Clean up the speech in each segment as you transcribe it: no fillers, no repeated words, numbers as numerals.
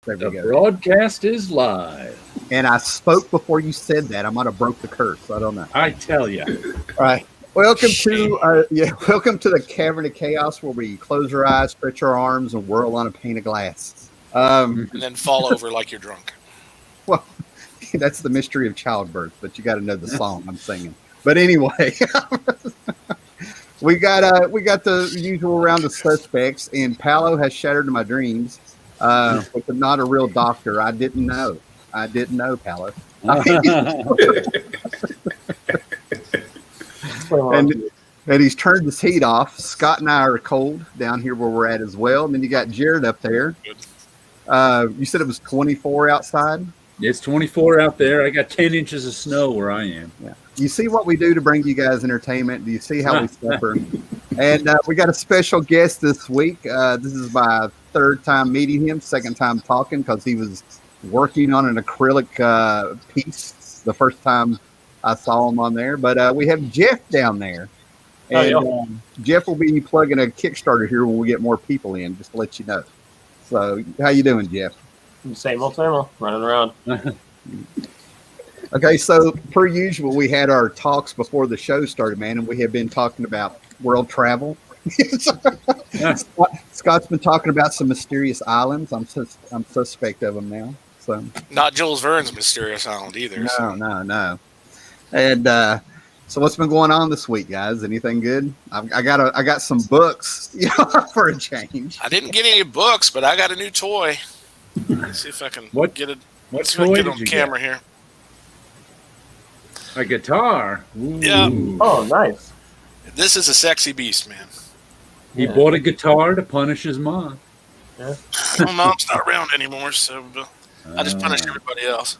There we The go. broadcast is live. And I spoke before you said that. I might have broke the curse. I don't know. I tell you. All right. Welcome to the Cavern of Chaos, where we close our eyes, stretch our arms, and whirl on a pane of glass. And then fall over like you're drunk. Well, that's the mystery of childbirth, but you got to know the song I'm singing. But anyway, we got the usual round of suspects, and Paolo has shattered my dreams. But not a real doctor. I didn't know, Paolo. and he's turned his heat off. Scott and I are cold down here where we're at as well. And then you got Jared up there. You said it was 24 outside? It's 24 out there. I got 10 inches of snow where I am. Yeah. You see what we do to bring you guys entertainment? Do you see how we suffer? And we got a special guest this week. This is my third time meeting him, second time talking, because he was working on an acrylic piece the first time I saw him on there. But we have Jeff down there. And Jeff will be plugging a Kickstarter here when we get more people in, just to let you know. So how you doing, Jeff? Same old, running around. Okay, so per usual, we had our talks before the show started, man, and we have been talking about world travel. Scott's been talking about some mysterious islands. I'm suspect of them now. So not Jules Verne's mysterious island either. No. And so what's been going on this week, guys? Anything good? I got some books, for a change. I didn't get any books, but I got a new toy. Let's see if I can get it. What toy did on you camera get? here? A guitar. Ooh. Yeah. Oh, nice. This is a sexy beast, man. He bought a guitar to punish his mom. Yeah. Well, mom's not around anymore, so I just punish everybody else.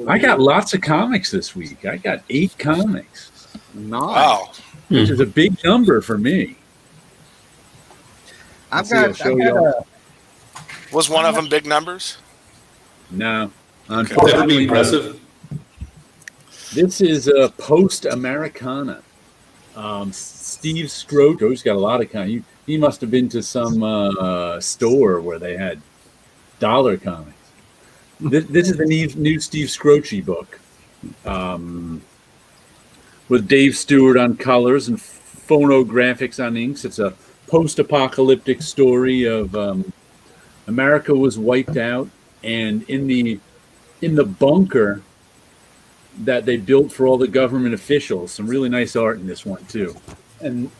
I got lots of comics this week. I got 8 comics. Nice. Wow. Which is a big number for me. Was one of them big numbers? No. That would be impressive. This is a post-Americana. Steve Scroto, he's got a lot of comics. He must have been to some store where they had dollar comics. This is the new Steve Scroce book with Dave Stewart on colors and phonographics on inks. It's a post-apocalyptic story of America was wiped out, and in the bunker that they built for all the government officials, some really nice art in this one too, and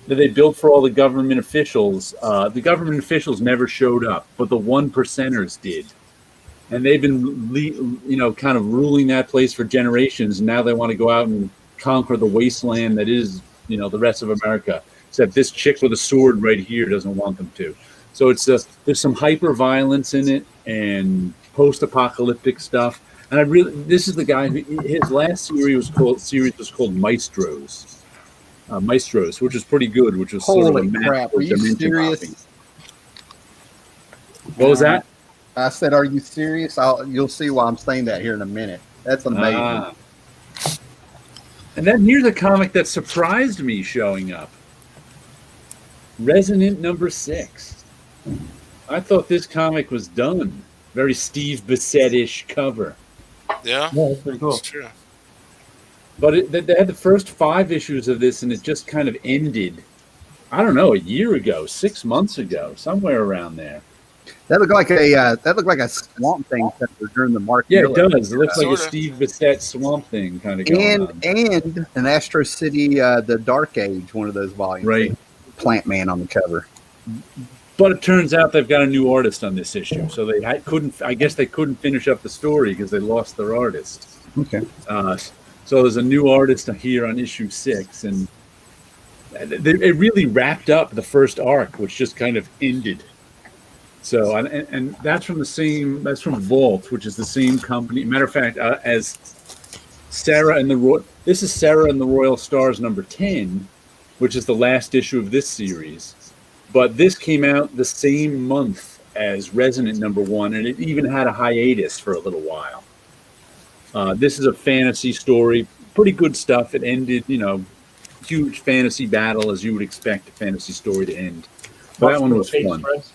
that they built for all the government officials. The government officials never showed up, but the 1%ers did, and they've been kind of ruling that place for generations. And now they want to go out and conquer the wasteland that is the rest of America. Except this chick with a sword right here doesn't want them to. So there's some hyper violence in it and post-apocalyptic stuff. And this is the guy who his last series was called Maestros, which is pretty good. Which was Holy sort of a crap! Are you serious? Hopping. What was that? I said, "Are you serious?" You'll see why I'm saying that here in a minute. That's amazing. And then here's a comic that surprised me showing up. Resonant number 6. I thought this comic was done. Very Steve Bissett-ish cover. Yeah, that's pretty cool. That's true. But they had the first 5 issues of this, and it just kind of ended. I don't know, a year ago, 6 months ago, somewhere around there. That looked like a Swamp Thing during the Mark. Yeah, Miller. It does. It looks like Sorta. a Steve Bissett Swamp Thing kind of going on. And an Astro City, the Dark Age, one of those volumes. Right. Plant Man on the cover. But it turns out they've got a new artist on this issue, so they couldn't. I guess they couldn't finish up the story because they lost their artist. Okay. So there's a new artist here on issue 6, and it really wrapped up the first arc, which just kind of ended. So and that's from Vault, which is the same company. Matter of fact, as Sarah and this is Sarah and the Royal Stars number 10, which is the last issue of this series. But this came out the same month as Resonant number 1, and it even had a hiatus for a little while. This is a fantasy story, pretty good stuff. It ended, huge fantasy battle as you would expect a fantasy story to end. That one was fun. Spreads.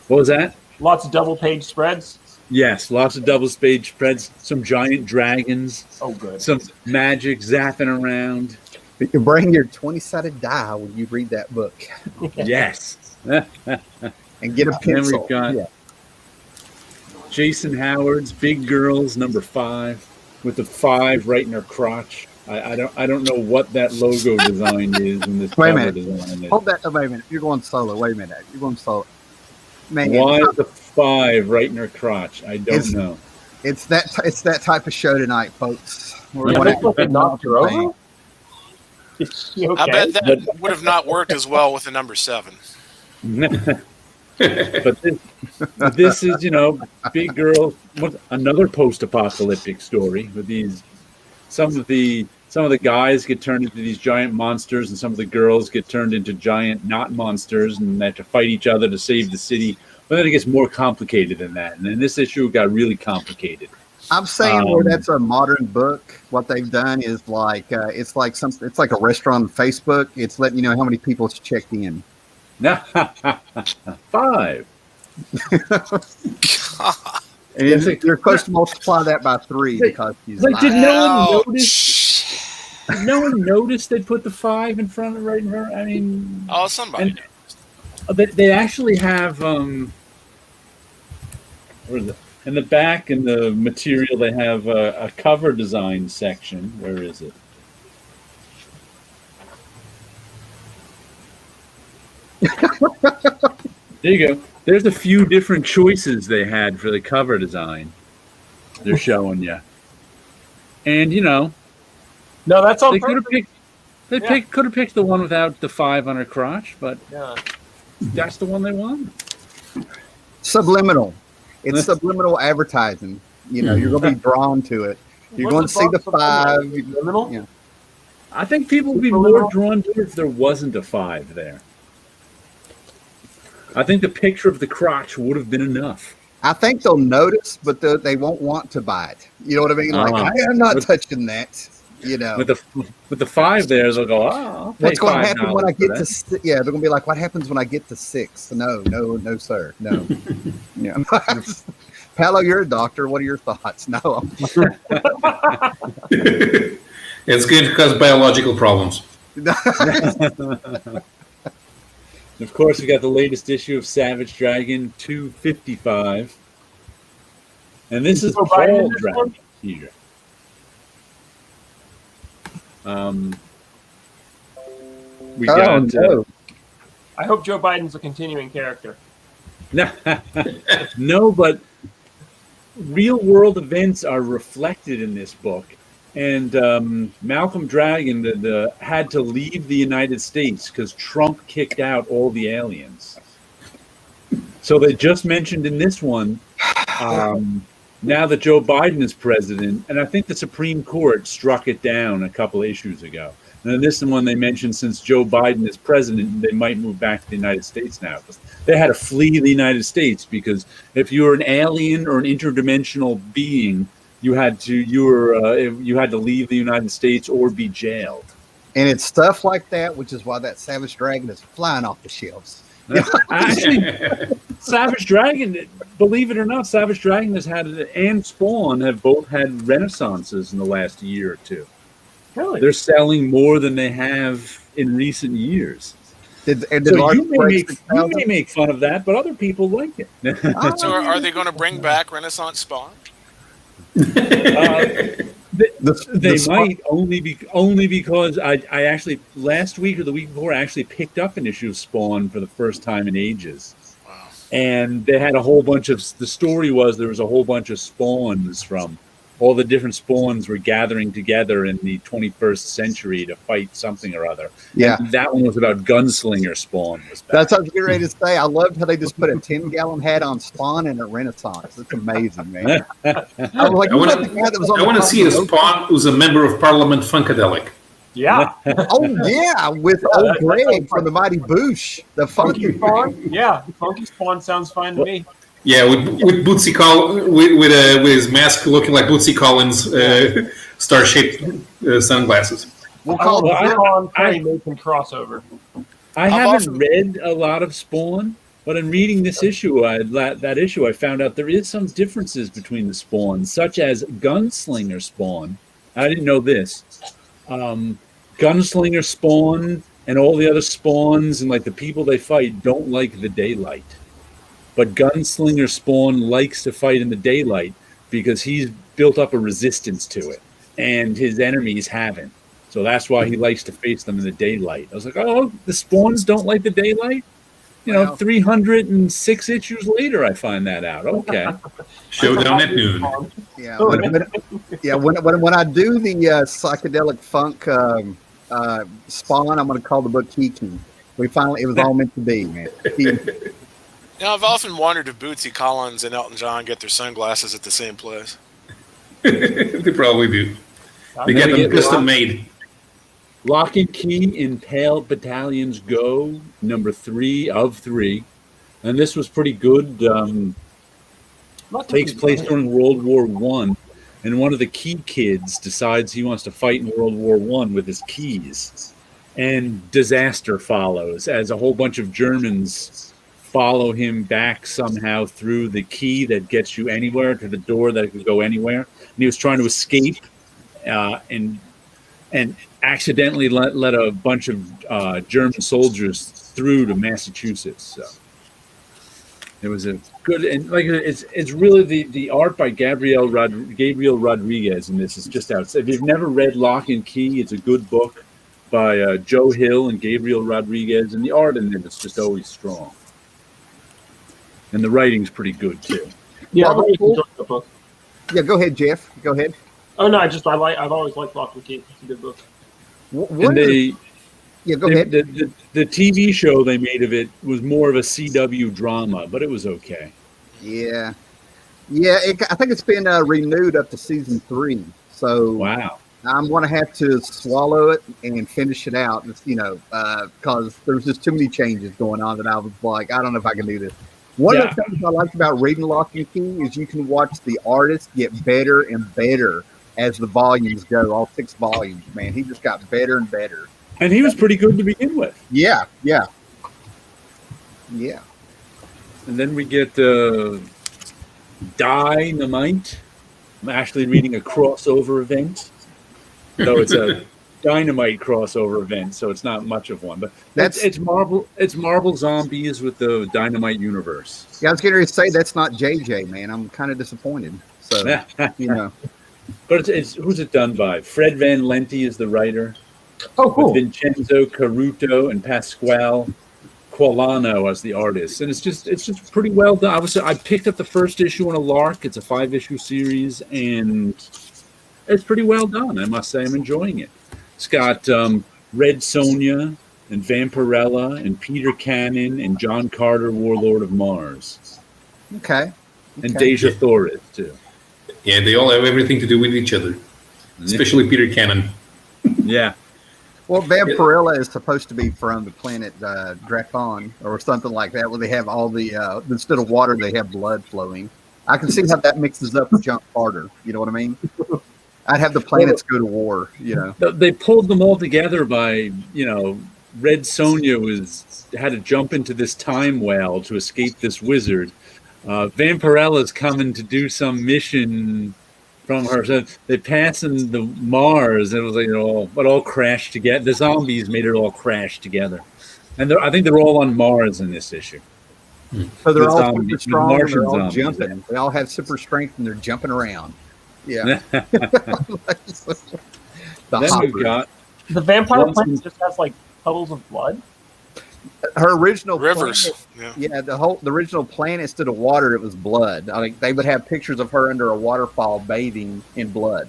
What was that? Lots of double-page spreads. Yes, lots of double-page spreads. Some giant dragons. Oh, good. Some magic zapping around. You can bring your 20-sided die when you read that book. Yes. And get a pencil. Then we've got Jason Howard's Big Girls #5 with the 5 right in her crotch. I don't know what that logo design is in this cover design. Hold that. Wait a minute. You're going solo. Wait a minute. You're going solo. Man, why the 5 right in her crotch? I don't know. It's that type of show tonight, folks. Knocked her over? Okay. I bet that would have not worked as well with the number 7. But this is, Big Girl, another post-apocalyptic story with these. Some of the guys get turned into these giant monsters, and some of the girls get turned into giant not monsters, and they have to fight each other to save the city. But then it gets more complicated than that, and then this issue got really complicated. I'm saying where that's a modern book. What they've done is like it's like a restaurant on Facebook. It's letting you know how many people's checked in. 5. And you're supposed to multiply that by 3 because he's did no one notice? Did no one notice they put the 5 in front of right in her? I mean, somebody. They actually have where is it? In the back in the material they have a cover design section. Where is it? There you go. There's a few different choices they had for the cover design. They're showing you, and no, that's on purpose. Could have picked the one without the 5 on her crotch, but that's the one they wanted. Subliminal. It's subliminal advertising. You're going to be drawn to it. You're going to see the 5. Subliminal? Yeah. I think people would be more drawn to it if there wasn't a 5 there. I think the picture of the crotch would have been enough. I think they'll notice, but they won't want to buy it. You know what I mean? Like, I'm not touching that. With the 5 there, they'll go, I'll pay what's going to happen when I get that. to? Yeah, they're going to be like, what happens when I get to 6? No, sir, no. Yeah. Paolo, you're a doctor. What are your thoughts? No. It's going to cause biological problems. Of course, we got the latest issue of Savage Dragon 255. And this is Paul Dragon here. We got. I hope Joe Biden's a continuing character. No, but real world events are reflected in this book. And Malcolm Dragon had to leave the United States because Trump kicked out all the aliens. So they just mentioned in this one, now that Joe Biden is president, and I think the Supreme Court struck it down a couple of issues ago. And then this one they mentioned, since Joe Biden is president, they might move back to the United States now. They had to flee the United States because if you were an alien or an interdimensional being, you had to leave the United States or be jailed. And it's stuff like that, which is why that Savage Dragon is flying off the shelves. Actually, Savage Dragon, believe it or not, Savage Dragon has had, and Spawn have both had renaissances in the last year or two. Really? They're selling more than they have in recent years. You may make fun of that, but other people like it. So are they going to bring back Renaissance Spawn? They might only because I actually last week or the week before I actually picked up an issue of Spawn for the first time in ages. Wow. And they had a whole bunch of, the story was there was a whole bunch of spawns from all the different spawns were gathering together in the 21st century to fight something or other. Yeah. And that one was about Gunslinger Spawn. That's what I was getting ready to say. I loved how they just put a 10-gallon hat on Spawn and a Renaissance. It's amazing, man. I want to see a Spawn who's a member of Parliament Funkadelic. Yeah. Oh, yeah, with old Greg from the Mighty Boosh. The funky Spawn? Yeah, Funky Spawn sounds fine to me. Yeah, with Bootsy with his mask looking like Bootsy Collins' star-shaped sunglasses. We'll call Spawn making crossover. I I've haven't often- read a lot of Spawn, but in reading this issue, that issue, I found out there is some differences between the Spawns, such as Gunslinger Spawn. I didn't know this. Gunslinger Spawn and all the other Spawns and like the people they fight don't like the daylight. But Gunslinger Spawn likes to fight in the daylight because he's built up a resistance to it, and his enemies haven't. So that's why he likes to face them in the daylight. I was like, oh, the Spawns don't like the daylight? You know, 306 issues later, I find that out. Okay. Showdown at noon. Yeah, when I do the psychedelic funk Spawn, I'm going to call the book Kiki. It was all meant to be, man. Now, I've often wondered if Bootsy Collins and Elton John get their sunglasses at the same place. They probably do. They get them custom made. Lock and Key in Pale Battalions Go, number 3 of 3. And this was pretty good. Takes place during World War I. And one of the Key kids decides he wants to fight in World War I with his keys. And disaster follows as a whole bunch of Germans follow him back somehow through the key that gets you anywhere, to the door that could go anywhere. And he was trying to escape and accidentally let a bunch of German soldiers through to Massachusetts. So it was a good, and like it's really the art by Gabriel Rodriguez, and this is just outside. If you've never read Lock and Key, it's a good book by Joe Hill and Gabriel Rodriguez, and the art in it is just always strong, and the writing's pretty good too. Yeah, I've always enjoyed the book. Yeah, go ahead, Jeff. Go ahead. Oh no, I've always liked Lock and Key. It's a good book. And go ahead. The TV show they made of it was more of a CW drama, but it was okay. Yeah. I think it's been renewed up to season 3. So wow, I'm going to have to swallow it and finish it out. Because there's just too many changes going on that I was like, I don't know if I can do this. One of the things I liked about reading Lock and Key is you can watch the artist get better and better as the volumes go. All 6 volumes, man. He just got better and better. And he was pretty good to begin with. Yeah. And then we get Dynamite. I'm actually reading a crossover event. So it's a Dynamite crossover event, so it's not much of one. But it's Marvel Zombies with the Dynamite universe. Yeah, I was getting ready to say that's not JJ, man. I'm kind of disappointed. So, But it's who's it done by? Fred Van Lente is the writer. Oh, cool. With Vincenzo Caruto and Pasquale Qualano as the artist, and it's just pretty well done. I picked up the first issue on a lark. It's a 5-issue series, and it's pretty well done. I must say, I'm enjoying it. It's got Red Sonja and Vampirella and Peter Cannon and John Carter, Warlord of Mars. Okay. And Deja Thorez too. Yeah, they all have everything to do with each other, especially Peter Cannon. Yeah. Well, Vampirella is supposed to be from the planet Dracon or something like that, where they have all the instead of water, they have blood flowing. I can see how that mixes up with John Carter. You know what I mean? I'd have the planets go to war. They pulled them all together by Red Sonja had to jump into this time well to escape this wizard. Vampirella's coming to do some mission from her. So they pass in the Mars, and it was like it all crashed together. The zombies made it all crash together, and I think they're all on Mars in this issue. So they're all super strong. And they're all zombies, jumping. They all have super strength, and they're jumping around. Yeah. Then we've got the vampire planet just has like puddles of blood. Her original rivers. Planet, the original planet, instead of water, it was blood. I think they would have pictures of her under a waterfall bathing in blood.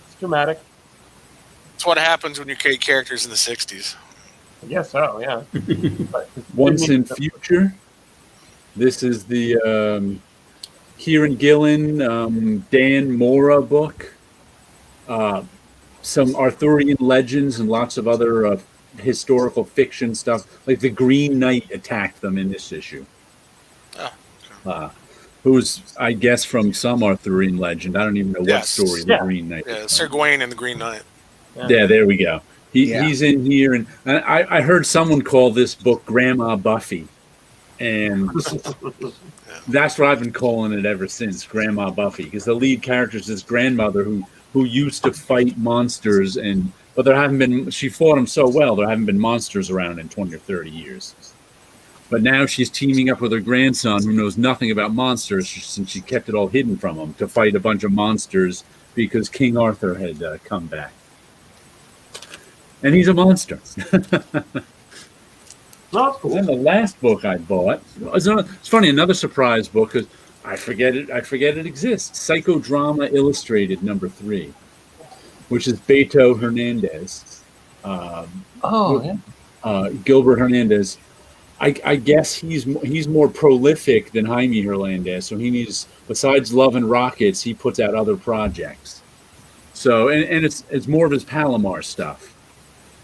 It's dramatic. It's what happens when you create characters in the 60s. I guess so, yeah. Once in Future. This is the Kieran Gillen, Dan Mora book. Some Arthurian legends and lots of other historical fiction stuff. Like the Green Knight attacked them in this issue. Who's, I guess, from some Arthurian legend. I don't even know what story the Green Knight is. Sir Gawain and the Green Knight. Yeah, there we go. He's in here, and I heard someone call this book Grandma Buffy, and that's what I've been calling it ever since, Grandma Buffy, because the lead character is this grandmother who used to fight monsters, but there haven't been. She fought them so well, there haven't been monsters around in 20 or 30 years. But now she's teaming up with her grandson, who knows nothing about monsters, since she kept it all hidden from him, to fight a bunch of monsters because King Arthur had come back. And he's a monster. Well, cool. Then the last book I bought, it's funny, another surprise book, because I forget it exists. Psychodrama Illustrated #3, which is Beto Hernandez. Gilbert Hernandez. I guess he's more prolific than Jaime Hernandez, so he needs, besides Love and Rockets, he puts out other projects. So and it's more of his Palomar stuff.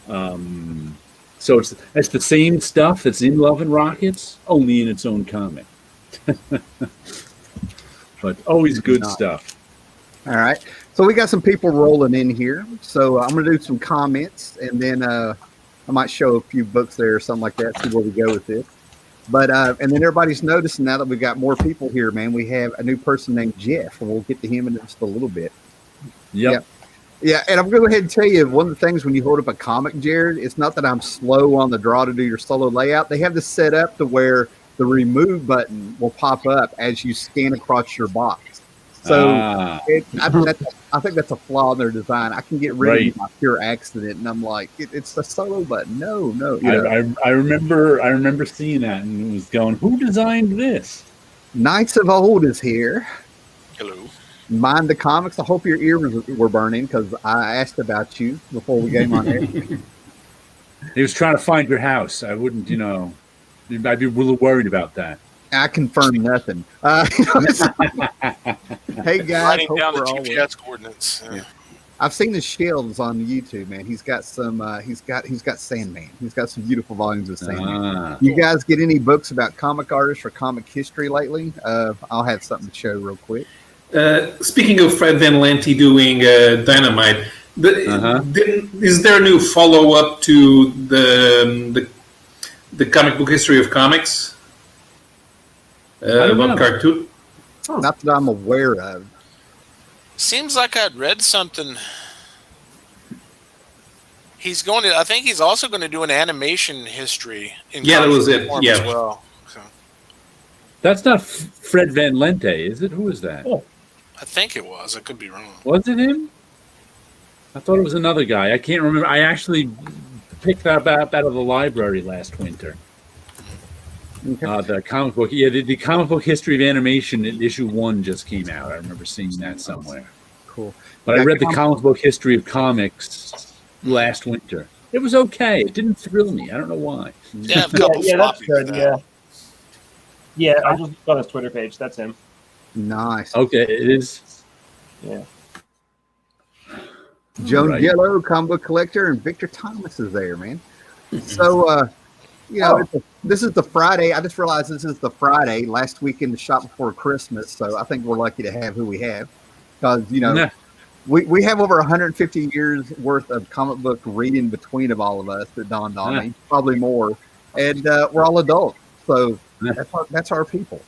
So it's the same stuff that's in Love and Rockets, only in its own comic. But always good stuff. All right. So we got some people rolling in here. So I'm going to do some comments, and then I might show a few books there or something like that, see where we go with this. But and then everybody's noticing now that we got more people here, man. We have a new person named Jeff, and we'll get to him in just a little bit. Yep. Yeah, and I'm going to go ahead and tell you, one of the things when you hold up a comic, Jared, it's not that I'm slow on the draw to do your solo layout. They have this set up to where the remove button will pop up as you scan across your box. So I think that's a flaw in their design. I can get rid of my pure accident, and I'm like, it's the solo button. No. I remember seeing that and was going, who designed this? Knights of Old is here. Hello. Mind the Comics. I hope your ears were burning because I asked about you before we came on air. He was trying to find your house. I wouldn't, I'd be a little worried about that. I confirm nothing. Hey guys, writing down the GPS coordinates. Yeah. I've seen his shields on YouTube, man. He's got some. He's got Sandman. He's got some beautiful volumes of Sandman. You guys get any books about comic artists or comic history lately? I'll have something to show real quick. Speaking of Fred Van Lente doing Dynamite, is there a new follow-up to the comic book history of comics about cartoon? Not that I'm aware of. Seems like I'd read something. He's going to. I think he's also going to do an animation history. That was it. Yeah. As well. So. That's not Fred Van Lente, is it? Who is that? Oh. I think it was. I could be wrong. Was it him? I thought it was another guy. I can't remember. I actually picked that up out of the library last winter. Okay. The comic book. Yeah, the comic book history of animation issue 1 just came out. I remember seeing that somewhere. Cool. But I read the comic book history of comics last winter. It was okay. It didn't thrill me. I don't know why. Yeah, that's good. Yeah, I just on his Twitter page. That's him. Nice. Okay, it is. Yeah. Joan Yellow, comic book collector, and Victor Thomas is there, man. So, this is the Friday. I just realized this is the Friday, last weekend, the shop before Christmas. So I think we're lucky to have who we have. Because, we have over 150 years worth of comic book reading between of all of us that dawned on me, probably more. And we're all adults. So that's our people.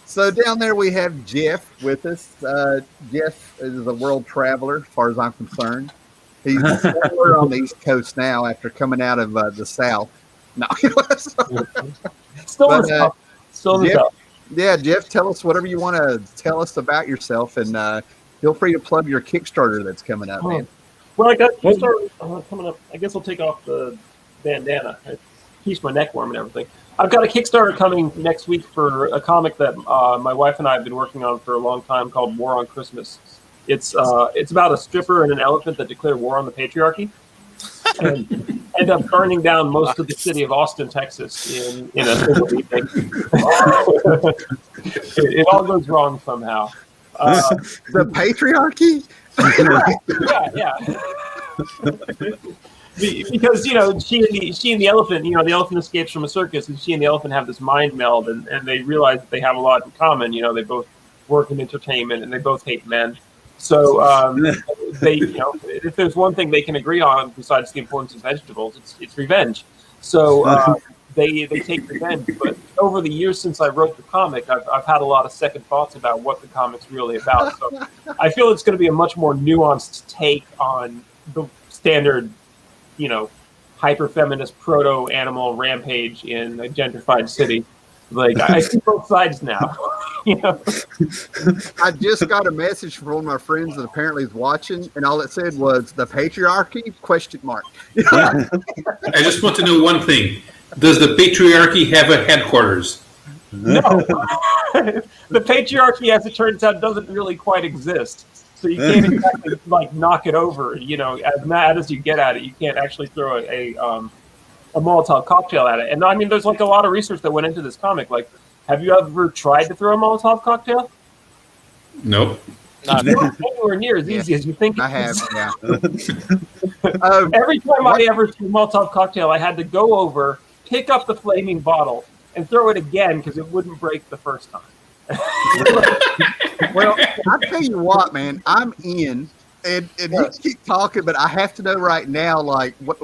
So down there we have Jeff with us. Jeff is a world traveler, as far as I'm concerned. He's somewhere on the East Coast now after coming out of the South. No, still Jeff, yeah, Jeff, tell us whatever you want to tell us about yourself, and feel free to plug your Kickstarter that's coming up, man. Well, I got Kickstarter coming up. I guess I'll take off the bandana. It keeps my neck warm and everything. I've got a Kickstarter coming next week for a comic that my wife and I have been working on for a long time called War on Christmas. It's about a stripper and an elephant that declare war on the patriarchy and end up burning down most of the city of Austin, Texas in a single evening. It all goes wrong somehow. The patriarchy? Yeah. Because she and the elephant, the elephant escapes from a circus, and she and the elephant have this mind meld, and they realize that they have a lot in common. They both work in entertainment, and they both hate men. So they, if there's one thing they can agree on besides the importance of vegetables, it's revenge. So they take revenge. But over the years since I wrote the comic, I've had a lot of second thoughts about what the comic's really about. So I feel it's going to be a much more nuanced take on the standard, hyper feminist proto animal rampage in a gentrified city. Like I see both sides now. I just got a message from one of my friends that apparently is watching, and all it said was the patriarchy ? I just want to know one thing. Does the patriarchy have a headquarters? No. The patriarchy, as it turns out, doesn't really quite exist. So you can't exactly knock it over. As mad as you get at it, you can't actually throw a Molotov cocktail at it. And I mean, there's a lot of research that went into this comic. Have you ever tried to throw a Molotov cocktail? Nope. Not anywhere near as easy as you think. I have, yeah. Every time I ever threw a Molotov cocktail, I had to go over, pick up the flaming bottle, and throw it again because it wouldn't break the first time. Well, I'll tell you what, man, I'm in. And you keep talking, but I have to know right now, what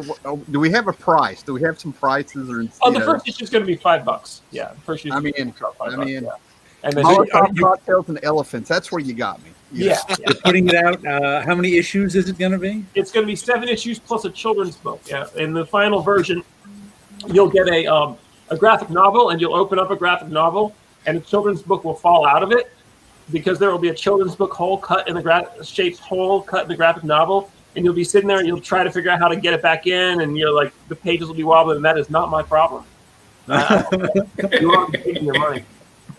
do we have a price? Do we have some prices? Or the first issue is going to be $5. Yeah, the first issue. I'm in. Yeah. And then cocktails and elephants. That's where you got me. Yeah. You're putting it out. How many issues is it going to be? It's going to be 7 issues plus a children's book. Yeah. In the final version, you'll get a graphic novel, and you'll open up a graphic novel, and a children's book will fall out of it. Because there will be a children's book hole cut in the shaped hole cut in the graphic novel, and you'll be sitting there and you'll try to figure out how to get it back in, and you're the pages will be wobbling, and that is not my problem. You are taking your money,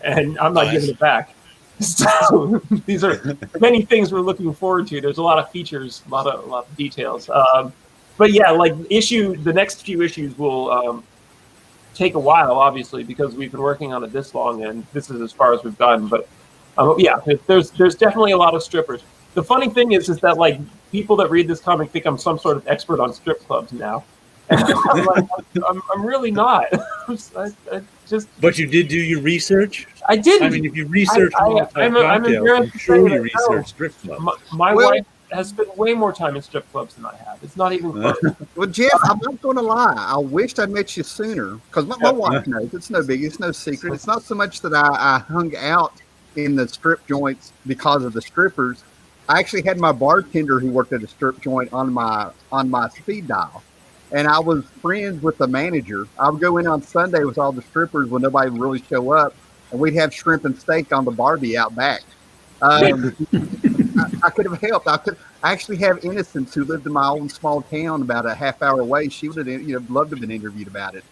and I'm not giving it back. So these are many things we're looking forward to. There's a lot of features, a lot of details. But yeah, the next few issues will take a while, obviously, because we've been working on it this long, and this is as far as we've done. But there's definitely a lot of strippers. The funny thing is that people that read this comic think I'm some sort of expert on strip clubs now. And I'm really not. But you did do your research? I did. I mean, if you research I'm sure you researched strip clubs. My wife has spent way more time in strip clubs than I have. It's not even close. Well, Jeff, I'm not going to lie. I wished I met you sooner because my wife knows. It's no biggie. It's no secret. It's not so much that I hung out in the strip joints because of the strippers. I actually had my bartender who worked at a strip joint on my speed dial, and I was friends with the manager. I would go in on Sunday with all the strippers when nobody would really show up, and we'd have shrimp and steak on the Barbie out back. I could have helped. I actually have Innocence who lived in my own small town about a half hour away. She would have loved to have been interviewed about it.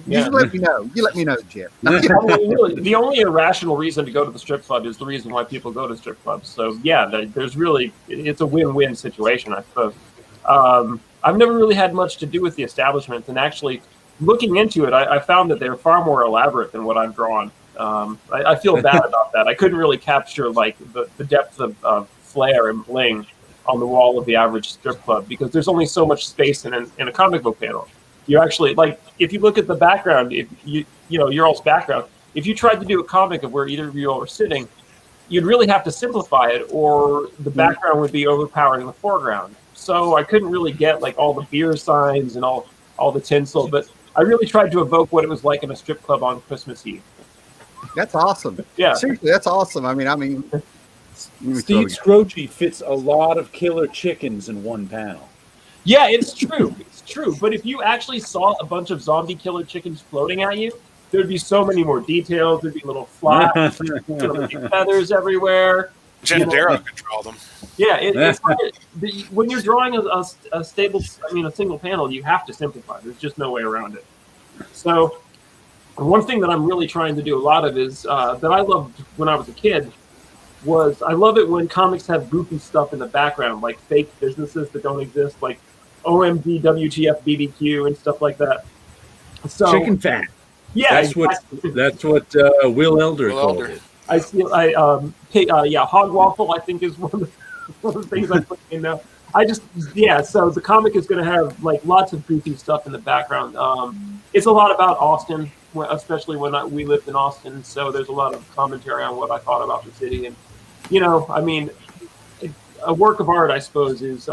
You let me know. You let me know, Jeff. Really, the only irrational reason to go to the strip club is the reason why people go to strip clubs. So yeah, it's a win-win situation, I suppose. I've never really had much to do with the establishment, and actually looking into it, I found that they're far more elaborate than what I've drawn. I feel bad about that. I couldn't really capture the depth of flair and bling on the wall of the average strip club because there's only so much space in a comic book panel. You actually if you look at the background, if your all's background, if you tried to do a comic of where either of you all are sitting, you'd really have to simplify it, or the background would be overpowering the foreground. So I couldn't really get all the beer signs and all the tinsel, but I really tried to evoke what it was like in a strip club on Christmas Eve. That's awesome. Yeah, seriously, that's awesome. I mean, Steve Scroogey fits a lot of killer chickens in one panel. Yeah, it's true. It's true. But if you actually saw a bunch of zombie killer chickens floating at you, there'd be so many more details. There'd be little flies, feathers everywhere. Jen Darrow could draw them. Yeah, it's hard. When you're drawing a single panel, you have to simplify. There's just no way around it. So one thing that I'm really trying to do a lot of is that I loved when I was a kid was I love it when comics have goofy stuff in the background, like fake businesses that don't exist, like OMG, WTF, BBQ, and stuff like that. So chicken fat. Yeah, that's what Will Elder called it. Hog waffle, I think, is one of the things I put in there. So the comic is going to have lots of goofy stuff in the background. It's a lot about Austin, especially when we lived in Austin. So there's a lot of commentary on what I thought about the city. And, a work of art, I suppose, is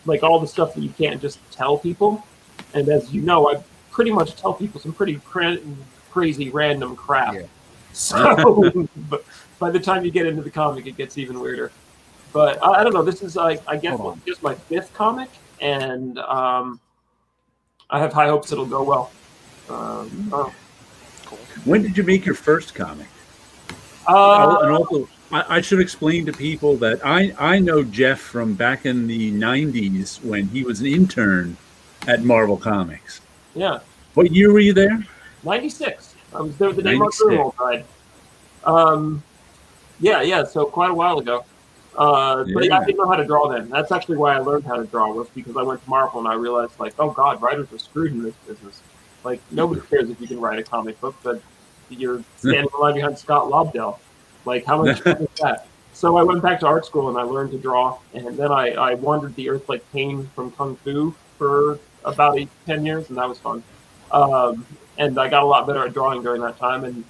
like all the stuff that you can't just tell people. And as you know, I pretty much tell people some pretty crazy random crap. Yeah. So but by the time you get into the comic, it gets even weirder. But I don't know. This is I guess just my 5th comic, and I have high hopes it'll go well. Cool. When did you make your first comic? And also, I should explain to people that I know Jeff from back in the 90s when he was an intern at Marvel Comics. Yeah. What year were you there? 96. I was there the day Mark Grunwald died. Yeah, so quite a while ago. But yeah, I didn't know how to draw then. That's actually why I learned how to draw, was because I went to Marvel and I realized, like, oh God, writers are screwed in this business. Like, nobody cares if you can write a comic book, but you're standing in line behind Scott Lobdell. Like, how much fun is that? So I went back to art school and I learned to draw, and then I wandered the earth like Pain from Kung Fu for about 10 years, and that was fun. And I got a lot better at drawing during that time, and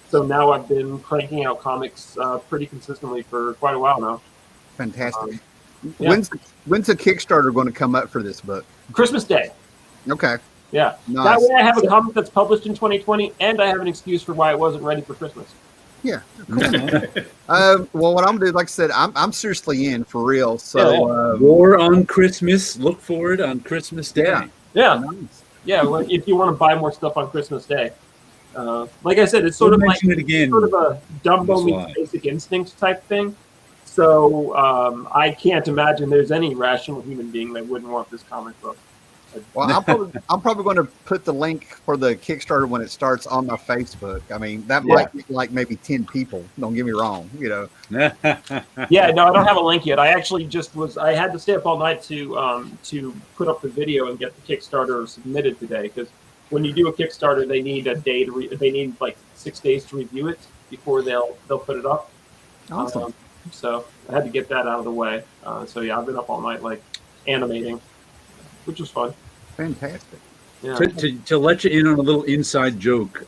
so now I've been cranking out comics pretty consistently for quite a while now. Fantastic. Yeah. When's the Kickstarter going to come up for this book? Christmas Day. Okay. Yeah. Nice. That way I have a comic that's published in 2020, and I have an excuse for why it wasn't ready for Christmas. Yeah. Cool. Well, what I'm gonna do, like I said, I'm seriously in for real. So War on Christmas. Look for it on Christmas Day. Yeah. Nice. Yeah. Well, if you want to buy more stuff on Christmas Day, like I said, it's sort of like it again. sort of a Dumbo meets Basic Instinct type thing. So I can't imagine there's any rational human being that wouldn't want this comic book. Well, I'm probably going to put the link for the Kickstarter when it starts on my Facebook. I mean, that might be like maybe 10 people. Don't get me wrong, you know. Yeah, no, I don't have a link yet. I actually I had to stay up all night to put up the video and get the Kickstarter submitted today, because when you do a Kickstarter, they need a day they need like 6 days to review it before they'll put it up. Awesome. So I had to get that out of the way. So yeah, I've been up all night like animating, which was fun. Fantastic. Yeah. To let you in on a little inside joke,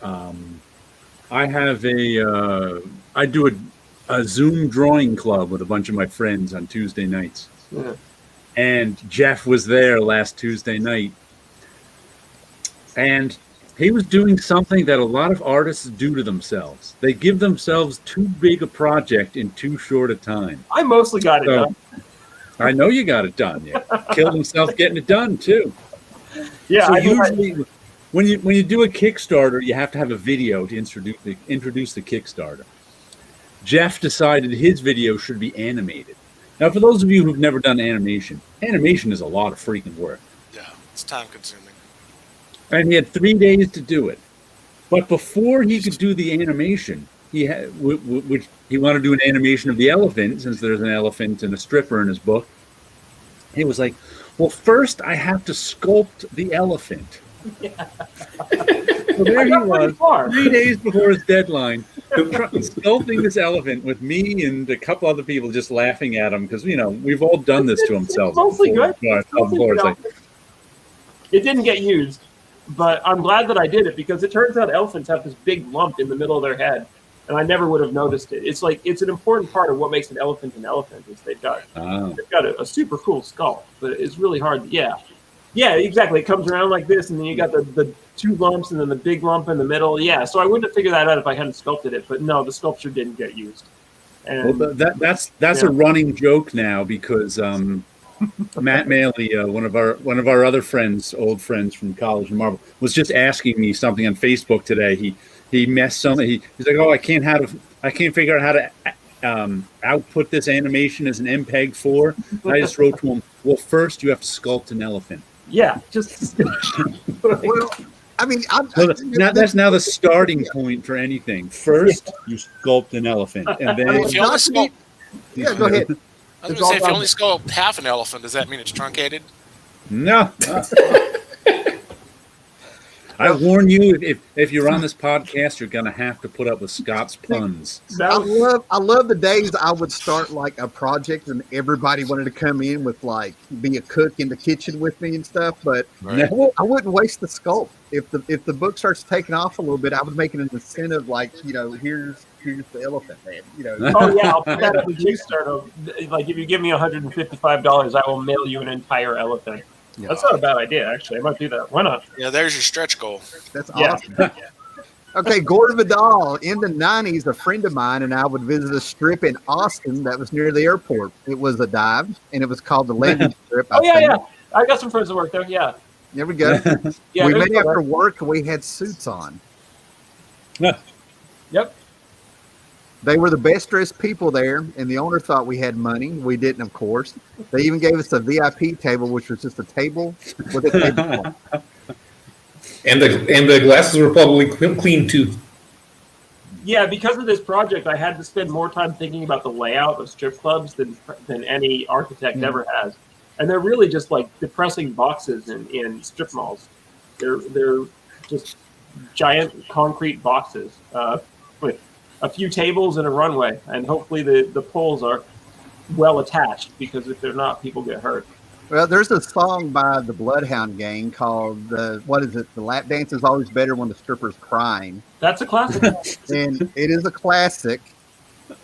I have I do a Zoom drawing club with a bunch of my friends on Tuesday nights. Yeah. And Jeff was there last Tuesday night. And he was doing something that a lot of artists do to themselves. They give themselves too big a project in too short a time. I mostly got it done. I know you got it done. Yeah. Killed himself getting it done too. Yeah, so usually when you do a Kickstarter, you have to have a video to introduce the Kickstarter. Jeff decided his video should be animated. Now, for those of you who've never done animation is a lot of freaking work. Yeah, it's time consuming. And he had 3 days to do it. But before he could do the animation, he wanted to do an animation of the elephant, since there's an elephant and a stripper in his book. He was like, well, first I have to sculpt the elephant. Yeah. So there he was, 3 days before his deadline, sculpting this elephant with me and a couple other people just laughing at him, because, you know, we've all done this to ourselves. It didn't get used, but I'm glad that I did it, because it turns out elephants have this big lump in the middle of their head, and I never would have noticed it. It's like, it's an important part of what makes an elephant is they've got a super cool skull, but it's really hard. Yeah, exactly. It comes around like this, and then you got the two lumps, and then the big lump in the middle. Yeah, so I wouldn't have figured that out if I hadn't sculpted it. But no, the sculpture didn't get used. And well, that's a running joke now, because Matt Maley, one of our other friends, old friends from college and Marvel, was just asking me something on Facebook today. He messed something. He's like, "Oh, I can't figure out how to output this animation as an MPEG 4." I just wrote to him, "Well, first you have to sculpt an elephant." Yeah, just. Well, I mean, that's now the starting point for anything. First, you sculpt an elephant, and then If you only sculpt, go ahead. I was going to say, if you only sculpt half an elephant, does that mean it's truncated? No. I warn you, if you're on this podcast, you're going to have to put up with Scott's puns. I love the days I would start like a project and everybody wanted to come in with like be a cook in the kitchen with me and stuff, but Right. I wouldn't waste the sculpt. If the book starts taking off a little bit, I would make it an incentive like, here's the elephant, man. Oh yeah, I'll put that up in Kickstarter. Like if you give me $155, I will mail you an entire elephant. Yeah. That's not a bad idea, actually. I might do that. Why not? Yeah, there's your stretch goal. That's Yeah. awesome. Okay, Gordon Vidal. In the 90s, a friend of mine and I would visit a strip in Austin that was near the airport. It was a dive, and it was called the Landing Strip. Oh yeah. I got some friends that work there. Yeah. There we go. Yeah. We there's met no- after work, and we had suits on. Yep. They were the best dressed people there, and the owner thought we had money. We didn't, of course. They even gave us a VIP table, which was just a table with a table. And the glasses were probably clean too. Yeah, because of this project, I had to spend more time thinking about the layout of strip clubs than any architect ever has. And they're really just like depressing boxes in strip malls. They're just giant concrete boxes with a few tables and a runway, and hopefully the poles are well attached, because if they're not, people get hurt. Well, there's a song by the Bloodhound Gang called what is it? The lap dance is always better when the stripper's crying. That's a classic. And it is a classic.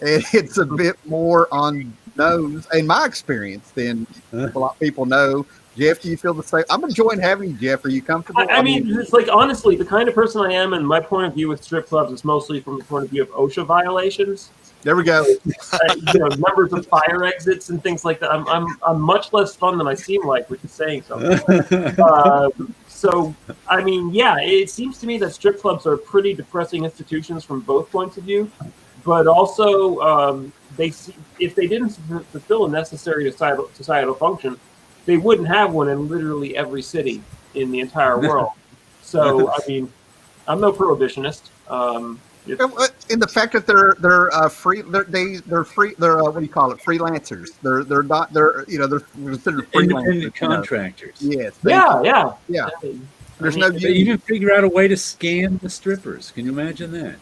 And it's a bit more on nose, in my experience, than a lot of people know. Jeff, do you feel the same? I'm enjoying having you, Jeff. Are you comfortable? I mean, it's like, honestly, the kind of person I am, and my point of view with strip clubs is mostly from the point of view of OSHA violations. There we go. Numbers of fire exits and things like that. I'm much less fun than I seem like, which is saying something. So, I mean, yeah, it seems to me that strip clubs are pretty depressing institutions from both points of view, but also if they didn't fulfill a necessary societal function, they wouldn't have one in literally every city in the entire world. So, I mean, I'm no prohibitionist. In the fact that they're free, they're free. They're what do you call it? Freelancers. They're not. They're considered freelancers. Independent contractors. Yes. Yeah. There's I mean, no. They even figure out a way to scam the strippers. Can you imagine that?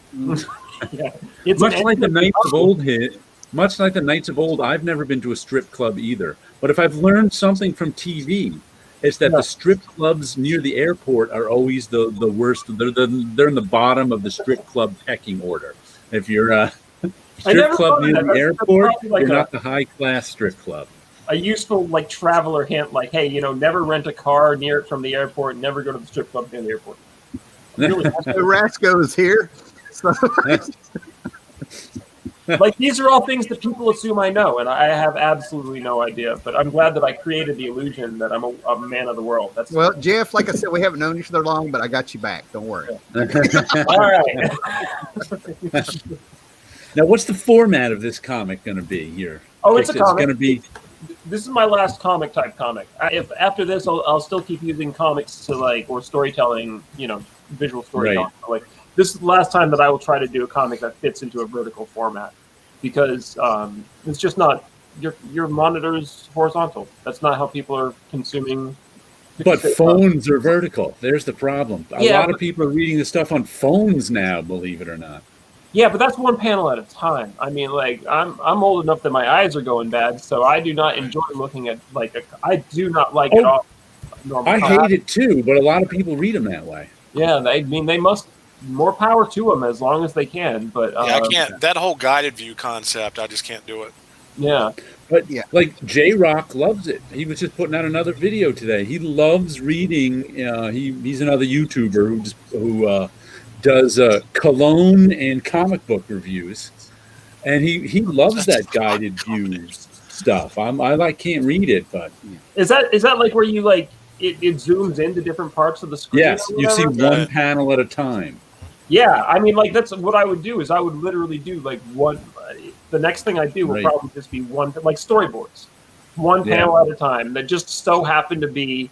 Yeah. It's Much like the Knights of Old Much like the Knights of Old, I've never been to a strip club either. But if I've learned something from TV, it's that the strip clubs near the airport are always the worst. They're in the bottom of the strip club pecking order. If you're a strip club near the airport, like you're not the high class strip club. A useful like traveler hint, like, hey, never rent a car near from the airport. Never go to the strip club near the airport. Really, Rasco is here. So. Like, these are all things that people assume I know, and I have absolutely no idea. But I'm glad that I created the illusion that I'm a man of the world. That's Well, Jeff, like I said, we haven't known each other long, but I got you back. Don't worry. all right. Now, what's the format of this comic going to be here? Oh, it's a comic. Going to be. This is my last comic. If after this, I'll still keep using comics to or storytelling, visual storytelling. Right. Like, this is the last time that I will try to do a comic that fits into a vertical format, because it's just not your monitor's horizontal. That's not how people are consuming. But phones are vertical. There's the problem. A lot of people are reading this stuff on phones now, believe it or not. Yeah, but that's one panel at a time. I mean, I'm old enough that my eyes are going bad, so I do not enjoy looking at I do not like it all. I hate it too, but a lot of people read them that way. Yeah, they must. More power to them as long as they can. But I can't. That whole guided view concept, I just can't do it. Yeah. But like J-Rock loves it. He was just putting out another video today. He loves reading. He's another YouTuber who does cologne and comic book reviews, and he loves that guided view stuff. I can't read it, but is that like where you it zooms into different parts of the screen? Yes, you see one panel at a time. Yeah, I mean, that's what I would do. Is I would literally do one. The next thing I do would probably just be one, like storyboards, one panel at a time that just so happen to be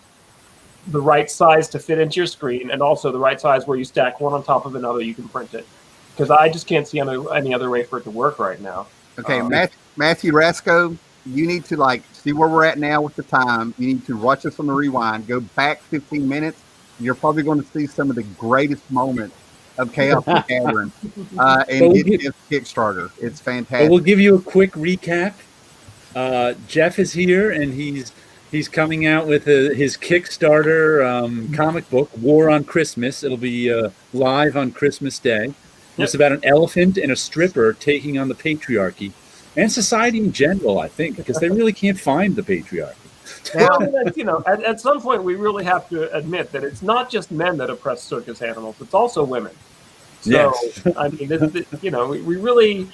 the right size to fit into your screen, and also the right size where you stack one on top of another. You can print it, because I just can't see any other way for it to work right now. Okay, Matthew Rasco, you need to see where we're at now with the time. You need to watch this on the rewind. Go back 15 minutes you're probably going to see some of the greatest moments of Chaos and Cavern and But get this Kickstarter. It's But fantastic. we'll give you a quick recap. Jeff is here, and he's coming out with his Kickstarter comic book, War on Christmas. It'll be live on Christmas Day. It's about an elephant and a stripper taking on the patriarchy and society in general, I think, because they really can't find the patriarchy. Well, you know, at some point we really have to admit that it's not just men that oppress circus animals; it's also women. So, Yes. I mean, you know, we really.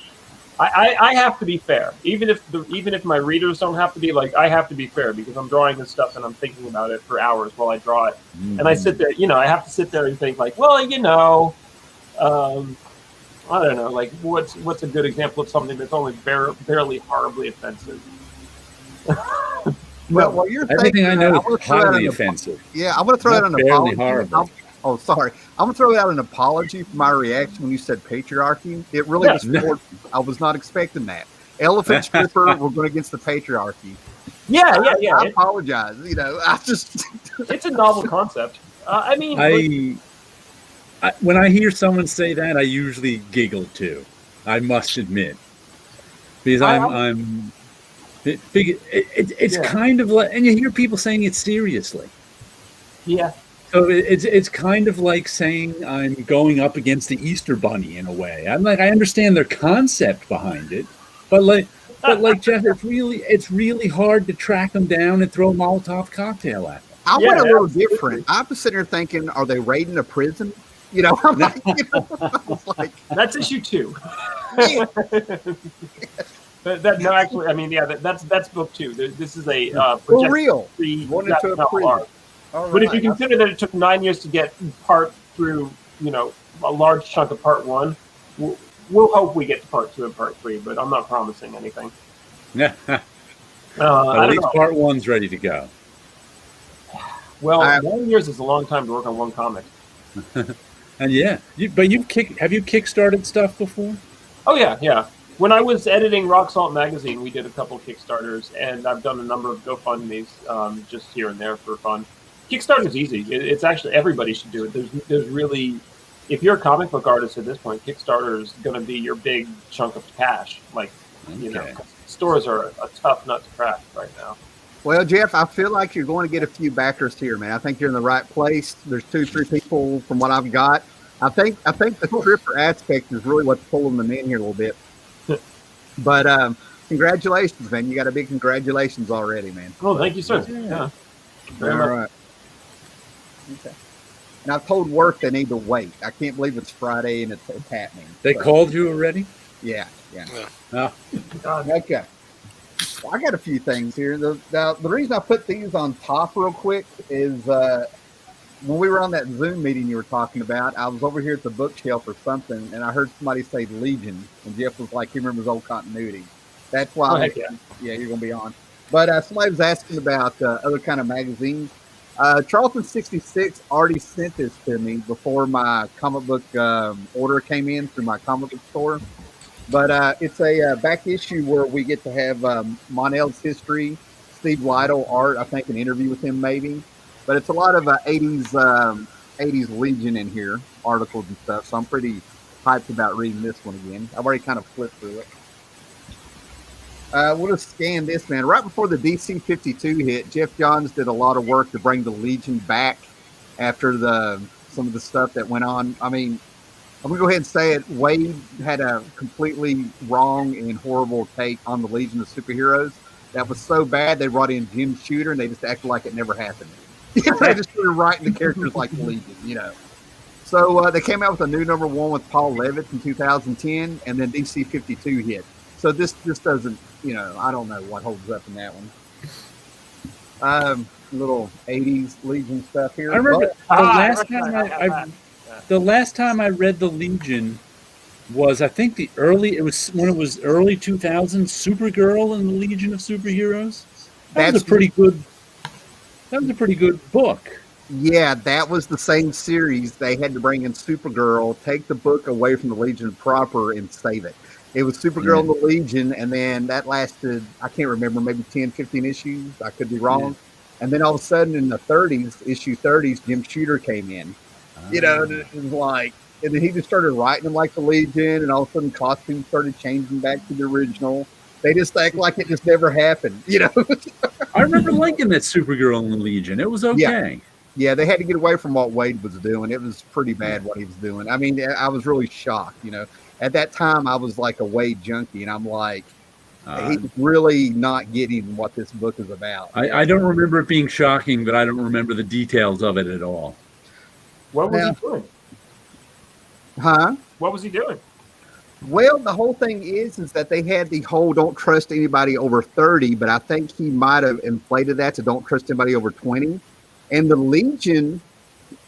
I have to be fair, even if my readers don't have to be. Like, I have to be fair because I'm drawing this stuff and I'm thinking about it for hours while I draw it, and I sit there. You know, I have to sit there and think like, well, you know, I don't know, like what's a good example of something that's only barely horribly offensive. Well, while you're Everything thinking, I know wanna is throw out highly an offensive. Yeah, I'm going to throw out an barely apology. horrible. Oh, sorry. I'm going to throw out an apology for my reaction when you said patriarchy. It really Yeah. was floored me. I was not expecting that. Elephant stripper, we're going against the patriarchy. Yeah. I apologize. You know, I just. It's a novel concept. I mean, When I hear someone say that, I usually giggle too. I must admit, because it's kind of like, and you hear people saying it seriously. yeah. So it's kind of like saying I'm going up against the Easter Bunny in a way. I'm like, I understand their concept behind it, but like Jeff, it's really hard to track them down and throw a Molotov cocktail at them. I Yeah, went a little absolutely. different. I was sitting there thinking, are they raiding a prison? You know, I'm like, I was like, That's issue 2. yeah. No, actually, I mean, yeah, that's book 2. This is a For real. project-free Going into a graphic novel prison. art. All But if you right. consider that it took 9 years to get part through, you know, a large chunk of part 1, we'll hope we get to part 2 and part 3. But I'm not promising anything. At I don't least know. part 1's ready to go. Well, 9 years is a long time to work on one comic. And yeah, have you kickstarted stuff before? Oh yeah. When I was editing Rock Salt magazine, we did a couple Kickstarters, and I've done a number of GoFundMe's just here and there for fun. Kickstarter's easy. It's actually, everybody should do it. There's really, if you're a comic book artist at this point, Kickstarter is going to be your big chunk of cash. Like, you know, Okay. stores are a tough nut to crack right now. Well, Jeff, I feel like you're going to get a few backers here, man. I think you're in the right place. There's 2-3 people from what I've got. I think the stripper aspect is really what's pulling them in here a little bit. But congratulations, man. You got a big congratulations already, man. Oh, thank you, sir. Yeah. Yeah. All Very much. right. Okay. And I've told work they need to wait. I can't believe it's Friday and it's happening. They So, called you already? Yeah. Oh, God. Okay. Well, I got a few things here. The reason I put these on top real quick is when we were on that Zoom meeting you were talking about, I was over here at the bookshelf or something, and I heard somebody say Legion, and Jeff was like, he remembers old continuity. That's why, Oh, heck yeah. you're going to be on. But somebody was asking about other kind of magazines. Charlton 66 already sent this to me before my comic book order came in through my comic book store. But it's a back issue where we get to have Monell's history, Steve Lytle art, I think an interview with him maybe. But it's a lot of 80s Legion in here, articles and stuff. So I'm pretty hyped about reading this one again. I've already kind of flipped through it. We'll just scan this, man. Right before the DC 52 hit, Jeff Johns did a lot of work to bring the Legion back after some of the stuff that went on. I mean, I'm going to go ahead and say it. Wade had a completely wrong and horrible take on the Legion of Superheroes. That was so bad, they brought in Jim Shooter, and they just acted like it never happened. They just started writing the characters like the Legion, you know. So they came out with a new number 1 with Paul Levitt in 2010, and then DC 52 hit. So this doesn't, you know, I don't know what holds up in that one. Little 80s Legion stuff here. I remember But the last time I read the Legion was, I think it was when it was early 2000s, Supergirl and the Legion of Superheroes. That was a pretty good book. yeah, that was the same series. They had to bring in Supergirl, take the book away from the Legion proper, and save it. It was Supergirl and the Legion, and then that lasted, I can't remember, maybe 10, 15 issues. I could be wrong. And then all of a sudden in the 30s, issue 30s, Jim Shooter came in. And it was like, and then he just started writing them like the Legion, and all of a sudden costumes started changing back to the original. They just act like it just never happened, I remember liking that Supergirl in the Legion. It was okay. Yeah, they had to get away from what Wade was doing. It was pretty bad what he was doing. I mean, I was really shocked, At that time, I was like a Wade junkie, and I'm like, he's really not getting what this book is about. I don't remember it being shocking, but I don't remember the details of it at all. What was he doing? Huh? What was he doing? Well, the whole thing is that they had the whole don't trust anybody over 30, but I think he might have inflated that to don't trust anybody over 20. And the Legion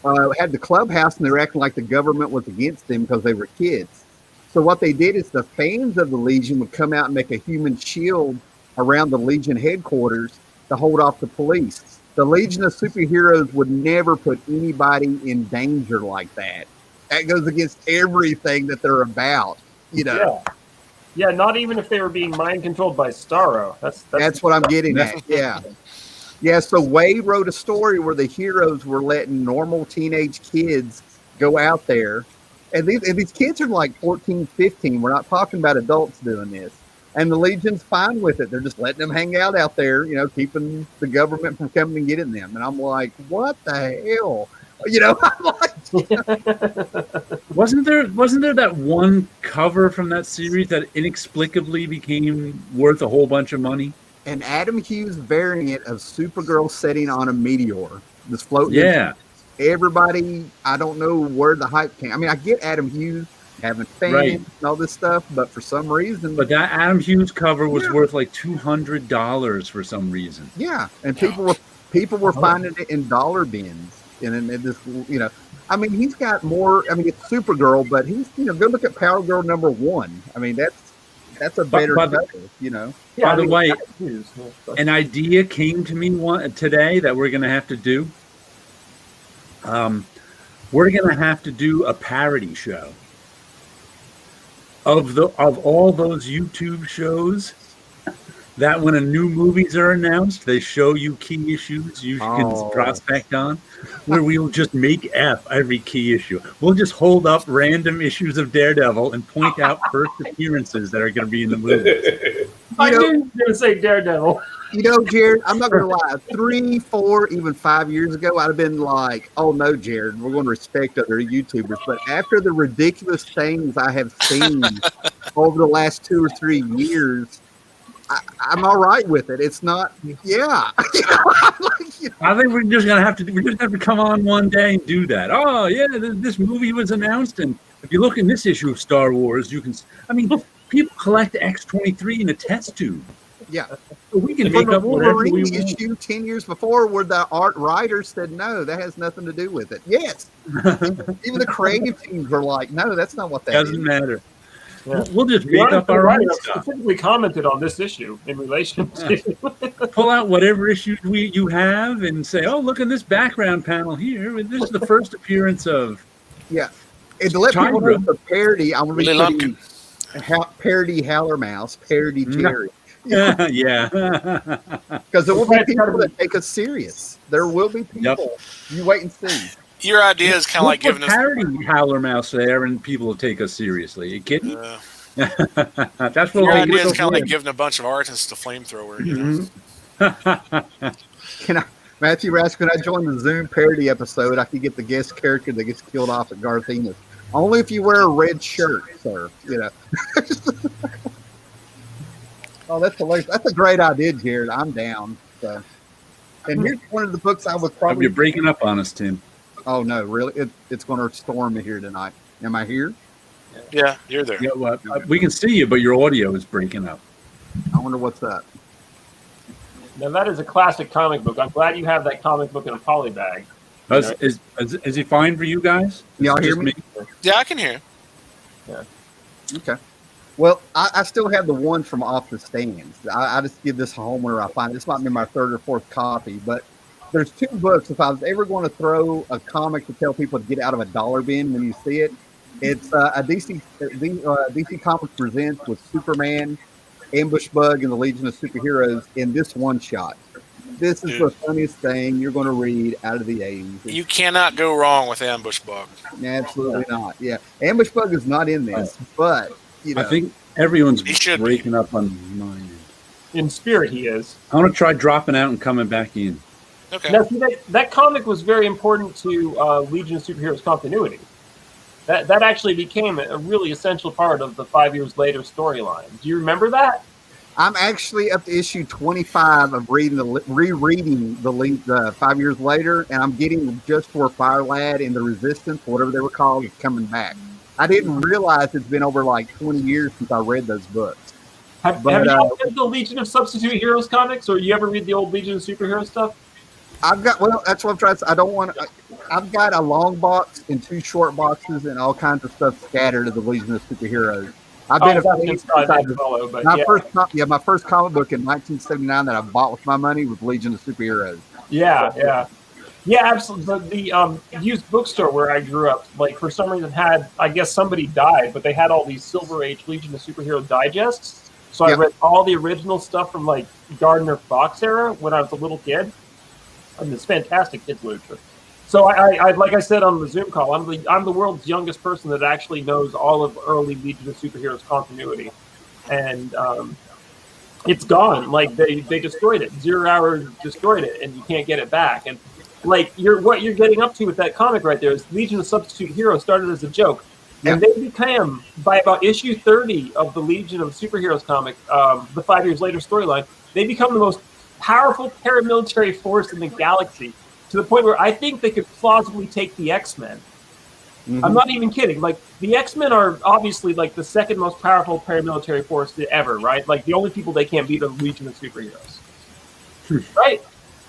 had the clubhouse, and they were acting like the government was against them because they were kids. So what they did is the fans of the Legion would come out and make a human shield around the Legion headquarters to hold off the police. The Legion of Superheroes would never put anybody in danger like that. That goes against everything that they're about, Yeah, not even if they were being mind controlled by Starro. That's what I'm getting at. Yeah. So Wade wrote a story where the heroes were letting normal teenage kids go out there. And these kids are like 14, 15. We're not talking about adults doing this. And the Legion's fine with it. They're just letting them hang out there, keeping the government from coming and getting them. And I'm like, what the hell? I'm like, wasn't there that one cover from that series that inexplicably became worth a whole bunch of money? An Adam Hughes variant of Supergirl sitting on a meteor. This floating. Yeah. Everybody, I don't know where the hype came. I mean, I get Adam Hughes having fans and all this stuff, but for some reason. But that Adam Hughes cover was worth like $200 for some reason. Yeah, and people were finding it in dollar bins, and this, I mean, he's got more. I mean, it's Supergirl, but he's, go look at Power Girl #1. I mean, that's a better cover, Yeah, by the way, an idea came to me today that we're going to have to do. We're going to have to do a parody show of all those YouTube shows that when a new movies are announced, they show you key issues you can prospect on, where we'll just make F every key issue. We'll just hold up random issues of Daredevil and point out first appearances that are going to be in the movie. I knew you were going to say Daredevil. Jared, I'm not going to lie. 3, 4, even 5 years ago, I'd have been like, oh, no, Jared, we're going to respect other YouTubers. But after the ridiculous things I have seen over the last 2 or 3 years, I'm all right with it. It's not, I think we're just have to come on one day and do that. Oh, yeah, this movie was announced. And if you look in this issue of Star Wars, you can, people collect X-23 in a test tube. Yeah. So we can make up whatever we want. Issue 10 years before where the art writers said, no, that has nothing to do with it. Yes. Even the creative teams were like, no, that's not what that doesn't matter. Yeah. We'll just make up our own stuff. Specifically commented on this issue in relation to pull out whatever issues you have and say, oh, look at this background panel here. This is the first appearance of. Yeah. And to let people know the parody, I'm going to be putting parody Howler Mouse, parody Jerry. Yeah. Because there will be people that take us serious. There will be people. Yep. You wait and see. Your idea is kind of like giving us parody Howler Mouse there, and people will take us seriously. Are you kidding? That's what your idea is kind of like giving a bunch of artists a flamethrower. Matthew Rask, can I join the Zoom parody episode? I can get the guest character that gets killed off at Garth Ennis. Only if you wear a red shirt, sir. Oh, that's hilarious. That's a great idea, Jared. I'm down. So. And here's one of the books I would probably. You're breaking up on us, Tim. Oh, no, really? It's going to storm here tonight. Am I here? Yeah, you're there. Yeah, well, we can see you, but your audio is breaking up. I wonder what's up. Now, that is a classic comic book. I'm glad you have that comic book in a poly bag. Is he fine for you guys? Y'all hear me? Yeah, I can hear. Yeah. Okay. Well, I still have the one from Off the Stands. I just give this home whenever I find it. This might be my 3rd or 4th copy, but there's 2 books. If I was ever going to throw a comic to tell people to get out of a dollar bin when you see it, it's a DC Comics Presents with Superman, Ambush Bug, and the Legion of Superheroes in this one shot. This is Dude. the funniest thing you're going to read out of the 80s. You cannot go wrong with Ambush Bug. Absolutely not. Yeah, Ambush Bug is not in this, but I think everyone's He should breaking up on mine. In spirit, he is. I want to try dropping out and coming back in. Okay. Now, see, that comic was very important to Legion of Superheroes continuity. That actually became a really essential part of the 5 years later storyline. Do you remember that? I'm actually up to issue 25 of rereading the 5 years later, and I'm getting just for Fire Lad and the Resistance, whatever they were called, is coming back. I didn't realize it's been over like 20 years since I read those books. Have you ever read the Legion of Substitute Heroes comics, or you ever read the old Legion of Superheroes stuff? That's what I'm trying to say. I don't want to. I've got a long box and 2 short boxes and all kinds of stuff scattered of the Legion of Superheroes. I've been my first comic book in 1979 that I bought with my money was Legion of Superheroes. Yeah, absolutely. The used bookstore where I grew up, like for some reason had, I guess somebody died, but they had all these Silver Age Legion of Superhero digests. So I read all the original stuff from like Gardner Fox era when I was a little kid. I mean, it's fantastic kids literature. So I like I said on the Zoom call, I'm the world's youngest person that actually knows all of early Legion of Superheroes continuity, and it's gone. Like they destroyed it. 0 Hour destroyed it, and you can't get it back. And like what you're getting up to with that comic right there is Legion of Substitute Heroes started as a joke, and they became, by about issue 30 of the Legion of Superheroes comic, the 5 years later storyline, they become the most powerful paramilitary force in the galaxy, to the point where I think they could plausibly take the X-Men. Mm-hmm. I'm not even kidding. Like, the X-Men are obviously like the second most powerful paramilitary force ever, right? Like, the only people they can't beat are the Legion of Superheroes. Right?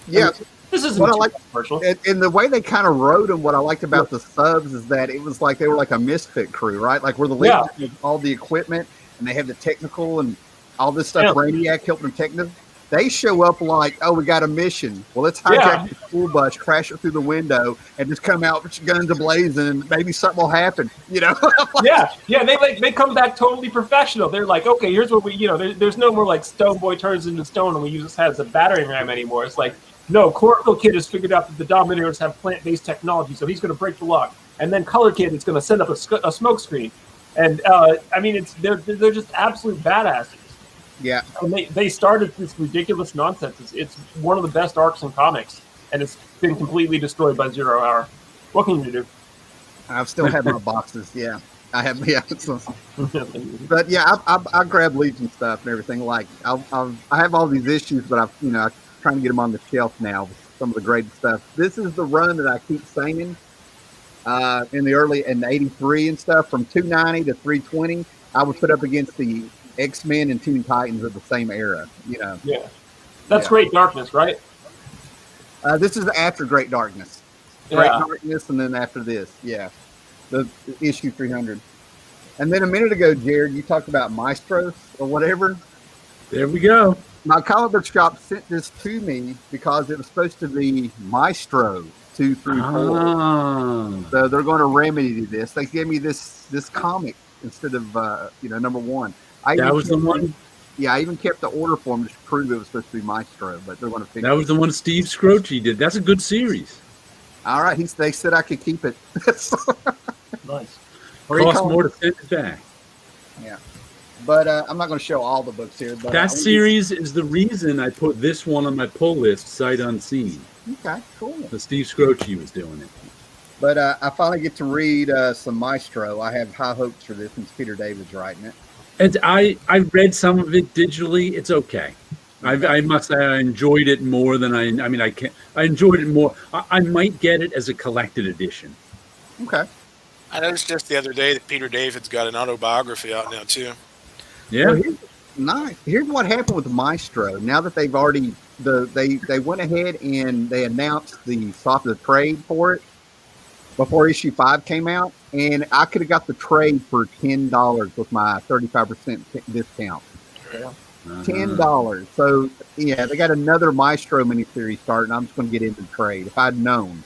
Yeah. I mean, this isn't what commercial. And the way they kind of wrote them, what I liked about the subs is that it was like they were like a misfit crew, right? Like, where the Legion had all the equipment and they have the technical and all this stuff. Brainiac helped them technical. They show up like, oh, we got a mission. Well, let's hijack the school bus, crash it through the window, and just come out with guns ablazing, and maybe something will happen, you know? They come back totally professional. They're like, okay, here's what we, there's no more like Stone Boy turns into stone and we use this as a battering ram anymore. It's like, no, Chlorophyll Kid has figured out that the Dominators have plant-based technology, so he's going to break the lock. And then Color Kid is going to send up a smoke screen. And I mean, they're just absolute badasses. Yeah, and they started this ridiculous nonsense. It's one of the best arcs in comics, and it's been completely destroyed by 0 Hour. What can you do? I still have my boxes. Yeah, I have. Yeah, but yeah, I grab Legion stuff and everything. Like I have all these issues, but I'm trying to get them on the shelf now with some of the great stuff. This is the run that I keep saying in the 83 and stuff, from 290 to 320. I would put up against the X-Men and Teen Titans of the same era, Yeah. That's Great Darkness, right? This is after Great Darkness. Great Darkness, and then after this, the issue 300. And then a minute ago, Jared, you talked about Maestro or whatever. There we go. My comic book shop sent this to me because it was supposed to be Maestro 2 through 4. So they're going to remedy this. They gave me this comic instead of number 1. That was the one. Yeah, I even kept the order form to prove it was supposed to be Maestro, but they're going to fix it. That was the one Steve Scroce did. That's a good series. All right, they said I could keep it. Nice. Cost more to send it back. Yeah, but I'm not going to show all the books here. But that series is the reason I put this one on my pull list, sight unseen. Okay, cool. So Steve Scroce was doing it. But I finally get to read some Maestro. I have high hopes for this, since Peter David's writing it. And I read some of it digitally. It's okay. I must say I enjoyed it more than I enjoyed it more. I might get it as a collected edition. Okay. I noticed just the other day that Peter David's got an autobiography out now too. Yeah. Well, nice. Here's what happened with Maestro. Now that they've already they went ahead and they announced the trade for it before issue 5 came out, and I could have got the trade for $10 with my 35% discount. Yeah. $10. So yeah, they got another Maestro miniseries starting. I'm just going to get into the trade if I'd known.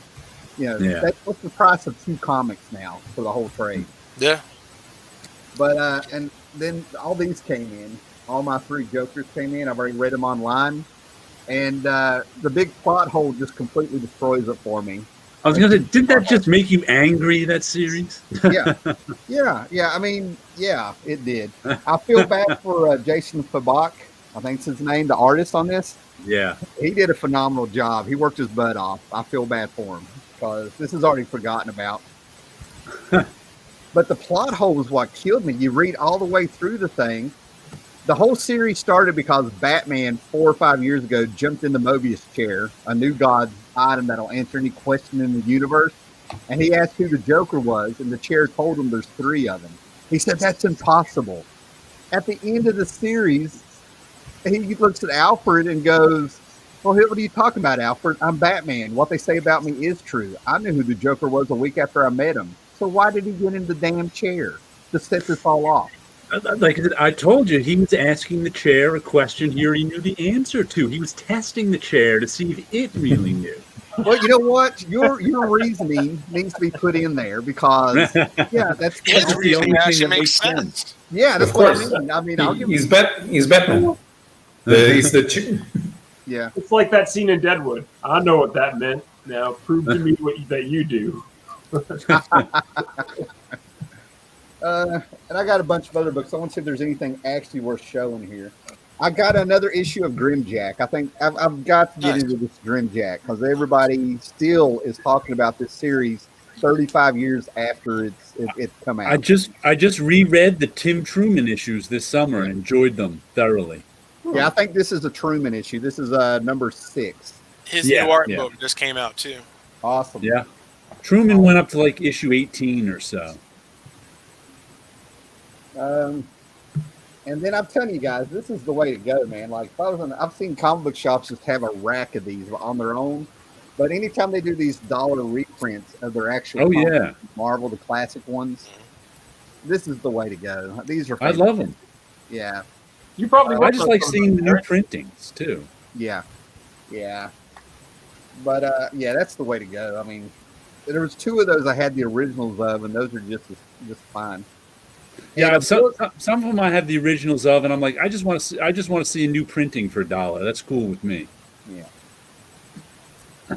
That's what's the price of 2 comics now for the whole trade. Yeah. But and then all these came in. All my 3 Jokers came in. I've already read them online, And the big plot hole just completely destroys it for me. I was going to say, did that just make you angry, that series? Yeah. I mean, yeah, it did. I feel bad for Jason Fabak. I think it's his name, the artist on this. Yeah. He did a phenomenal job. He worked his butt off. I feel bad for him because this is already forgotten about. But the plot hole is what killed me. You read all the way through the thing. The whole series started because Batman 4 or 5 years ago jumped in the Mobius chair, a new god item that'll answer any question in the universe. And he asked who the Joker was, and the chair told him there's 3 of them. He said, that's impossible. At the end of the series, he looks at Alfred and goes, well, what are you talking about, Alfred? I'm Batman. What they say about me is true. I knew who the Joker was a week after I met him. So why did he get in the damn chair to set this all off? Like I told you, he was asking the chair a question he already knew the answer to. He was testing the chair to see if it really knew. Well, you know what? Your reasoning needs to be put in there because, yeah, that's His the only reasoning thing actually that makes makes sense. Yeah, that's Of what course. I mean. I mean, I'll give He's Batman. He's the yeah. It's like that scene in Deadwood. I know what that meant. Now prove to me that you do. And I got a bunch of other books. I want to see if there's anything actually worth showing here. I got another issue of Grimjack. I think I've got to get into this Grimjack because everybody still is talking about this series 35 years after it's come out. I just reread the Tim Truman issues this summer and enjoyed them thoroughly. Yeah, I think this is a Truman issue. This is number 6. His new art yeah. book just came out too. Awesome. Yeah. Truman went up to like issue 18 or so. And then I'm telling you guys, this is the way to go, man. Like I've seen comic book shops just have a rack of these on their own, but anytime they do these dollar reprints of their actual Marvel, the classic ones, this is the way to go. These are I love them. Yeah. You probably. I just like seeing the new printings too. Yeah. But yeah, that's the way to go. I mean, there was 2 of those I had the originals of, and those are just fine. Yeah, some of them I have the originals of, and I'm like, I just want to see a new printing for $1. That's cool with me. Yeah.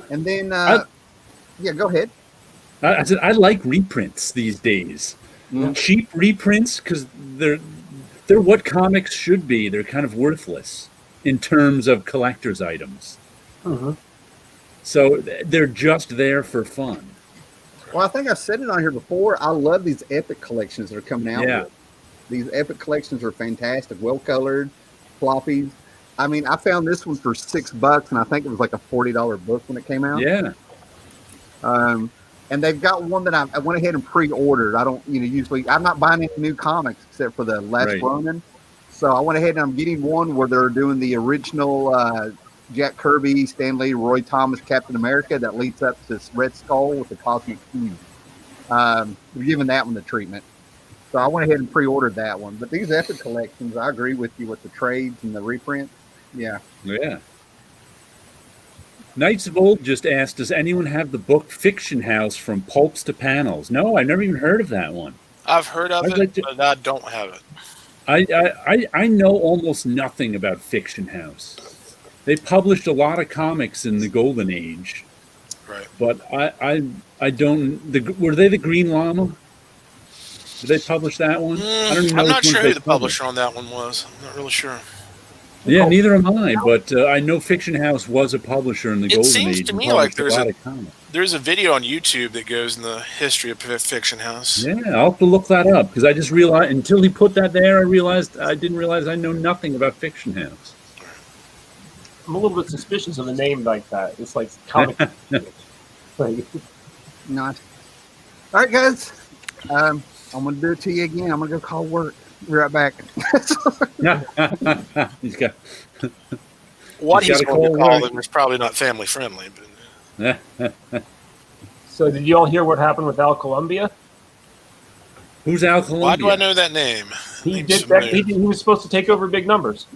And then, yeah, go ahead. I said I like reprints these days. Cheap reprints because they're what comics should be. They're kind of worthless in terms of collector's items. So they're just there for fun. Well, I think I've said it on here before. I love these epic collections that are coming out. Yeah. These epic collections are fantastic, well colored, floppies. I mean, I found this one for $6, and I think it was like a $40 book when it came out. Yeah. And they've got one that I went ahead and pre-ordered. I don't, usually I'm not buying any new comics except for the Last Ronin. So I went ahead and I'm getting one where they're doing the original Jack Kirby, Stan Lee, Roy Thomas, Captain America that leads up to this Red Skull with the Cosmic Cube. We're giving that one the treatment. So I went ahead and pre-ordered that one. But these epic collections, I agree with you with the trades and the reprints. Yeah. Yeah. Knights of Old just asked, does anyone have the book Fiction House from Pulps to Panels? No, I've never even heard of that one. I've heard of it, but I don't have it. I know almost nothing about Fiction House. They published a lot of comics in the Golden Age. Right. But I don't... Were they the Green Llama? Did they publish that one? I don't even know I'm not sure who the published. publisher on that one was. I'm not really sure. Yeah, neither am I, but I know Fiction House was a publisher in the Golden Age. It seems to me like there's a video on YouTube that goes in the history of Fiction House. Yeah, I'll have to look that up, because I just realized, until he put that there, I didn't realize I know nothing about Fiction House. I'm a little bit suspicious of a name like that. It's like comic. Nice. All right, guys. I'm going to do it to you again. I'm going to go call work. Be right back. He's got What he's going to call work. them is probably not family friendly. But So did you all hear what happened with Al Columbia? Who's Al Columbia? why do I know that name? He was supposed to take over Big Numbers.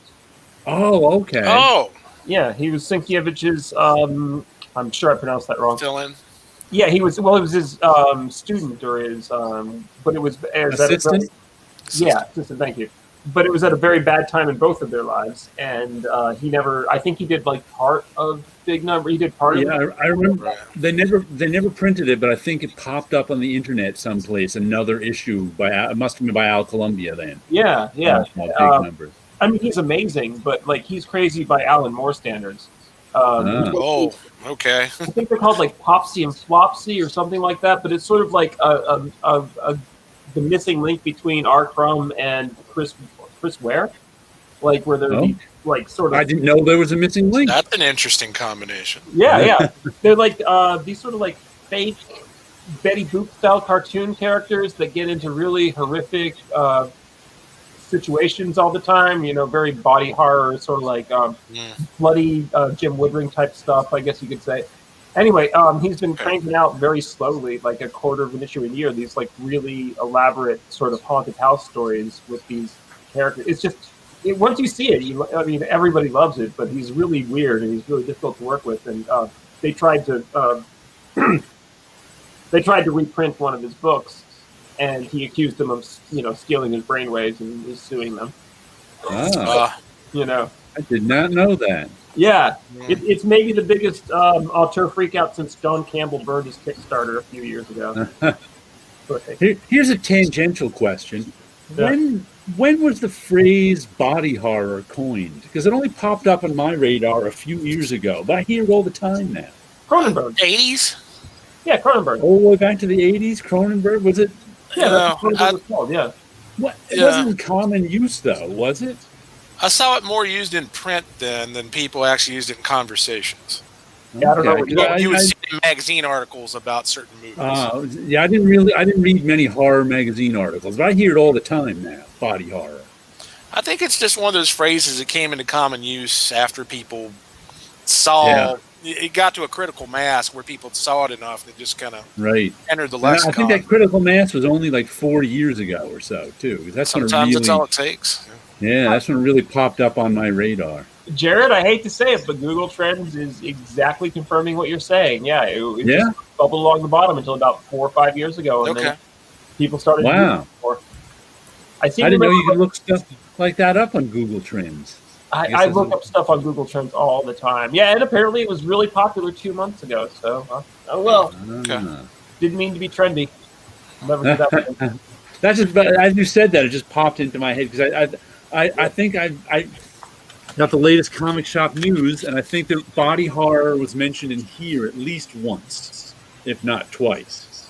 Oh, okay. Oh, Yeah, he was Sienkiewicz's. I'm sure I pronounced that wrong. fill in. Yeah, he was. Well, it was his student or his. But it was as Assistant? Yeah, assistant. Thank you. but it was at a very bad time in both of their lives, and he never. I think he did like part of Big Number. He did part of it. I remember they never printed it, but I think it popped up on the internet someplace. Another issue by it must have been by Al Columbia then. Yeah. Big Numbers. I mean, he's amazing, but like he's crazy by Alan Moore standards. Oh, okay. I think they're called like Popsy and Flopsy or something like that. But it's sort of like the missing link between R. Crumb and Chris Ware, like where they're like sort of. I didn't know there was a missing link. That's an interesting combination. Yeah. They're like these sort of like fake Betty Boop style cartoon characters that get into really horrific situations all the time. You know, very body horror, sort of like bloody Jim Woodring type stuff, I guess you could say. Anyway, he's been cranking out very slowly, like a quarter of an issue a year, these like really elaborate sort of haunted house stories with these characters. It's just once you see it, I mean, everybody loves it, but he's really weird and he's really difficult to work with. And they tried to reprint one of his books, and he accused them of stealing his brainwaves and is suing them. You know, I did not know that. Yeah, it's maybe the biggest auteur freakout since John Campbell burned his Kickstarter a few years ago. Here's a tangential question: when was the phrase "body horror" coined? Because it only popped up on my radar a few years ago, but I hear it all the time now. Cronenberg. 80s? Yeah, Cronenberg. All the way back to the 80s. Cronenberg, was it? Yeah, that's what Cronenberg was called. Yeah. It wasn't in common use though, was it? I saw it more used in print than people actually used it in conversations. Yeah, I don't know. You would see magazine articles about certain movies. I didn't read many horror magazine articles, but I hear it all the time now. Body horror. I think it's just one of those phrases that came into common use after people saw. Yeah. It got to a critical mass where people saw it enough that it just kind of entered the lexicon. I think that critical mass was only like 4 years ago or so too. Sometimes that's all it takes. Yeah, that's when it really popped up on my radar. Jared, I hate to say it, but Google Trends is exactly confirming what you're saying. Yeah, it just bubbled along the bottom until about 4 or 5 years ago, and then people started. Wow! I didn't know you could look stuff like that up on Google Trends. I look up stuff on Google Trends all the time. Yeah, and apparently it was really popular 2 months ago. So, didn't mean to be trendy. I'll never do that. That's just, as you said that, it just popped into my head because I think I got the latest comic shop news, and I think that body horror was mentioned in here at least once, if not twice.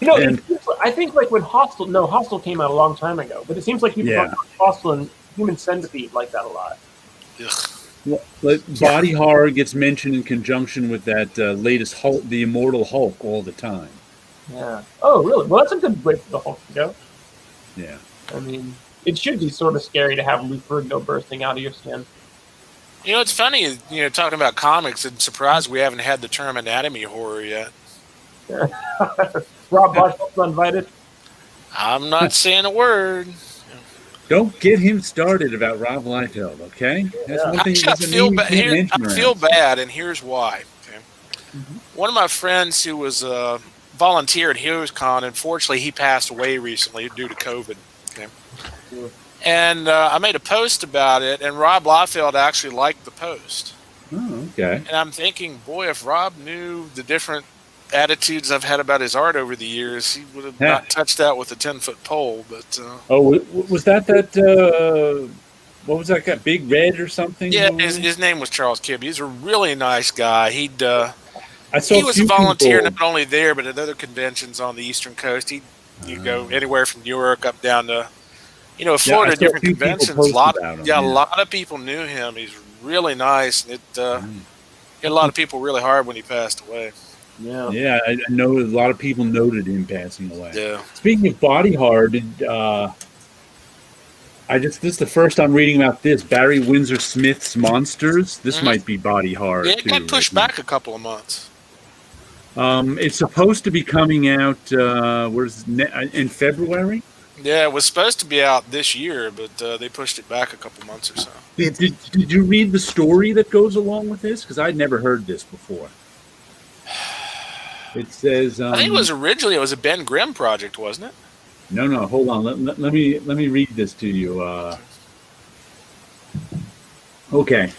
You know, I think like when Hostel came out a long time ago, but it seems like people talk about Hostel and Human Centipede like that a lot. Well, body horror gets mentioned in conjunction with that latest Hulk, the Immortal Hulk, all the time. Yeah. Oh, really? Well, that's a good way for the Hulk to go. Yeah. I mean, it should be sort of scary to have Lou Ferrigno bursting out of your skin. You know, it's funny, talking about comics, and surprised we haven't had the term anatomy horror yet. Rob Boswell's uninvited. I'm not saying a word. Don't get him started about Rob Liefeld, okay? That's one thing. I feel bad, and here's why. Okay? Mm-hmm. One of my friends who was a volunteer at HeroesCon, unfortunately, he passed away recently due to COVID. Okay? Yeah. And I made a post about it, and Rob Liefeld actually liked the post. Oh, okay. And I'm thinking, boy, if Rob knew the different attitudes I've had about his art over the years, he would have not touched that with a 10-foot pole. But was that what was that guy, Big Red or something? Yeah, his name was Charles Kibbe. He's a really nice guy. He was a a volunteer people. not only there but at other conventions on the Eastern Coast. He'd go anywhere from Newark up down to Florida, different conventions. A lot of people knew him. He's really nice, and it hit a lot of people really hard when he passed away. Yeah, I know a lot of people noted him passing away. Yeah. Speaking of body horror, this is the first I'm reading about this. Barry Windsor Smith's Monsters. This might be body horror. Yeah, it got pushed back a couple of months. It's supposed to be coming out in February. Yeah, it was supposed to be out this year, but they pushed it back a couple months or so. Did you read the story that goes along with this? Because I'd never heard this before. It says... I think it was a Ben Grimm project, wasn't it? No. Hold on. Let me read this to you. Okay.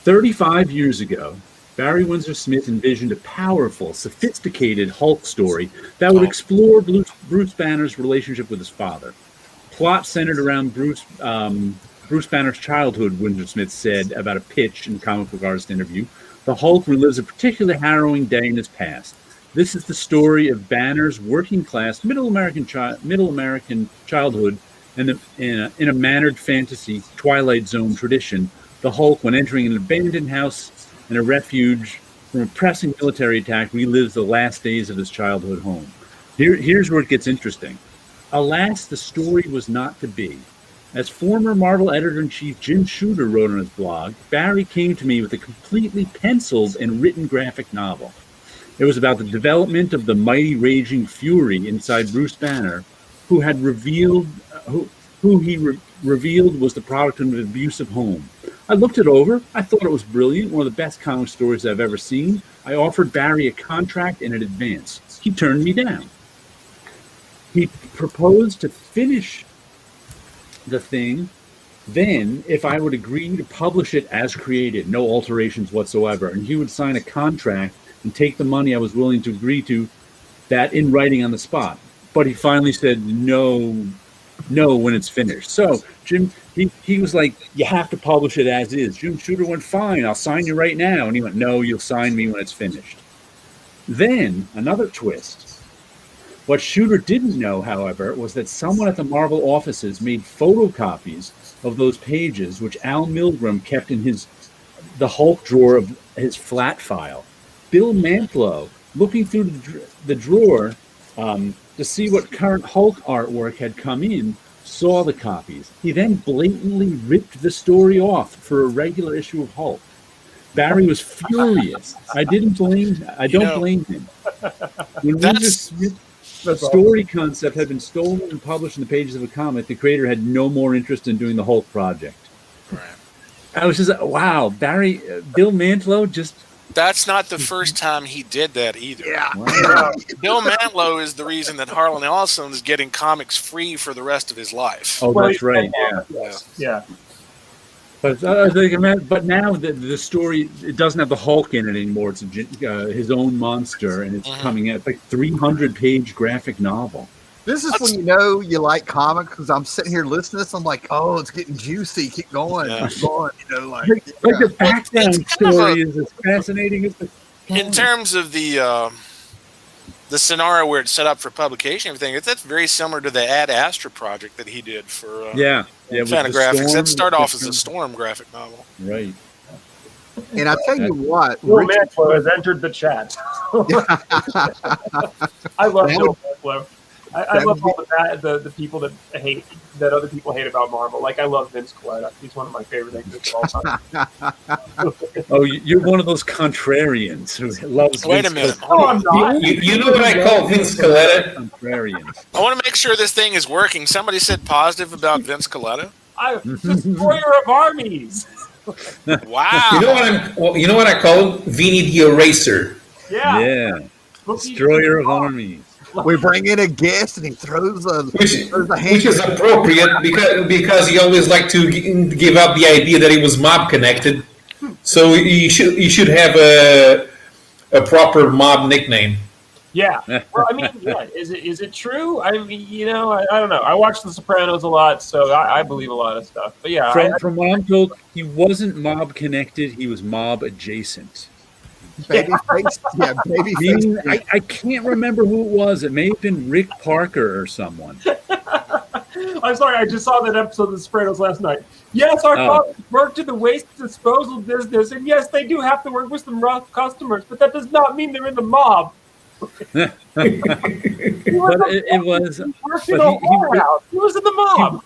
35 years ago, Barry Windsor Smith envisioned a powerful, sophisticated Hulk story that would explore Bruce Banner's relationship with his father. Plot centered around Bruce Banner's childhood, Windsor Smith said about a pitch in Comic Book Artist interview. The Hulk relives a particularly harrowing day in his past. This is the story of Banner's working-class, middle American childhood, and in a mannered fantasy Twilight Zone tradition. The Hulk, when entering an abandoned house and a refuge from a pressing military attack, relives the last days of his childhood home. Here's where it gets interesting. Alas, the story was not to be. As former Marvel editor-in-chief Jim Shooter wrote on his blog, Barry came to me with a completely penciled and written graphic novel. It was about the development of the mighty raging fury inside Bruce Banner, who revealed was the product of an abusive home. I looked it over. I thought it was brilliant, one of the best comic stories I've ever seen. I offered Barry a contract and an advance. He turned me down. He proposed to finish the thing, then if I would agree to publish it as created, no alterations whatsoever, and he would sign a contract and take the money I was willing to agree to, that in writing on the spot. But he finally said no when it's finished. So Jim, he was like, you have to publish it as is. Jim Shooter went, fine, I'll sign you right now. And he went, no, you'll sign me when it's finished. Then another twist. What Shooter didn't know, however, was that someone at the Marvel offices made photocopies of those pages, which Al Milgrom kept in the Hulk drawer of his flat file. Bill Mantlo, looking through the drawer to see what current Hulk artwork had come in, saw the copies. He then blatantly ripped the story off for a regular issue of Hulk. Barry was furious. I don't blame him. When Windsor Smith's story concept had been stolen and published in the pages of a comic, the creator had no more interest in doing the Hulk project. Right. I was just like, wow, Bill Mantlo just... That's not the first time he did that either. Yeah. Wow. Bill Mantlo is the reason that Harlan Ellison is getting comics free for the rest of his life. Oh, that's right. Yeah. But now the story, it doesn't have the Hulk in it anymore. It's his own monster, and it's coming out. It's like 300-page graphic novel. This is when you know you like comics, because I'm sitting here listening to this. I'm like, oh, it's getting juicy. Keep going. Keep going. Like the background story is as fascinating as the in terms of the scenario where it's set up for publication and everything, that's very similar to the Ad Astra project that he did for Fantagraphics. That started off as a Storm graphic novel. Right. And I tell you what, Bill Mantlo has entered the chat. I love Bill Mantlo. I love all the people that other people hate about Marvel. Like, I love Vince Colletta. He's one of my favorite actors of all time. Oh, you're one of those contrarians who loves Wait Vince a minute. Colletta. Oh, I'm not. You know what I call Vince Colletta? Contrarians. I want to make sure this thing is working. Somebody said positive about Vince Colletta. Destroyer of armies. Wow. You know what I call him? Vinny the Eraser. Yeah. Destroyer of armies. we bring in a guest and he throws a hand. Which is appropriate because he always liked to give out the idea that he was mob connected. So you should have a proper mob nickname. Yeah. Well, I mean, yeah. Is it true? I mean, I don't know. I watch The Sopranos a lot, so I believe a lot of stuff. But yeah, from what I'm told, he wasn't mob connected. He was mob adjacent. Babyface. Yeah, babyface. I can't remember who it was. It may have been Rick Parker or someone. I'm sorry, I just saw that episode of The Sopranos last night. Yes, our fathers worked in the waste disposal business, and yes, they do have to work with some rough customers, but that does not mean they're in the mob. He was in the mob.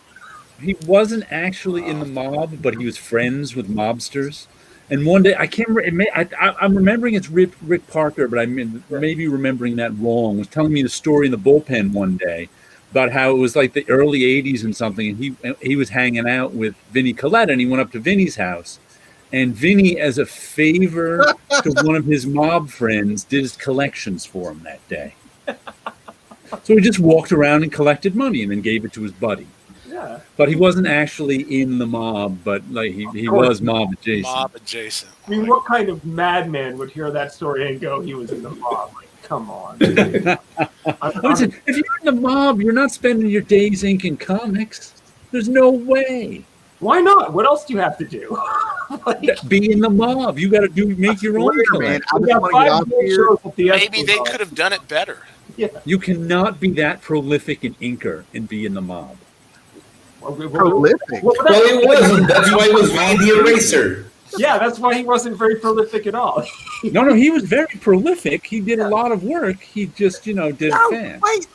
He wasn't actually in the mob, but he was friends with mobsters. And one day, I can't remember. I'm remembering it's Rick Parker, but I may be remembering that wrong. Was telling me the story in the bullpen one day about how it was like the early '80s and something, and he was hanging out with Vinny Colletta, and he went up to Vinny's house, and Vinny, as a favor to one of his mob friends, did his collections for him that day. So he just walked around and collected money and then gave it to his buddy. Yeah. But he wasn't actually in the mob, but like he was mob adjacent. Mob adjacent. I mean, what kind of madman would hear that story and go, he was in the mob? Like, come on. Listen, if you're in the mob, you're not spending your days inking comics. There's no way. Why not? What else do you have to do? Be in the mob. You got to make your own man. collection. I just want to get off here. Maybe they could have done it better. Yeah. You cannot be that prolific an inker and be in the mob. Prolific. Well, it wasn't. That's why it was the eraser. Yeah, that's why he wasn't very prolific at all. No, he was very prolific. He did a lot of work. He just, did it fast. Wait.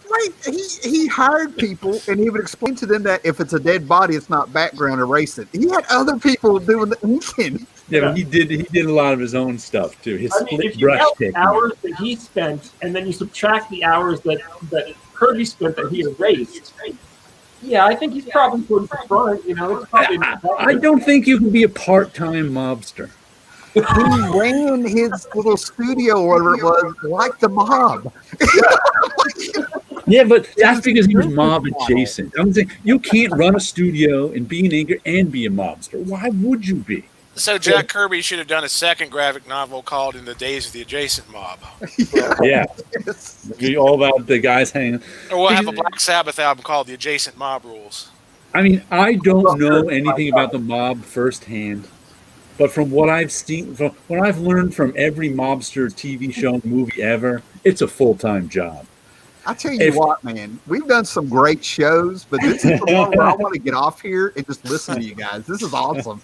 He hired people, and he would explain to them that if it's a dead body, it's not background erasing. He had other people doing the inking. Yeah, but he did a lot of his own stuff too. His split if you brush count the technique. hours that he spent, and then you subtract the hours that Kirby spent that he erased. Yeah, I think he's probably good for front. It's probably I don't think you can be a part-time mobster. He ran his little studio, or whatever it was, like the mob. Yeah, but that's because he was mob adjacent. I'm saying you can't run a studio and be an inker and be a mobster. Why would you be? So Jack Kirby should have done a second graphic novel called In the Days of the Adjacent Mob. Yeah. Be all about the guys hanging. Or we'll have a Black Sabbath album called The Adjacent Mob Rules. I mean, I don't know anything about the mob firsthand, but from what I've seen, from what I've learned from every mobster TV show and movie ever, it's a full-time job. I tell you what, man, we've done some great shows, but this is the one where I want to get off here and just listen to you guys. This is awesome.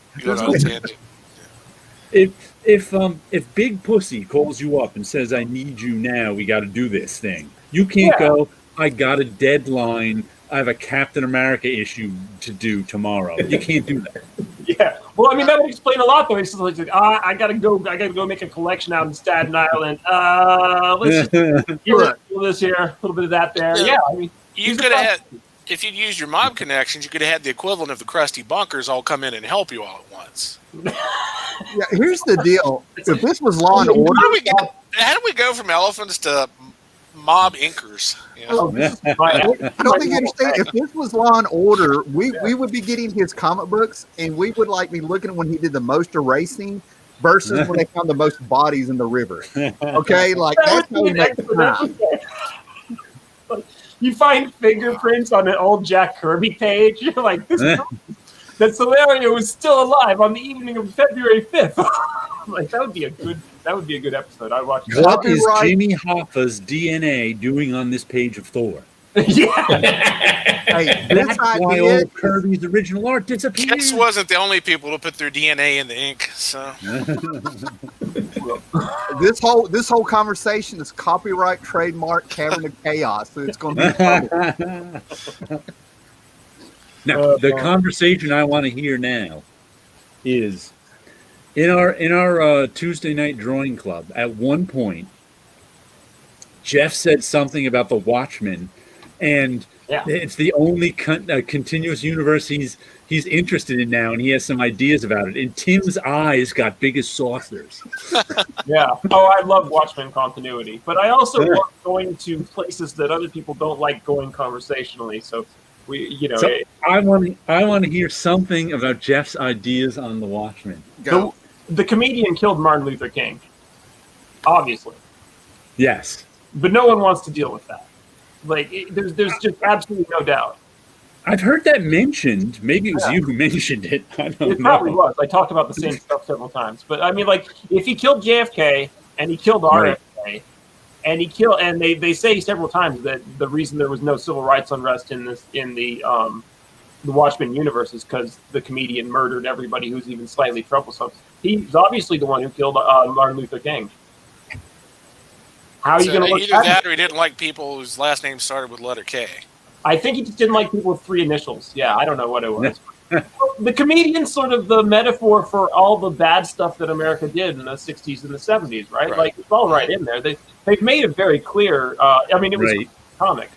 If Big Pussy calls you up and says, "I need you now, we got to do this thing," you can't go, "I got a deadline. I have a Captain America issue to do tomorrow." You can't do that. Yeah. Well, I mean, that would explain a lot, though. It's like, I gotta go make a collection out in Staten Island. Let's just get a little this here, a little bit of that there. Yeah, I mean, you could have had, if you'd used your mob connections, you could have had the equivalent of the Krusty Bunkers all come in and help you all at once. Yeah, here's the deal. If this was Law and Order, how do we go from elephants to mob inkers? I don't think you understand. If this was Law and Order, we would be getting his comic books, and we would be looking when he did the most erasing versus when they found the most bodies in the river. Okay, that's how we make the time. You find fingerprints on an old Jack Kirby page. You're like, that Solario was still alive on the evening of February 5th. That would be a good episode. I'd watch. What is Jimmy Hoffa's DNA doing on this page of Thor? Hey, that's why old Kirby's original art disappeared. Kiss wasn't the only people to put their DNA in the ink. So this whole conversation is copyright trademark Cavern of Chaos. So it's going to be Now, the conversation I want to hear now is in our Tuesday night drawing club. At one point, Jeff said something about the Watchmen, and it's the only continuous universe he's interested in now, and he has some ideas about it. And Tim's eyes got big as saucers. Yeah. Oh, I love Watchmen continuity, but I also love going to places that other people don't like going conversationally. So. I want to hear something about Jeff's ideas on the Watchmen. The comedian killed Martin Luther King, obviously. Yes, but no one wants to deal with that. There's just absolutely no doubt. I've heard that mentioned. Maybe it was you who mentioned it. I don't know. It probably was. I talked about the same stuff several times. But I mean, if he killed JFK and he killed RFK. And they say several times that the reason there was no civil rights unrest in the Watchmen universe is because the comedian murdered everybody who's even slightly troublesome. He's obviously the one who killed Martin Luther King. How are you going to look either that or he didn't like people whose last name started with letter K? I think he just didn't like people with 3 initials. Yeah, I don't know what it was. The comedian's sort of the metaphor for all the bad stuff that America did in the 60s and the 70s, right? It's all right in there. They've made it very clear. It was a comic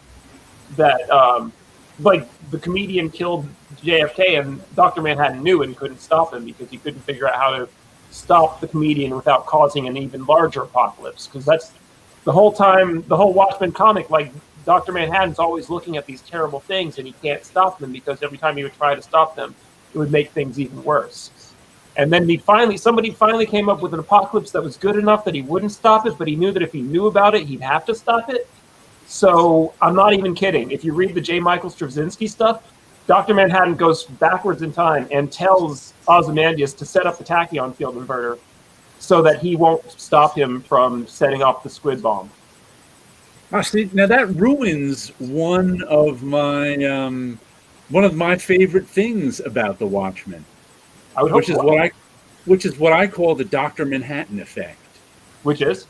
that, the comedian killed JFK, and Dr. Manhattan knew it and couldn't stop him because he couldn't figure out how to stop the comedian without causing an even larger apocalypse. Because that's the whole time, the whole Watchmen comic, Dr. Manhattan's always looking at these terrible things, and he can't stop them because every time he would try to stop them, it would make things even worse. And then somebody finally came up with an apocalypse that was good enough that he wouldn't stop it, but he knew that if he knew about it, he'd have to stop it. So I'm not even kidding. If you read the J. Michael Straczynski stuff, Dr. Manhattan goes backwards in time and tells Ozymandias to set up the tachyon field inverter so that he won't stop him from setting off the squid bomb. See, now that ruins one of my favorite things about the Watchmen. Which is what I call the Dr. Manhattan effect. Which is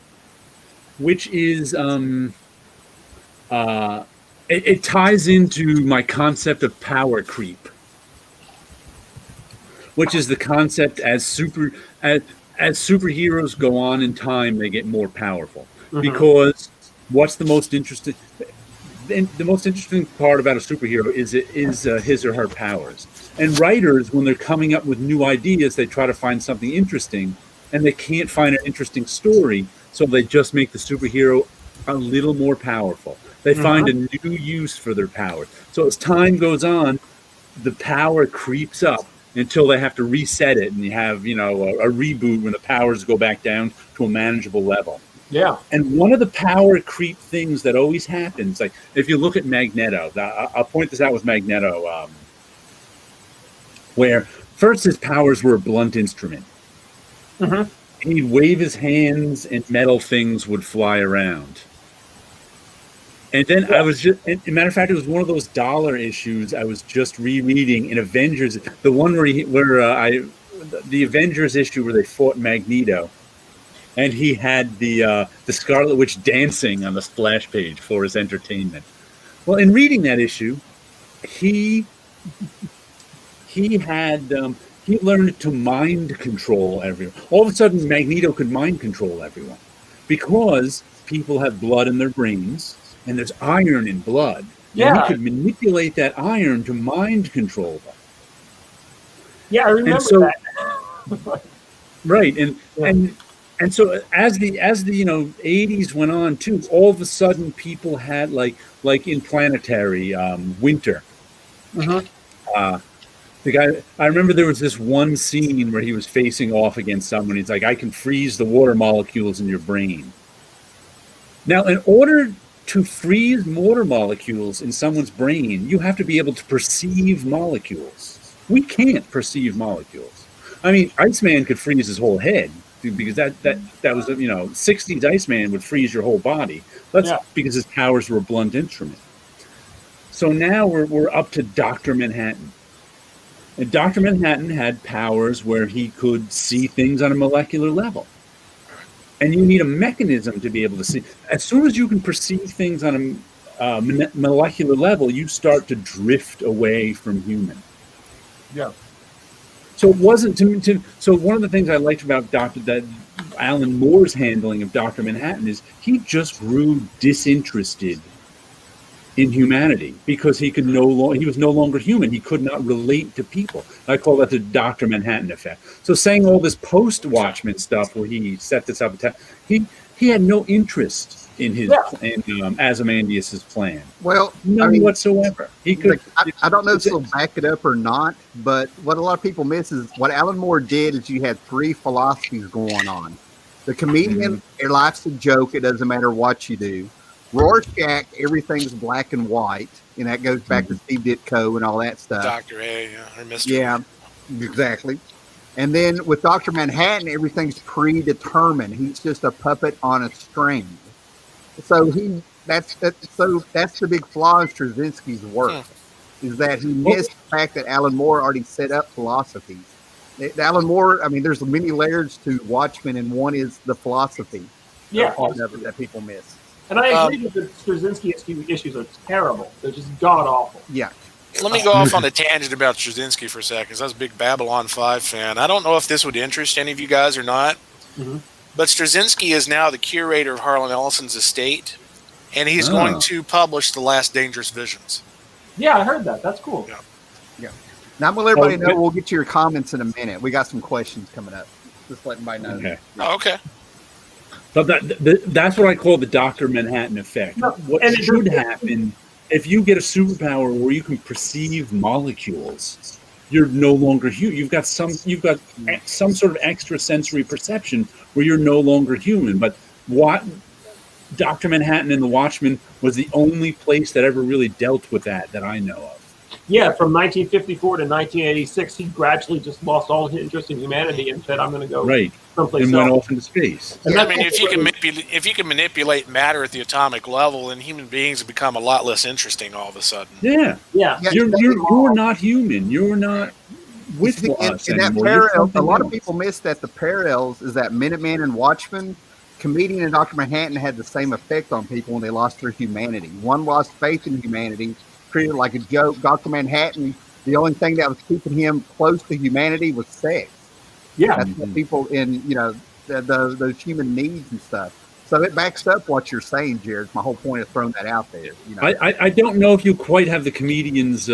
it ties into my concept of power creep, which is the concept as superheroes go on in time, they get more powerful. Mm-hmm. Because what's the most interesting? The most interesting part about a superhero is his or her powers. And writers, when they're coming up with new ideas, they try to find something interesting, and they can't find an interesting story, so they just make the superhero a little more powerful. They find a new use for their power. So as time goes on, the power creeps up until they have to reset it, and you have, a reboot when the powers go back down to a manageable level. Yeah. And one of the power creep things that always happens, like if you look at Magneto, I'll point this out with Magneto, where first his powers were a blunt instrument. Mm-hmm. He'd wave his hands and metal things would fly around. And then I was just, as a matter of fact, it was one of those dollar issues I was just rereading in Avengers, the one the Avengers issue where they fought Magneto. And he had the Scarlet Witch dancing on the splash page for his entertainment. Well, in reading that issue, he learned to mind control everyone. All of a sudden, Magneto could mind control everyone because people have blood in their brains and there's iron in blood. Yeah. And he could manipulate that iron to mind control them. Yeah, I remember that. Right, and so as the 80s went on too, all of a sudden people had like in Planetary, Winter. The guy, I remember there was this one scene where he was facing off against someone. He's like, I can freeze the water molecules in your brain. Now, in order to freeze water molecules in someone's brain, you have to be able to perceive molecules. We can't perceive molecules. I mean, Iceman could freeze his whole head because that was, 60s Iceman would freeze your whole body. That's because his powers were a blunt instrument. So now we're up to Dr. Manhattan. And Dr. Manhattan had powers where he could see things on a molecular level. And you need a mechanism to be able to see. As soon as you can perceive things on a molecular level, you start to drift away from human. Yeah. So it wasn't so one of the things I liked about Alan Moore's handling of Dr. Manhattan is he just grew disinterested in humanity because he was no longer human. He could not relate to people. I call that the Dr. Manhattan effect. So saying all this post-Watchmen stuff where he set this up, he had no interest in his Ozymandias' plan. Well, none whatsoever. He could. I don't know if he'll back it up or not, but what a lot of people miss is what Alan Moore did is you had three philosophies going on. The comedian, your life's a joke. It doesn't matter what you do. Rorschach, everything's black and white, and that goes back to Steve Ditko and all that stuff. Dr. A, or Mr. Yeah, exactly. And then with Dr. Manhattan, everything's predetermined. He's just a puppet on a string. So that's the big flaw in Straczynski's work, is that he missed the fact that Alan Moore already set up philosophy. Alan Moore, there's many layers to Watchmen, and one is the philosophy. That people miss. And I agree with the Straczynski issues are terrible. They're just god awful. Yeah. Let me go off on a tangent about Straczynski for a second, because I was a big Babylon 5 fan. I don't know if this would interest any of you guys or not, but Straczynski is now the curator of Harlan Ellison's estate, and he's going to publish The Last Dangerous Visions. Yeah, I heard that. That's cool. Yeah. Now I'm going to let everybody know. We'll get to your comments in a minute. We got some questions coming up. Just letting everybody know. Okay. But that's what I call the Dr. Manhattan effect. No, What should happen if you get a superpower where you can perceive molecules? You're no longer human. You've got some sort of extra sensory perception where you're no longer human. But what Dr. Manhattan in The Watchmen was the only place that ever really dealt with that I know of. Yeah, from 1954 to 1986, he gradually just lost all his interest in humanity and said, "I'm going to go someplace and else." went off into space. And I mean, if you can manipulate matter at the atomic level, then human beings have become a lot less interesting all of a sudden. Yeah. You're not human. You're not with us in that anymore. parallel, a lot of people miss that the parallels is that Minuteman and Watchmen, Comedian and Dr. Manhattan had the same effect on people when they lost their humanity. One lost faith in humanity, treated like a joke. Dr. Manhattan, the only thing that was keeping him close to humanity was sex. Yeah. That's what people in, those human needs and stuff. So it backs up what you're saying, Jared. My whole point of throwing that out there. I don't know if you quite have the comedian's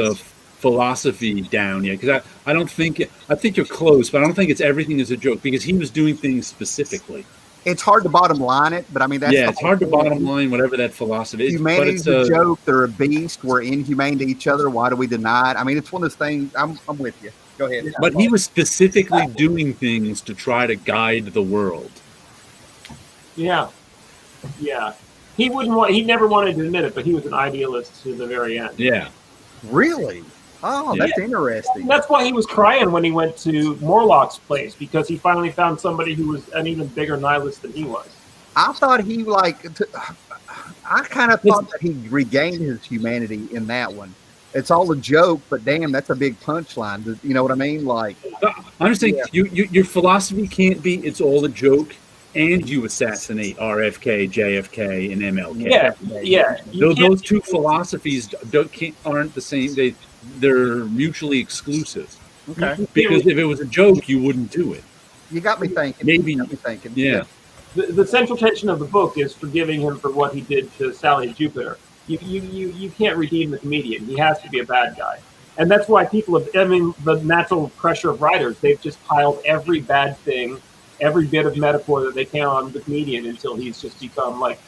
philosophy down yet, because I think you're close, but I don't think it's everything is a joke, because he was doing things specifically. It's hard to bottom line it, but I mean, it's hard to bottom line whatever that philosophy is. Humanity's a joke. They're a beast. We're inhumane to each other. Why do we deny it? I mean, it's one of those things. I'm with you. Go ahead. But he was specifically doing things to try to guide the world. Yeah. He never wanted to admit it, but he was an idealist to the very end. Yeah. Really? Oh, that's interesting. That's why he was crying when he went to Morlock's place, because he finally found somebody who was an even bigger nihilist than he was. I thought I kind of thought that he regained his humanity in that one. It's all a joke, but damn, that's a big punchline. You know what I mean? Like, I'm just saying, your philosophy can't be it's all a joke, and you assassinate RFK, JFK, and MLK. Yeah. Those two philosophies aren't the same. They're mutually exclusive. Okay. Because if it was a joke, you wouldn't do it. You got me thinking. Maybe. Yeah. The central tension of the book is forgiving him for what he did to Sally Jupiter. You can't redeem the comedian. He has to be a bad guy. And that's why the natural pressure of writers, they've just piled every bad thing, every bit of metaphor that they can on the comedian until he's just become like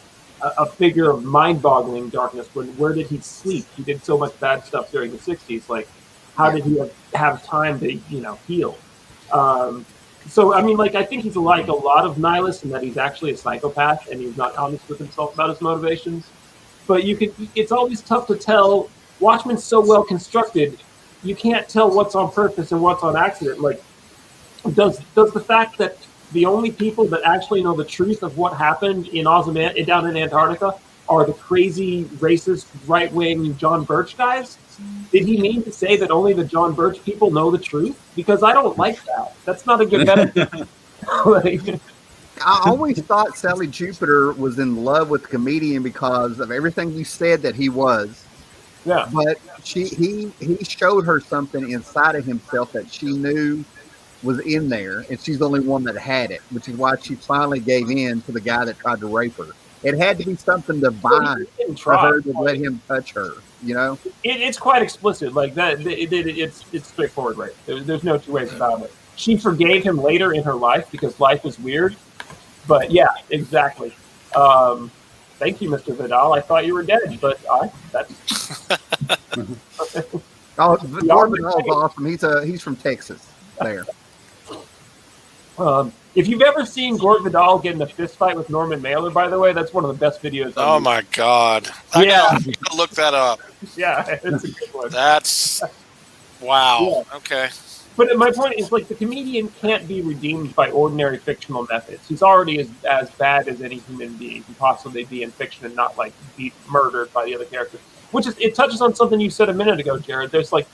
a figure of mind-boggling darkness. Where did he sleep? He did so much bad stuff during the 60s. Like, how did he have time to, heal? So, I mean, like, I think he's like a lot of nihilists in that he's actually a psychopath and he's not honest with himself about his motivations. But it's always tough to tell. Watchmen's so well constructed, you can't tell what's on purpose and what's on accident. Like, does the fact that the only people that actually know the truth of what happened down in Antarctica are the crazy, racist, right-wing John Birch guys? Did he mean to say that only the John Birch people know the truth? Because I don't like that. That's not a good metaphor. I always thought Sally Jupiter was in love with the comedian because of everything you said that he was. Yeah. But he showed her something inside of himself that she knew was in there, and she's the only one that had it, which is why she finally gave in to the guy that tried to rape her. It had to be something divine for her to let him touch her, It's quite explicit. Like that, it's straightforward, right? There's no two ways about it. She forgave him later in her life because life was weird. But yeah, exactly. Thank you, Mr. Vidal. I thought you were dead, but that's. Vidal's awesome. He's from Texas. There. If you've ever seen Gort Vidal get in a fist fight with Norman Mailer, by the way, that's one of the best videos. Oh my God! I gotta look that up. Yeah, it's a good one. That's wow. Yeah. Okay. But my point is, like, the comedian can't be redeemed by ordinary fictional methods. He's already as bad as any human being can possibly be in fiction and not, like, be murdered by the other characters. It touches on something you said a minute ago, Jared. There's, like,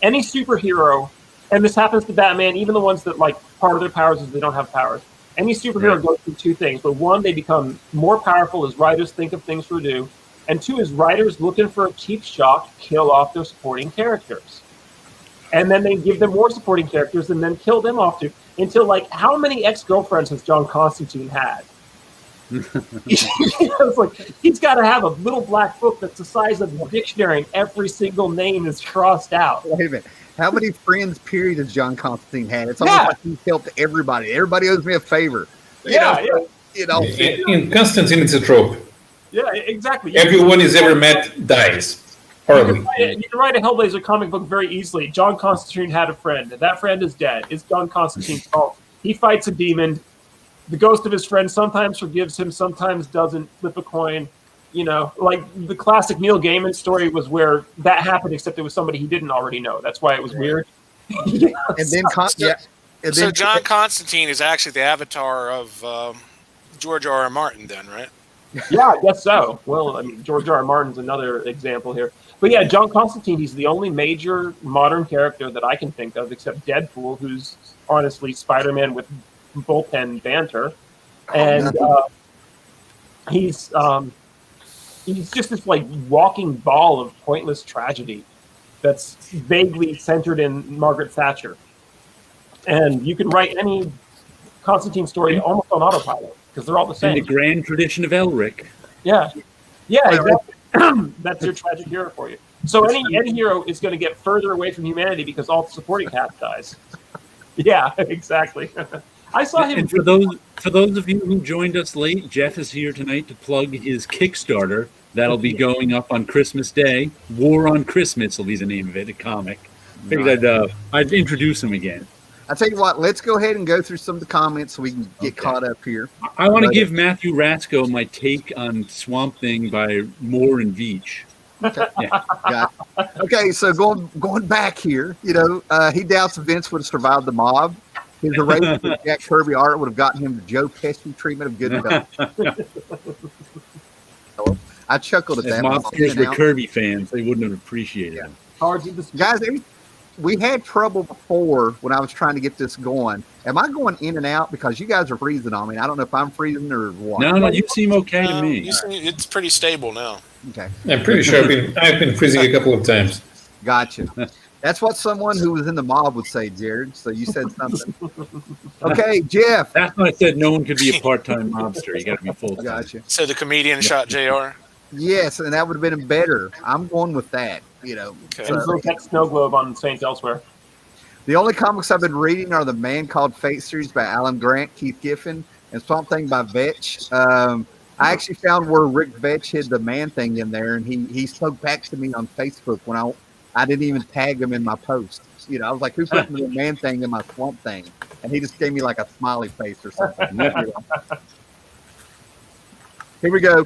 any superhero, and this happens to Batman, even the ones that, like, part of their powers is they don't have powers. Any superhero goes through two things. But one, they become more powerful as writers think of things to do. And two, as writers looking for a cheap shot, kill off their supporting characters. And then they give them more supporting characters and then kill them off too. Until, like, how many ex-girlfriends has John Constantine had? It's like, he's got to have a little black book that's the size of the dictionary and every single name is crossed out. Wait a minute. How many friends, period, has John Constantine had? It's almost like he's helped everybody. Everybody owes me a favor. Yeah. You know, In Constantine, it's a trope. Yeah, exactly. Everyone he's ever met dies. Horribly. You can write a Hellblazer comic book very easily. John Constantine had a friend. That friend is dead. It's John Constantine's fault. He fights a demon. The ghost of his friend sometimes forgives him, sometimes doesn't. Flip a coin. You know, like the classic Neil Gaiman story was where that happened, except it was somebody he didn't already know. That's why it was weird. and then So John Constantine is actually the avatar of George R.R. Martin, then, right? Yeah, I guess so. Well, I mean, George R.R. Martin's another example here. But yeah, John Constantine, he's the only major modern character that I can think of, except Deadpool, who's honestly Spider-Man with bullpen banter. And he's just this like walking ball of pointless tragedy that's vaguely centered in Margaret Thatcher. And you can write any Constantine story almost on autopilot because they're all the same. In the grand tradition of Elric. Yeah, exactly. That's your tragic hero for you. So any hero is going to get further away from humanity because all the supporting cast dies. Yeah, exactly. I saw him. And for those of you who joined us late, Jeff is here tonight to plug his Kickstarter. That'll be going up on Christmas Day. War on Christmas will be the name of it, a comic. Figured I'd introduce him again. I'll tell you what, let's go ahead and go through some of the comments so we can get caught up here. I want to give Matthew Ratzko my take on Swamp Thing by Moore and Veitch. Okay. Yeah. Okay, so going back here, you know, he doubts Vince would have survived the mob. His erasure of Jack Kirby art would have gotten him the Joe Pesci treatment of good enough. I chuckled at that. If mobsters were Kirby fans, they wouldn't have appreciated him. Guys, we had trouble before when I was trying to get this going. Am I going in and out because you guys are freezing on me? I don't know if I'm freezing or what. No, you seem okay to me. It's pretty stable now. Okay. I'm pretty sure I've been freezing a couple of times. Gotcha. That's what someone who was in the mob would say, Jared. So you said something. Okay, Jeff. That's why I said no one could be a part-time mobster. You got to be full-time. Gotcha. So the comedian shot JR? Yes, and that would have been better. I'm going with that, you know. Okay. And so that snow globe on Saints Elsewhere. The only comics I've been reading are the Man Called Fate series by Alan Grant, Keith Giffen, and Swamp Thing by Vetch. I actually found where Rick Vetch hid the Man Thing in there, and he spoke back to me on Facebook when I didn't even tag him in my post. You know, I was like, who put the Man Thing in my Swamp Thing? And he just gave me like a smiley face or something. Here we go.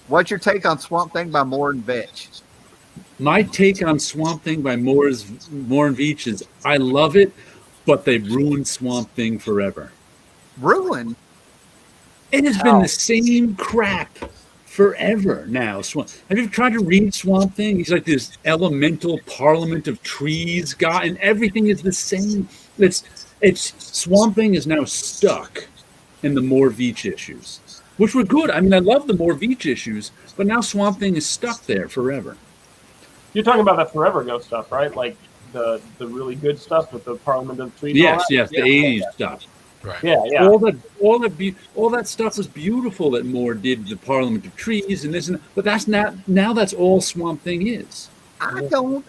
What's your take on Swamp Thing by Moore and Vetch? My take on Swamp Thing by Moore and Veitch is I love it, but they ruined Swamp Thing forever. Ruined? It has been the same crap forever now. Have you tried to read Swamp Thing? He's like this elemental parliament of trees guy, and everything is the same. It's Swamp Thing is now stuck in the Moore Veitch issues, which were good. I mean, I love the Moore Veitch issues, but now Swamp Thing is stuck there forever. You're talking about that Forever Ago stuff, right? Like the really good stuff with the Parliament of Trees. Yes, the 80s stuff. Right. Yeah. All that stuff was beautiful that Moore did, the Parliament of Trees and this and that, but that's not now. That's all Swamp Thing is. Oh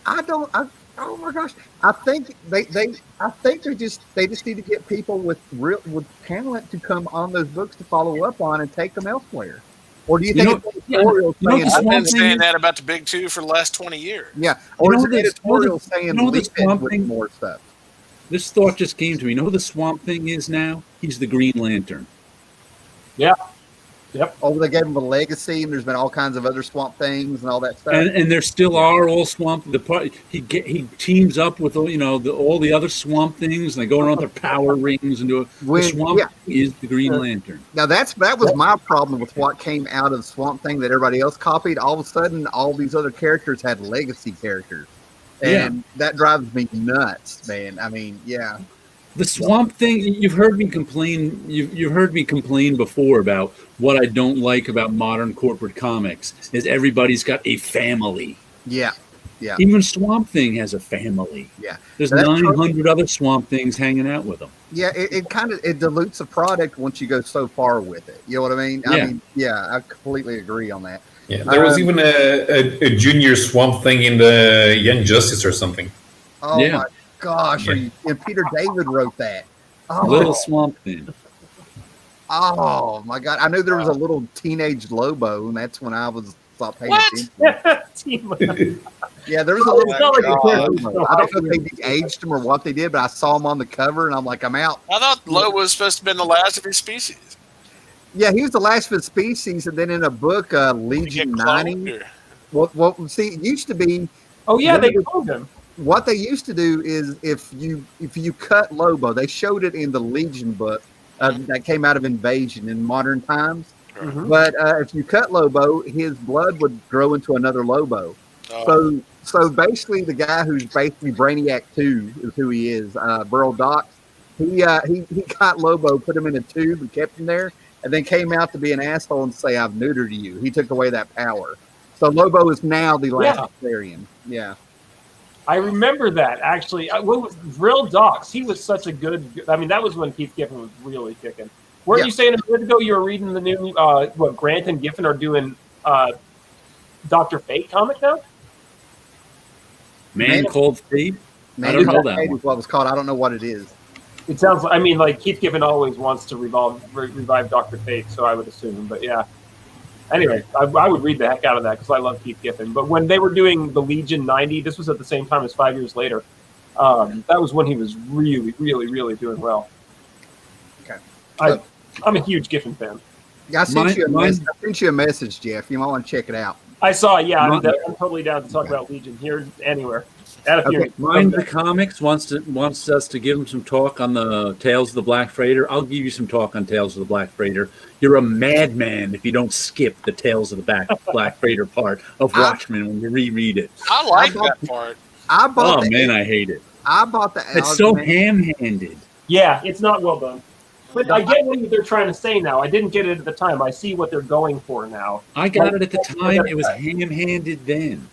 my gosh! I think they just need to get people with talent to come on those books to follow up on and take them elsewhere. Or do you think I've been saying that about the Big Two for the last 20 years. Yeah. Or is it editorial saying with more stuff? This thought just came to me. You know who the Swamp Thing is now? He's the Green Lantern. Yeah. Yep. Oh, they gave him a legacy, and there's been all kinds of other Swamp Things and all that stuff. And there still are all Swamp. He teams up with all the other Swamp Things, and they go around their power rings and do it. The Swamp Thing is the Green Lantern. Now that was my problem with what came out of Swamp Thing that everybody else copied. All of a sudden, all these other characters had legacy characters, and that drives me nuts, man. I mean, yeah. The Swamp Thing, you've heard me complain. You've heard me complain before about what I don't like about modern corporate comics is everybody's got a family. Yeah. Even Swamp Thing has a family. Yeah. There's 900 other Swamp Things hanging out with them. Yeah, it kind of dilutes the product once you go so far with it. You know what I mean? I completely agree on that. Yeah, there was even a junior Swamp Thing in the Young Justice or something. Oh my gosh! And Peter David wrote that. Little Swamp Thing. Oh my God! I knew there was a little teenage Lobo, and that's when I stopped paying What? attention. Yeah, there was a little. It's not like the character's Lobo. so I don't know high. if they aged him or what they did, but I saw him on the cover, and I'm like, I'm out. I thought Lobo was supposed to have been the last of his species. Yeah, he was the last of his species, and then in a book, Did he Legion get 90. cloned, or- Well, see, it used to be. Oh yeah, they cloned him. What they used to do is if you cut Lobo, they showed it in the Legion book that came out of Invasion in modern times. Mhm. But if you cut Lobo, his blood would grow into another Lobo. So basically, the guy who's basically Brainiac 2 is who he is, Burl Dox. He got Lobo, put him in a tube, and kept him there, and then came out to be an asshole and say, "I've neutered you." He took away that power. So Lobo is now the last Therian. Yeah. I remember that actually. What was Brill Dox? He was such a good. I mean, that was when Keith Giffen was really kicking. Weren't you saying a minute ago you were reading the new Grant and Giffen are doing Dr. Fate comic now? Man Cold Fate? I Maybe don't know that Fate one. is what it's called. I don't know what it is. It sounds like, I mean, like Keith Giffen always wants to revive Dr. Fate, so I would assume. But yeah. Anyway, I would read the heck out of that because I love Keith Giffen. But when they were doing the Legion 90, this was at the same time as 5 years later. That was when he was really, really, really doing well. Okay. I'm a huge Giffen fan. Yeah, I sent you a message, Jeff. You might want to check it out. I saw it. Yeah, I'm totally down to talk about Legion here, anywhere. Mind the Comics wants us to give him some talk on the Tales of the Black Freighter. I'll give you some talk on Tales of the Black Freighter. You're a madman if you don't skip the Tales of the Black Freighter part of Watchmen when you reread it. I like that part. I hate it. I bought the. It's so ham-handed. Yeah, it's not well done. But I get what they're trying to say now. I didn't get it at the time. I see what they're going for now. I got it at the time. It was ham-handed then.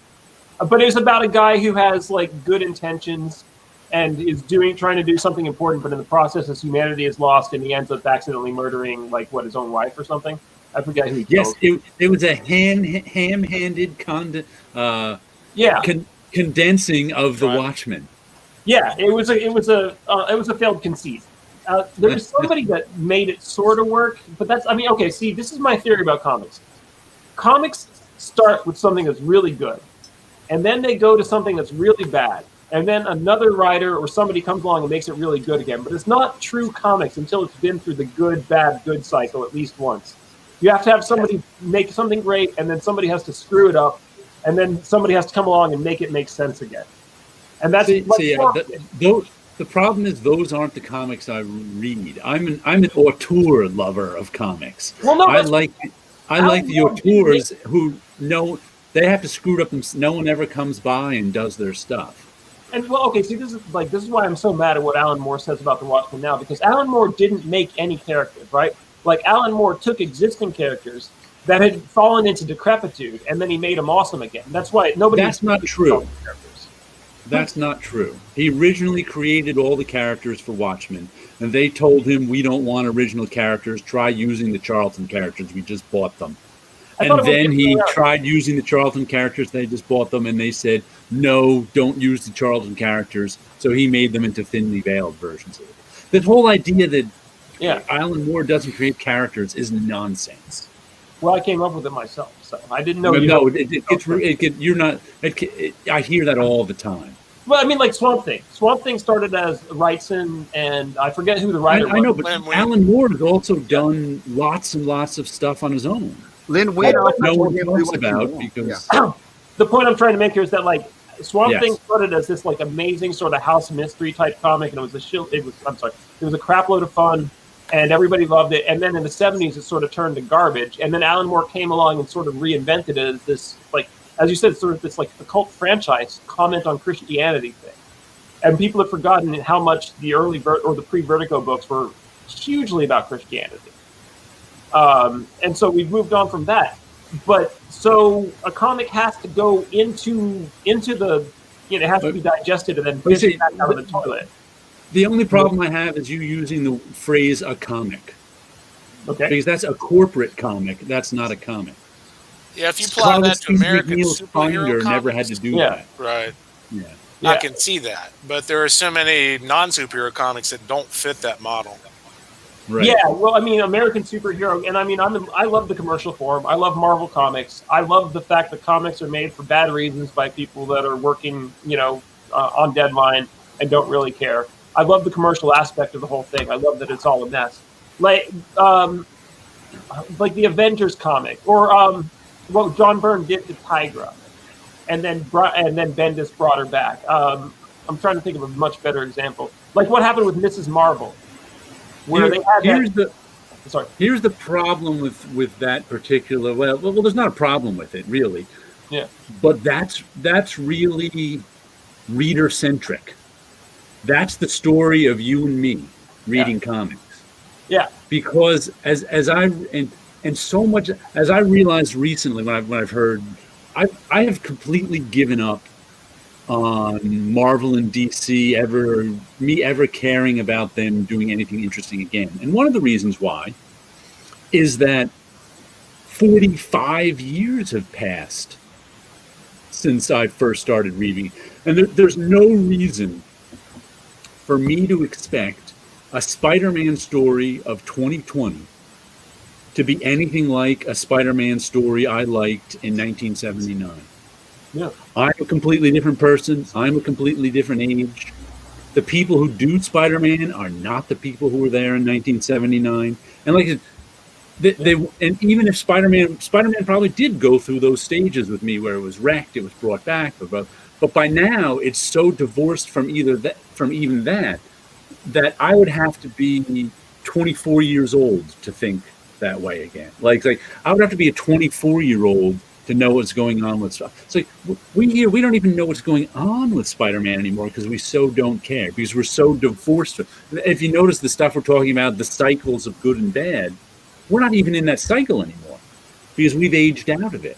But it's about a guy who has like good intentions and is trying to do something important, but in the process, his humanity is lost, and he ends up accidentally murdering his own wife or something. I forget who he kills. Yes, it was a ham-handed condensing of the Watchmen. Yeah, it was a failed conceit. There was somebody that made it sort of work, but okay, see, this is my theory about comics. Comics start with something that's really good, and then they go to something that's really bad, and then another writer or somebody comes along and makes it really good again. But it's not true comics until it's been through the good, bad, good cycle at least once. You have to have somebody make something great, and then somebody has to screw it up, and then somebody has to come along and make it make sense again. And that's the problem is those aren't the comics I read. I'm an auteur lover of comics. Well, no, I like the auteurs who know they have to screw it up. No one ever comes by and does their stuff. And see, this is why I'm so mad at what Alan Moore says about the Watchmen now, because Alan Moore didn't make any characters, right? Like Alan Moore took existing characters that had fallen into decrepitude, and then he made them awesome again. That's why nobody. That's not true. That's not true. He originally created all the characters for Watchmen, and they told him, we don't want original characters. Try using the Charlton characters. We just bought them. And then he tried using the Charlton characters. They just bought them, and they said, no, don't use the Charlton characters. So he made them into thinly veiled versions of it. The whole idea that Alan Moore doesn't create characters is nonsense. Well, I came up with it myself, so I didn't know. I hear that all the time. Well, I mean, like Swamp Thing. Swamp Thing started as Wrightson, and I forget who the writer was. I know, but Alan Moore has also done lots and lots of stuff on his own. Lynn Whedon, no one talks about because the point I'm trying to make here is that Swamp Thing started as this amazing sort of house mystery type comic, and it was a crap load of fun. And everybody loved it. And then in the 70s, it sort of turned to garbage. And then Alan Moore came along and sort of reinvented it as this, as you said, sort of this occult franchise comment on Christianity thing. And people have forgotten how much the early the pre-Vertigo books were hugely about Christianity. And so we've moved on from that. But so a comic has to go into the, it has to be digested and then fished back out of the toilet. The only problem I have is you using the phrase "a comic," because that's a corporate comic. That's not a comic. Yeah, if you apply that to American superhero comics, never had to do that. Right. Yeah, I can see that, but there are so many non-superhero comics that don't fit that model. Right. Yeah, well, I mean, American superhero, and I mean, I love the commercial form. I love Marvel Comics. I love the fact that comics are made for bad reasons by people that are working, on deadline and don't really care. I love the commercial aspect of the whole thing. I love that it's all a mess, like the Avengers comic, or what John Byrne did to Tigra, and then Bendis brought her back. I'm trying to think of a much better example, like what happened with Mrs. Marvel. Where they had here's the problem with that particular. Well, there's not a problem with it really. Yeah. But that's really reader centric. That's the story of you and me reading comics. Yeah. Because as I and so much as I realized recently when I've heard, I have completely given up on Marvel and DC ever caring about them doing anything interesting again. And one of the reasons why is that 45 years have passed since I first started reading. And there's no reason for me to expect a Spider-Man story of 2020 to be anything like a Spider-Man story I liked in 1979. Yeah. I'm a completely different person. I'm a completely different age. The people who do Spider-Man are not the people who were there in 1979. And like they and even if Spider-Man probably did go through those stages with me where it was wrecked, it was brought back, but by now it's so divorced from even that I would have to be 24 years old to think that way again. Like I would have to be a 24-year-old to know what's going on with stuff. It's like we don't even know what's going on with Spider-Man anymore because we so don't care, because we're so divorced. If you notice the stuff we're talking about, the cycles of good and bad, we're not even in that cycle anymore because we've aged out of it.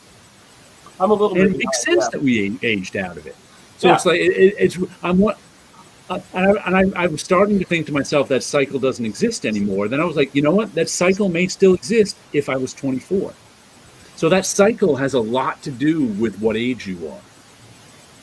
I'm a little bit. And it makes sense that we aged out of it. So it's like I was starting to think to myself that cycle doesn't exist anymore. Then I was like, you know what? That cycle may still exist if I was 24. So that cycle has a lot to do with what age you are.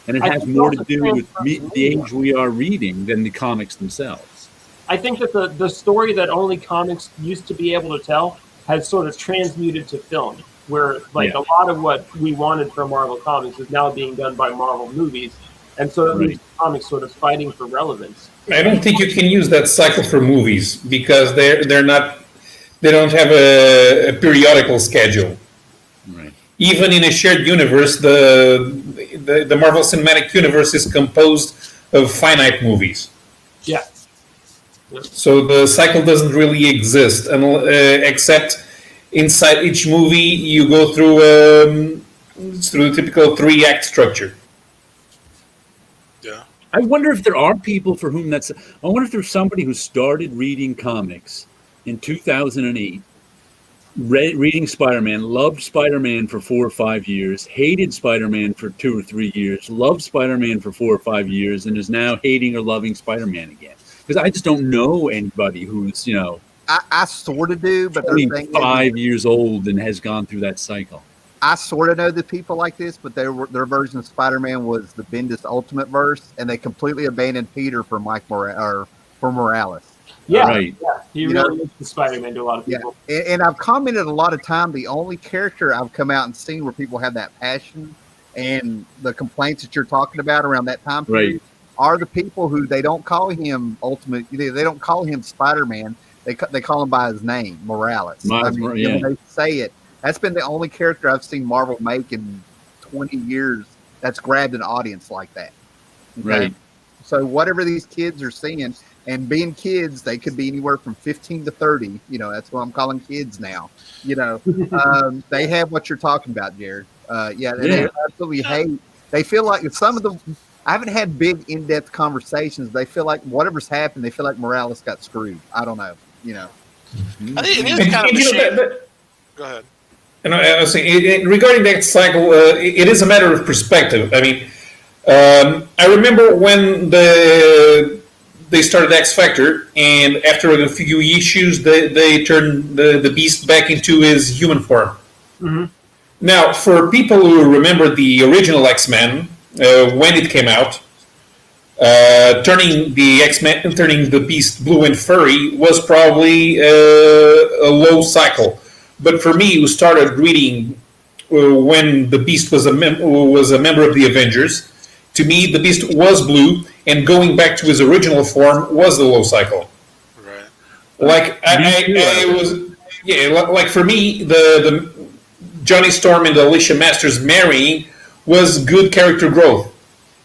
And it has more to do with the age we are reading than the comics themselves. I think that the story that only comics used to be able to tell has sort of transmuted to film, where a lot of what we wanted from Marvel Comics is now being done by Marvel movies. And so that leaves comics sort of fighting for relevance. I don't think you can use that cycle for movies because they don't have a periodical schedule. Right. Even in a shared universe, the Marvel Cinematic Universe is composed of finite movies. Yeah. So the cycle doesn't really exist, except inside each movie you go through the typical 3-act structure. Yeah. I wonder if there are people for whom I wonder if there's somebody who started reading comics in 2008. Reading Spider-Man, loved Spider-Man for 4 or 5 years, hated Spider-Man for 2 or 3 years, loved Spider-Man for 4 or 5 years, and is now hating or loving Spider-Man again. Because I just don't know anybody who's, I sort of do, but 25 years old and has gone through that cycle. I sort of know the people like this, but their version of Spider-Man was the Bendis Ultimate Verse, and they completely abandoned Peter for Morales. Yeah, right. Yeah. He really is the Spider-Man to a lot of people. Yeah. And I've commented a lot of time, the only character I've come out and seen where people have that passion and the complaints that you're talking about around that time period are the people who they don't call him Ultimate. They don't call him Spider-Man. They call him by his name, Morales. When they say it, that's been the only character I've seen Marvel make in 20 years that's grabbed an audience like that. Okay? Right. So whatever these kids are seeing, and being kids, they could be anywhere from 15 to 30. That's what I'm calling kids now. They have what you're talking about, Jared. They absolutely hate. They feel like I haven't had big in-depth conversations. They feel like whatever's happened, they feel like Morales got screwed. I don't know. I think it is kind of a shame. Go ahead. And I was saying, regarding that cycle, it is a matter of perspective. I mean, I remember when they started X Factor, and after a few issues, they turned the Beast back into his human form. Mm-hmm. Now, for people who remember the original X-Men, when it came out, turning the Beast blue and furry was probably a low cycle. But for me, who started reading when the Beast was a member of the Avengers, to me the Beast was blue, and going back to his original form was the low cycle. Right. Like I was, yeah. Like for me, the Johnny Storm and Alicia Masters marrying was good character growth.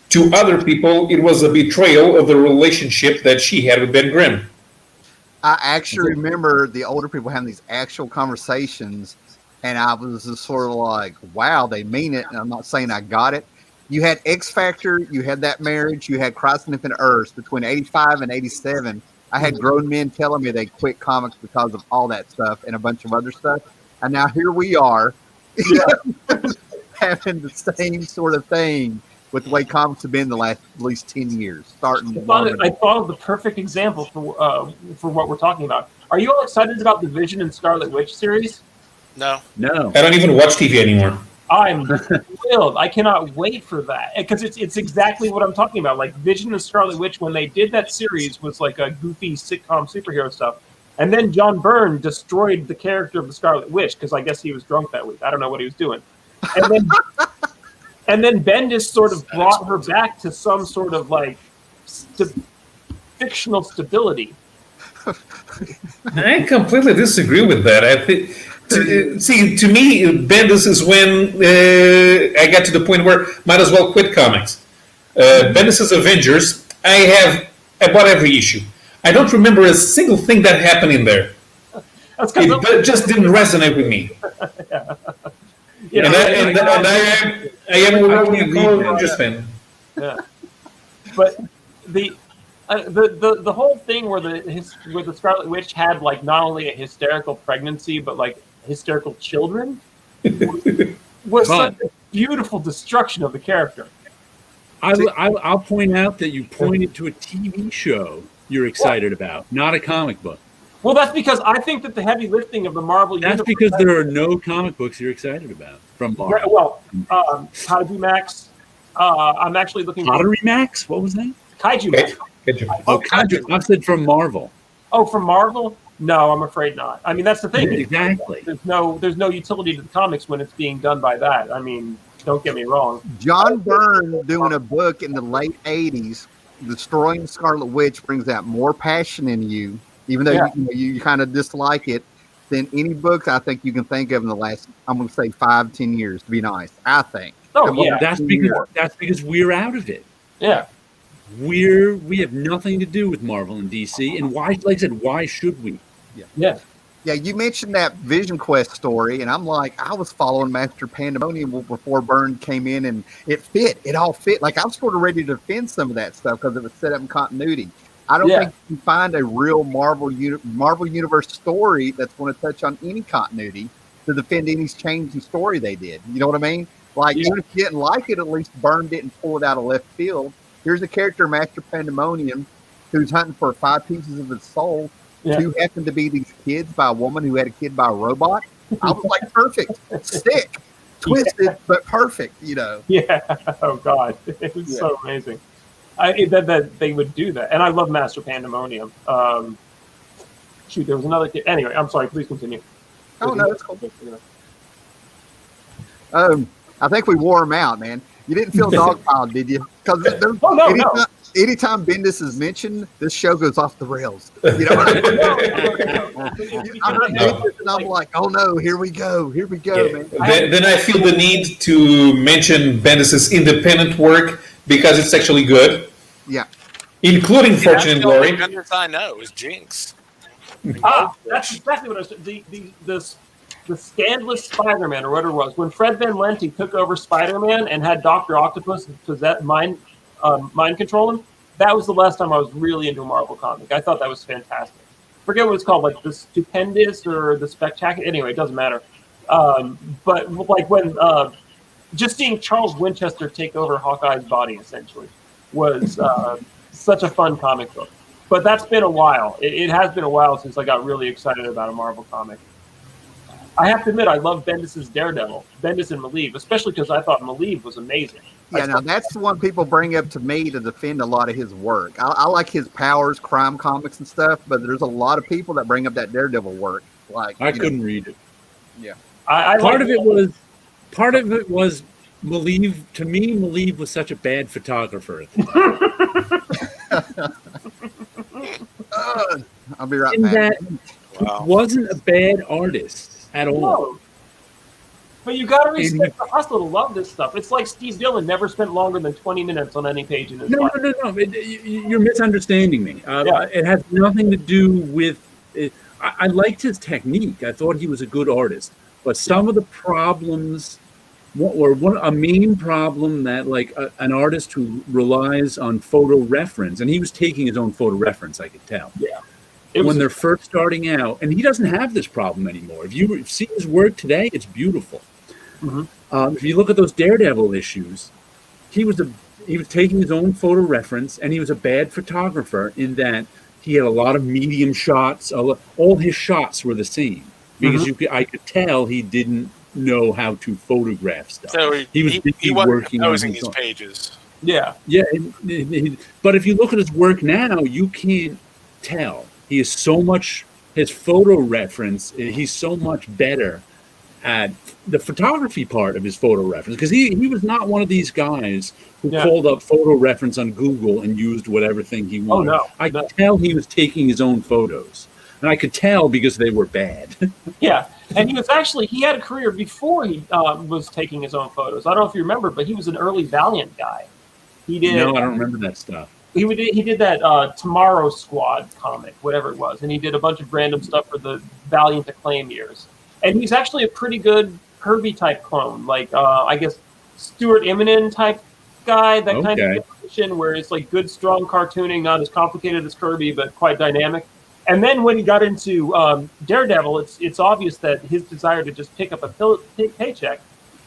To other people, it was a betrayal of the relationship that she had with Ben Grimm. I actually remember the older people having these actual conversations, and I was just sort of like, wow, they mean it. And I'm not saying I got it. You had X Factor, you had that marriage, you had Christ and Infinite Earths between 85 and 87. I had grown men telling me they quit comics because of all that stuff and a bunch of other stuff. And now here we are having the same sort of thing with the way comics have been the last at least 10 years. I thought of the perfect example for what we're talking about. Are you all excited about the Vision and Scarlet Witch series? No. I don't even watch TV anymore. I'm thrilled. I cannot wait for that because it's exactly what I'm talking about. Like Vision and Scarlet Witch, when they did that series, was like a goofy sitcom superhero stuff. And then John Byrne destroyed the character of the Scarlet Witch because I guess he was drunk that week. I don't know what he was doing. And then and then Bendis sort of brought her back to some sort of like fictional stability. I completely disagree with that. I think, to me, Bendis is when I got to the point where might as well quit comics. Bendis' Avengers, I bought every issue. I don't remember a single thing that happened in there. It just didn't resonate with me. I am a Avengers fan. Yeah, but the whole thing where the Scarlet Witch had like not only a hysterical pregnancy but like hysterical children was such a beautiful destruction of the character. I'll point out that you pointed to a TV show you're excited about, not a comic book. Well, that's because I think that the heavy lifting of the Marvel That's universe... because there are no comic books you're excited about from Marvel. Well, Kaiju Max. I'm actually looking... Pottery Max? What was that? Kaiju Max. Oh, Kaiju. I said from Marvel. Oh, from Marvel? No, I'm afraid not. I mean, that's the thing. Exactly. There's no utility to the comics when it's being done by that. I mean, don't get me wrong. John Byrne doing a book in the late 80s, Destroying the Scarlet Witch, brings out more passion in you, even though you kind of dislike it, than any books I think you can think of in the last, I'm going to say 5-10 years, to be nice, I think. Oh, yeah. That's because we're out of it. Yeah. We have nothing to do with Marvel and DC, and why, like I said, why should we? Yeah. Yeah, you mentioned that Vision Quest story, and I'm like, I was following Master Pandemonium before Byrne came in, and it all fit. Like, I was sort of ready to defend some of that stuff because it was set up in continuity. I don't think you can find a real Marvel Universe story that's going to touch on any continuity to defend any change in story they did. You know what I mean? Like, even if you didn't like it, at least Byrne didn't pull it out of left field. Here's a character, Master Pandemonium, who's hunting for 5 pieces of his soul. Yeah. 2 happened to be these kids by a woman who had a kid by a robot. I was like, perfect, sick, twisted, but perfect, you know. Yeah. Oh, God. It was so amazing. That they would do that. And I love Master Pandemonium. There was another kid. Anyway, I'm sorry. Please continue. Oh, no, it's cool. I think we wore him out, man. You didn't feel dogpiled, did you? Because anytime Bendis is mentioned, this show goes off the rails. You know what I mean? And I'm like, oh no, here we go, man. Then I feel the need to mention Bendis' independent work because it's actually good. Yeah. Including Fortune and Glory. The only I know is Jinx. That's exactly what I was. The scandalous Spider-Man, or whatever it was, when Fred Van Lente took over Spider-Man and had Dr. Octopus mind control him, that was the last time I was really into a Marvel comic. I thought that was fantastic. Forget what it's called, like the Stupendous or the Spectacular. Anyway, it doesn't matter. But like when just seeing Charles Winchester take over Hawkeye's body essentially was such a fun comic book. But that's been a while. It has been a while since I got really excited about a Marvel comic. I have to admit, I love Bendis' Daredevil, Bendis and Maleev, especially because I thought Maleev was amazing. Yeah, now that's the one people bring up to me to defend a lot of his work. I like his Powers, crime comics and stuff, but there's a lot of people that bring up that Daredevil work. Like I couldn't read it. Yeah. Part of it was Maleev. To me, Maleev was such a bad photographer at the time. I'll be right In back. that he wasn't a bad artist at all. No. But you got to respect the hustle to love this stuff. It's like Steve Dillon never spent longer than 20 minutes on any page in his life. No. You're misunderstanding me. It has nothing to do with it. I liked his technique. I thought he was a good artist. But some of the problems, a main problem that like an artist who relies on photo reference, and he was taking his own photo reference, I could tell. Yeah. When they're first starting out, and he doesn't have this problem anymore. If you see his work today, it's beautiful. Mm-hmm. If you look at those Daredevil issues, he was taking his own photo reference, and he was a bad photographer in that he had a lot of medium shots. All his shots were the same because I could tell he didn't know how to photograph stuff. So he was working on his pages. Yeah. But if you look at his work now, you can't tell. He is so much his photo reference. He's so much better at the photography part of his photo reference because he was not one of these guys who called up photo reference on Google and used whatever thing he wanted. Oh, no. I could tell he was taking his own photos, and I could tell because they were bad. Yeah, and he had a career before he was taking his own photos. I don't know if you remember, but he was an early Valiant guy. He did. No, I don't remember that stuff. He did that Tomorrow Squad comic, whatever it was, and he did a bunch of random stuff for the Valiant Acclaim years. And he's actually a pretty good Kirby type clone, like I guess Stuart Immonen type guy, that kind of position where it's like good, strong cartooning, not as complicated as Kirby, but quite dynamic. And then when he got into Daredevil, it's obvious that his desire to just pick up a paycheck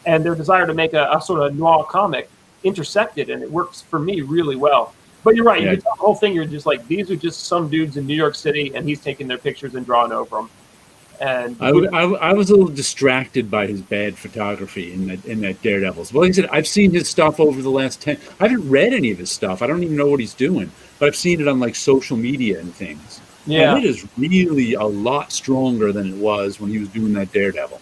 and their desire to make a sort of noir comic intersected, and it works for me really well. But you're right. You can tell the whole thing. You're just like, these are just some dudes in New York City, and he's taking their pictures and drawing over them. And I was a little distracted by his bad photography in that Daredevils. Well, like I said, I've seen his stuff over the last 10. I haven't read any of his stuff. I don't even know what he's doing, but I've seen it on like social media and things. Yeah, and it is really a lot stronger than it was when he was doing that Daredevil.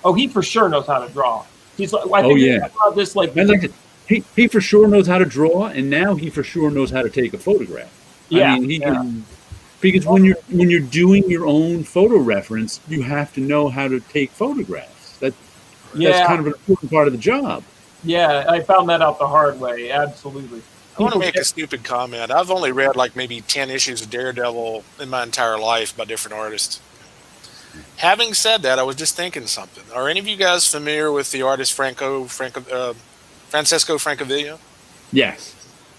Oh, he for sure knows how to draw. He's like, I think about this like. He for sure knows how to draw, and now he for sure knows how to take a photograph. Yeah, I mean, he can, because when you're doing your own photo reference, you have to know how to take photographs. That's kind of an important part of the job. Yeah, I found that out the hard way. Absolutely. I want to make a stupid comment. I've only read like maybe 10 issues of Daredevil in my entire life by different artists. Having said that, I was just thinking something. Are any of you guys familiar with the artist Francesco Francavilla? Yes.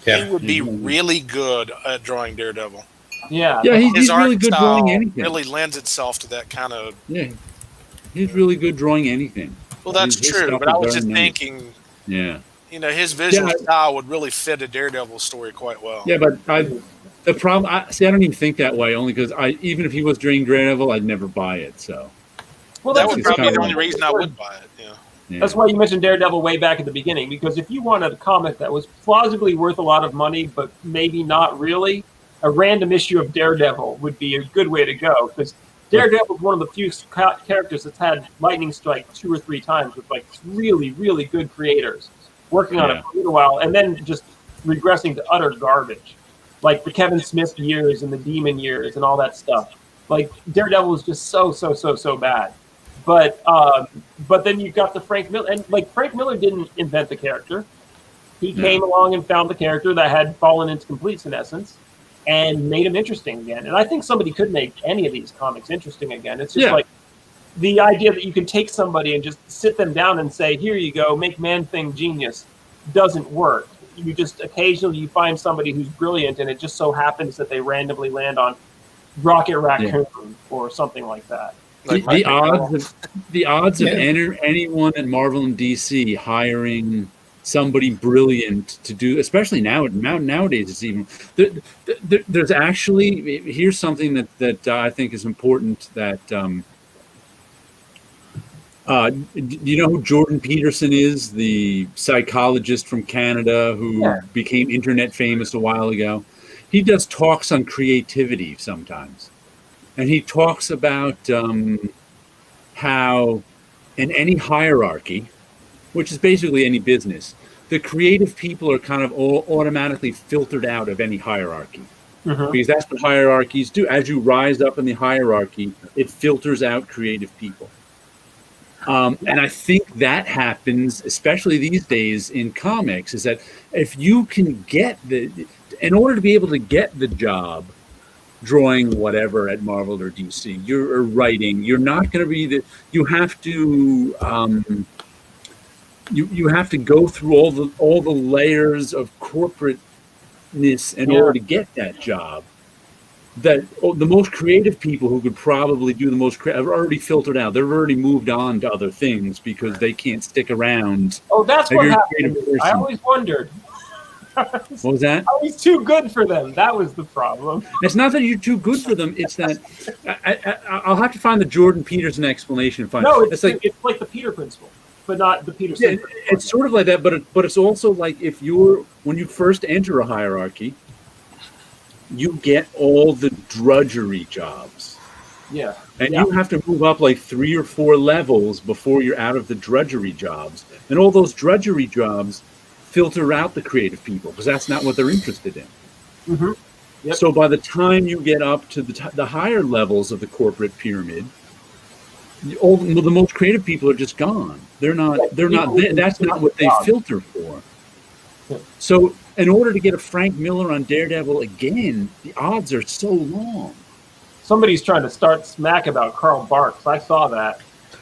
Yeah. He would be really good at drawing Daredevil. Yeah. Yeah, he's really good drawing anything. Really lends itself to that kind of. Yeah. He's really good drawing anything. Well, that's true, but I was just thinking. Yeah. You know, his visual style would really fit a Daredevil story quite well. Yeah, but the problem, I don't even think that way. Only because even if he was doing Daredevil, I'd never buy it. So, well, that would probably be the only reason I would buy it. Yeah. That's why you mentioned Daredevil way back at the beginning. Because if you wanted a comic that was plausibly worth a lot of money, but maybe not really, a random issue of Daredevil would be a good way to go. Because Daredevil is one of the few characters that's had lightning strike 2 or 3 times with like really, really good creators working on it for a little while, and then just regressing to utter garbage, like the Kevin Smith years and the Demon years and all that stuff. Like Daredevil was just so bad. But then you got the Frank Miller, and like Frank Miller didn't invent the character. He came along and found the character that had fallen into complete senescence and made him interesting again. And I think somebody could make any of these comics interesting again. It's just like the idea that you can take somebody and just sit them down and say, here you go, make Man-Thing genius, doesn't work. You just occasionally you find somebody who's brilliant, and it just so happens that they randomly land on Rocket Raccoon or something like that. Like the odds of anyone at Marvel and DC hiring somebody brilliant to do, especially nowadays, it's even there's actually, here's something that I think is important, that Do you know who Jordan Peterson is? The psychologist from Canada who became internet famous a while ago. He does talks on creativity sometimes. And he talks about how in any hierarchy, which is basically any business, the creative people are kind of automatically filtered out of any hierarchy. Because that's what hierarchies do. As you rise up in the hierarchy, it filters out creative people. And I think that happens, especially these days in comics, is that if you can in order to be able to get the job drawing whatever at Marvel or DC, or writing, you're not going to be you have to, you have to go through all the layers of corporateness in order to get that job. That the most creative people who could probably do the most creative are already filtered out. They've already moved on to other things because they can't stick around. Oh, that's what happened. I always wondered. What was that? I was too good for them. That was the problem. It's not that you're too good for them. It's that I'll have to find the Jordan Peterson explanation. No, it's like the Peter principle, but not the Peterson. Yeah, it's sort of like that, but it's also like when you first enter a hierarchy, you get all the drudgery jobs. Yeah. And you have to move up like 3 or 4 levels before you're out of the drudgery jobs. And all those drudgery jobs filter out the creative people because that's not what they're interested in. Yep. So by the time you get up to the higher levels of the corporate pyramid, the most creative people are just gone. They're not that's not what they filter for. So in order to get a Frank Miller on Daredevil again, the odds are so long. Somebody's trying to start smack about Carl Barks. I saw that.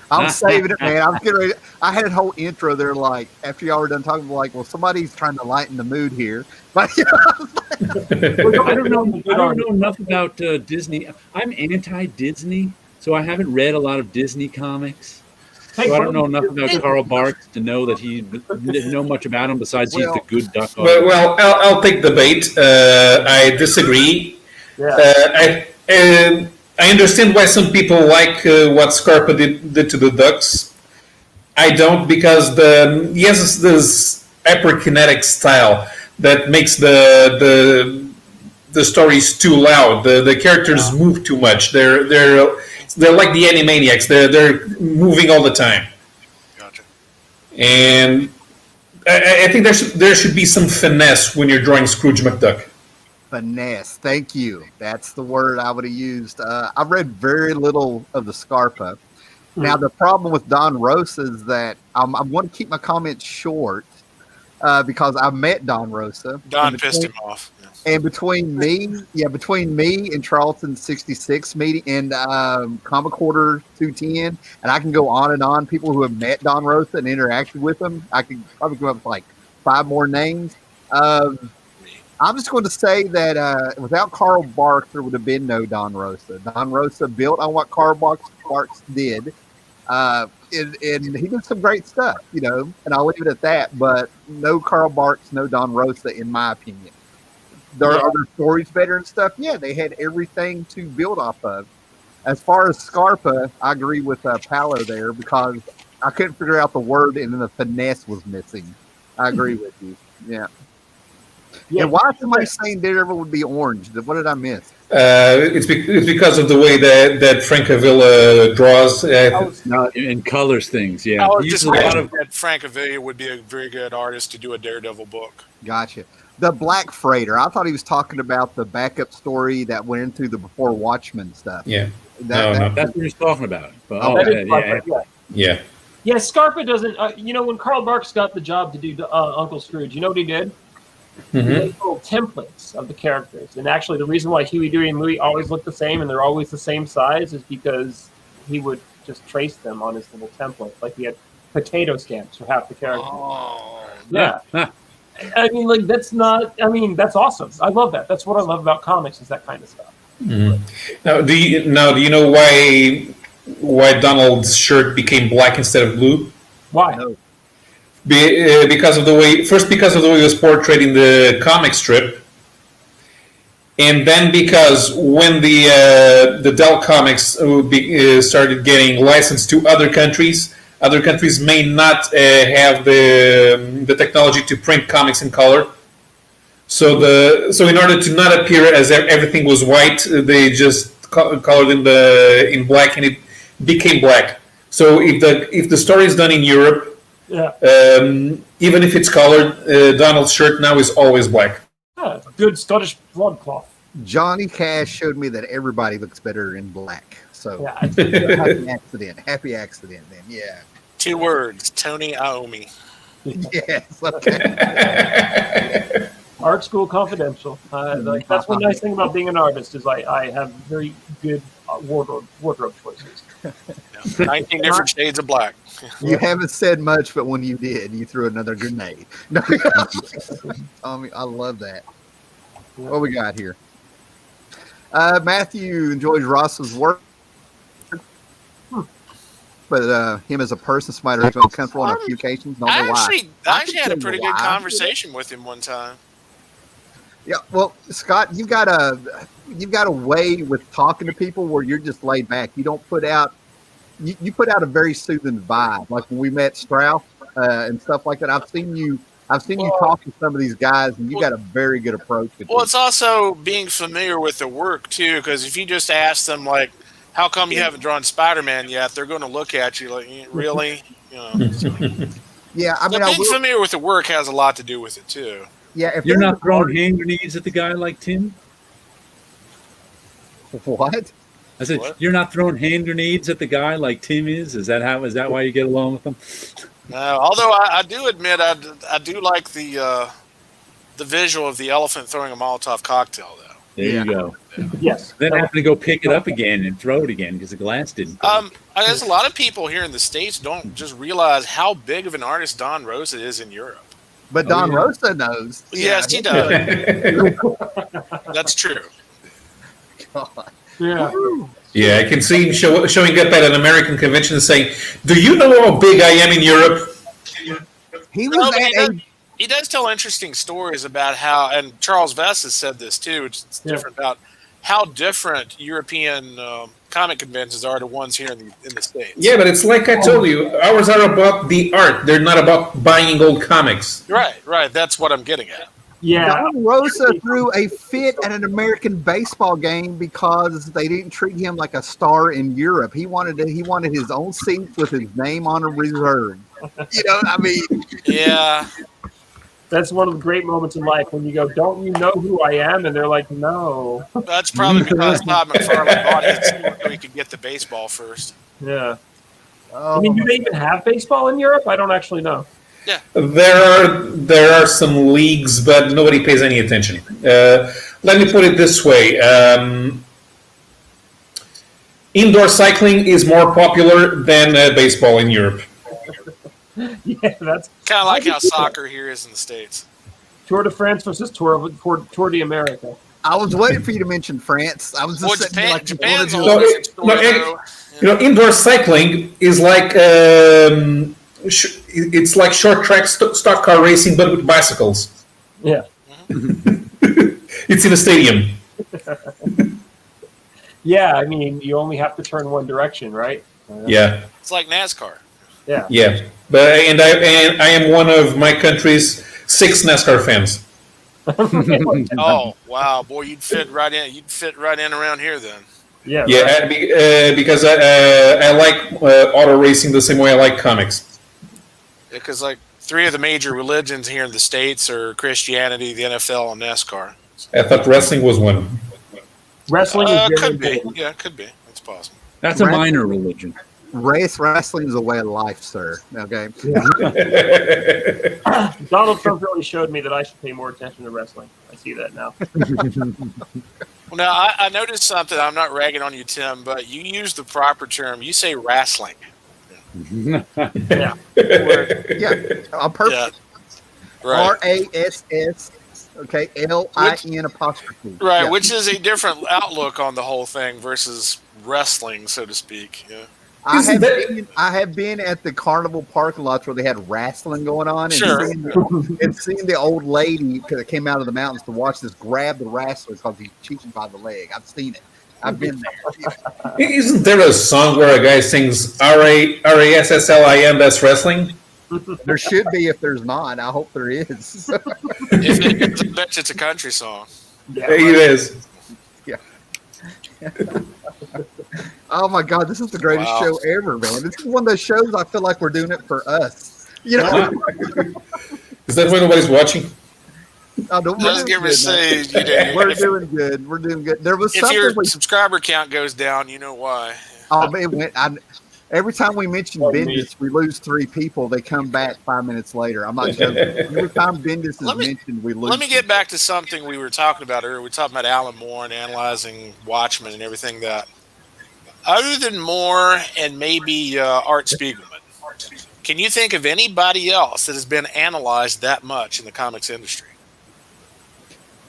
I'm saving it, man. I'm getting ready. I had a whole intro there, like after y'all were done talking, like, well, somebody's trying to lighten the mood here. But I don't know enough about Disney. I'm anti-Disney, so I haven't read a lot of Disney comics. So I don't know enough about Carl Barks to know that he didn't know much about him besides he's the good duck. Well, I'll take the bait. I disagree. Yeah. I understand why some people like what Scarpa did to the Ducks. I don't, because he has this hyperkinetic style that makes the stories too loud. The characters move too much. They're like the Animaniacs. They're moving all the time. Gotcha. And I think there should be some finesse when you're drawing Scrooge McDuck. Finesse. Thank you. That's the word I would have used. I've read very little of the Scarpa. Now, the problem with Don Rosa is that I'm going to keep my comments short because I met Don Rosa. Don pissed him off. And between me and Charlton 66 meeting and Comic Quarter 210, and I can go on and on, people who have met Don Rosa and interacted with him, I can probably come up with like 5 more names. I'm just going to say that without Carl Barks, there would have been no Don Rosa. Don Rosa built on what Carl Barks did, and he did some great stuff, and I'll leave it at that. But no Carl Barks, no Don Rosa, in my opinion. There are other stories better and stuff. Yeah, they had everything to build off of. As far as Scarpa, I agree with Paolo there because I couldn't figure out the word and then the finesse was missing. I agree with you. Yeah. Yeah, and why is somebody saying Daredevil would be orange? What did I miss? It's because of the way that Frank Avila draws. And colors things, yeah. I was just imagining that Frank Avila would be a very good artist to do a Daredevil book. Gotcha. The Black Freighter. I thought he was talking about the backup story that went into the Before Watchmen stuff. Yeah. That's what he's talking about. Yeah. Yeah, Scarpa doesn't... when Carl Barks got the job to do Uncle Scrooge, you know what he did? He made little templates of the characters. And actually, the reason why Huey, Dewey, and Louie always look the same and they're always the same size is because he would just trace them on his little template. Like he had potato stamps for half the characters. Oh. Yeah. I mean, that's awesome. I love that. That's what I love about comics is that kind of stuff. Mm-hmm. Now, do you know why Donald's shirt became black instead of blue? Why? No. Because of the way he was portrayed in the comic strip, and then because when the Dell comics started getting licensed to other countries, Other countries may not have the technology to print comics in color. So in order to not appear as if everything was white, they just colored in black, and it became black. So if the story is done in Europe, even if it's colored, Donald's shirt now is always black. Yeah, good Scottish broadcloth. Johnny Cash showed me that everybody looks better in black. So happy accident then. Yeah. 2 words, Tony Iommi. Yes. Okay. Art School Confidential. That's one nice thing about being an artist is I have very good wardrobe choices. 19 different shades of black. You haven't said much, but when you did, you threw another grenade. No, Tommy, I love that. What we got here? Matthew enjoys Ross's work, but him as a person, somebody who's been comfortable on a few occasions. Don't know why. I actually had a pretty good conversation with him one time. Yeah, well, Scott, you've got a way with talking to people where you're just laid back. You don't put out you put out a very soothing vibe. Like when we met Strauss and stuff like that. I've seen you talk to some of these guys, and you got a very good approach. Well, it's also being familiar with the work too, because if you just ask them like, "How come you haven't drawn Spider-Man yet?" They're going to look at you like, "Really?" Yeah, I mean, being familiar with the work has a lot to do with it too. Yeah, if you're not throwing hand grenades at the guy like Tim. What? I said, you're not throwing hand grenades at the guy like Tim is? Is that why you get along with him? No, although I do admit I do like the visual of the elephant throwing a Molotov cocktail, though. There you go. Yes. Then I have to go pick it up again and throw it again because the glass didn't. There's a lot of people here in the States don't just realize how big of an artist Don Rosa is in Europe. But Don Rosa knows. Yes, he does. That's true. God. Yeah. Yeah, I can see him showing up at an American convention and saying, "Do you know how big I am in Europe?" He does tell interesting stories about how, and Charles Vess has said this too, which is different about how different European comic conventions are to ones here in the States. Yeah, but it's like I told you, ours are about the art. They're not about buying old comics. Right. That's what I'm getting at. Yeah. Don Rosa threw a fit at an American baseball game because they didn't treat him like a star in Europe. He wanted his own seat with his name on a reserve. Yeah. That's one of the great moments in life when you go, "Don't you know who I am?" And they're like, "No." That's probably because Todd McFarlane bought his team so he could get the baseball first. Yeah. I mean, do they even have baseball in Europe? I don't actually know. Yeah. There are some leagues, but nobody pays any attention. Let me put it this way. Indoor cycling is more popular than baseball in Europe. Yeah, that's kind of like how soccer here is in the States. Tour de France versus Tour de America. I was waiting for you to mention France. I was just Japan's indoor cycling is like it's like short track stock car racing, but with bicycles. Yeah, it's in a stadium. Yeah, I mean, you only have to turn one direction, right? Yeah, it's like NASCAR. Yeah, but I am one of my country's 6 NASCAR fans. Oh wow, boy, you'd fit right in. You'd fit right in around here then. Yeah, because I like auto racing the same way I like comics. Because like 3 of the major religions here in the States are Christianity, the NFL, and NASCAR. I thought wrestling was one. Wrestling is could be. Yeah, it could be. It's possible. That's a minor religion. Wrestling is a way of life, sir. Okay. Donald Trump really showed me that I should pay more attention to wrestling. I see that now. Well, now I noticed something. I'm not ragging on you, Tim, but you use the proper term. You say wrestling. Yeah. On purpose. Yeah. Right. RASS. Okay. LIN apostrophe. Right, Yeah. which is a different outlook on the whole thing versus wrestling, so to speak. Yeah. I have been at the carnival parking lots where they had wrestling going on, and seeing the old lady that came out of the mountains to watch this grab the wrestler because he's cheating by the leg. I've seen it. I've been there. Isn't there a song where a guy sings RASSLIN, that's wrestling? There should be. If there's not, I hope there is. If it, I bet it's a country song. Yeah, It is. Oh my God, this is the greatest Wow. show ever, man. This is one of those shows I feel like we're doing it for us. You know, Is that why nobody's watching? I don't, I was going to say, you know, we're if, doing good. We're doing good. There was if something your we, subscriber count goes down, you know why. oh, it went, every time we mention Oh, Bendis, we lose 3 people. They come back 5 minutes later. I'm not joking. Every time Bendis is mentioned, we lose. Let me get back to something we were talking about earlier. We were talking about Alan Moore and analyzing Watchmen and everything that. Other than Moore and maybe Art Spiegelman, can you think of anybody else that has been analyzed that much in the comics industry?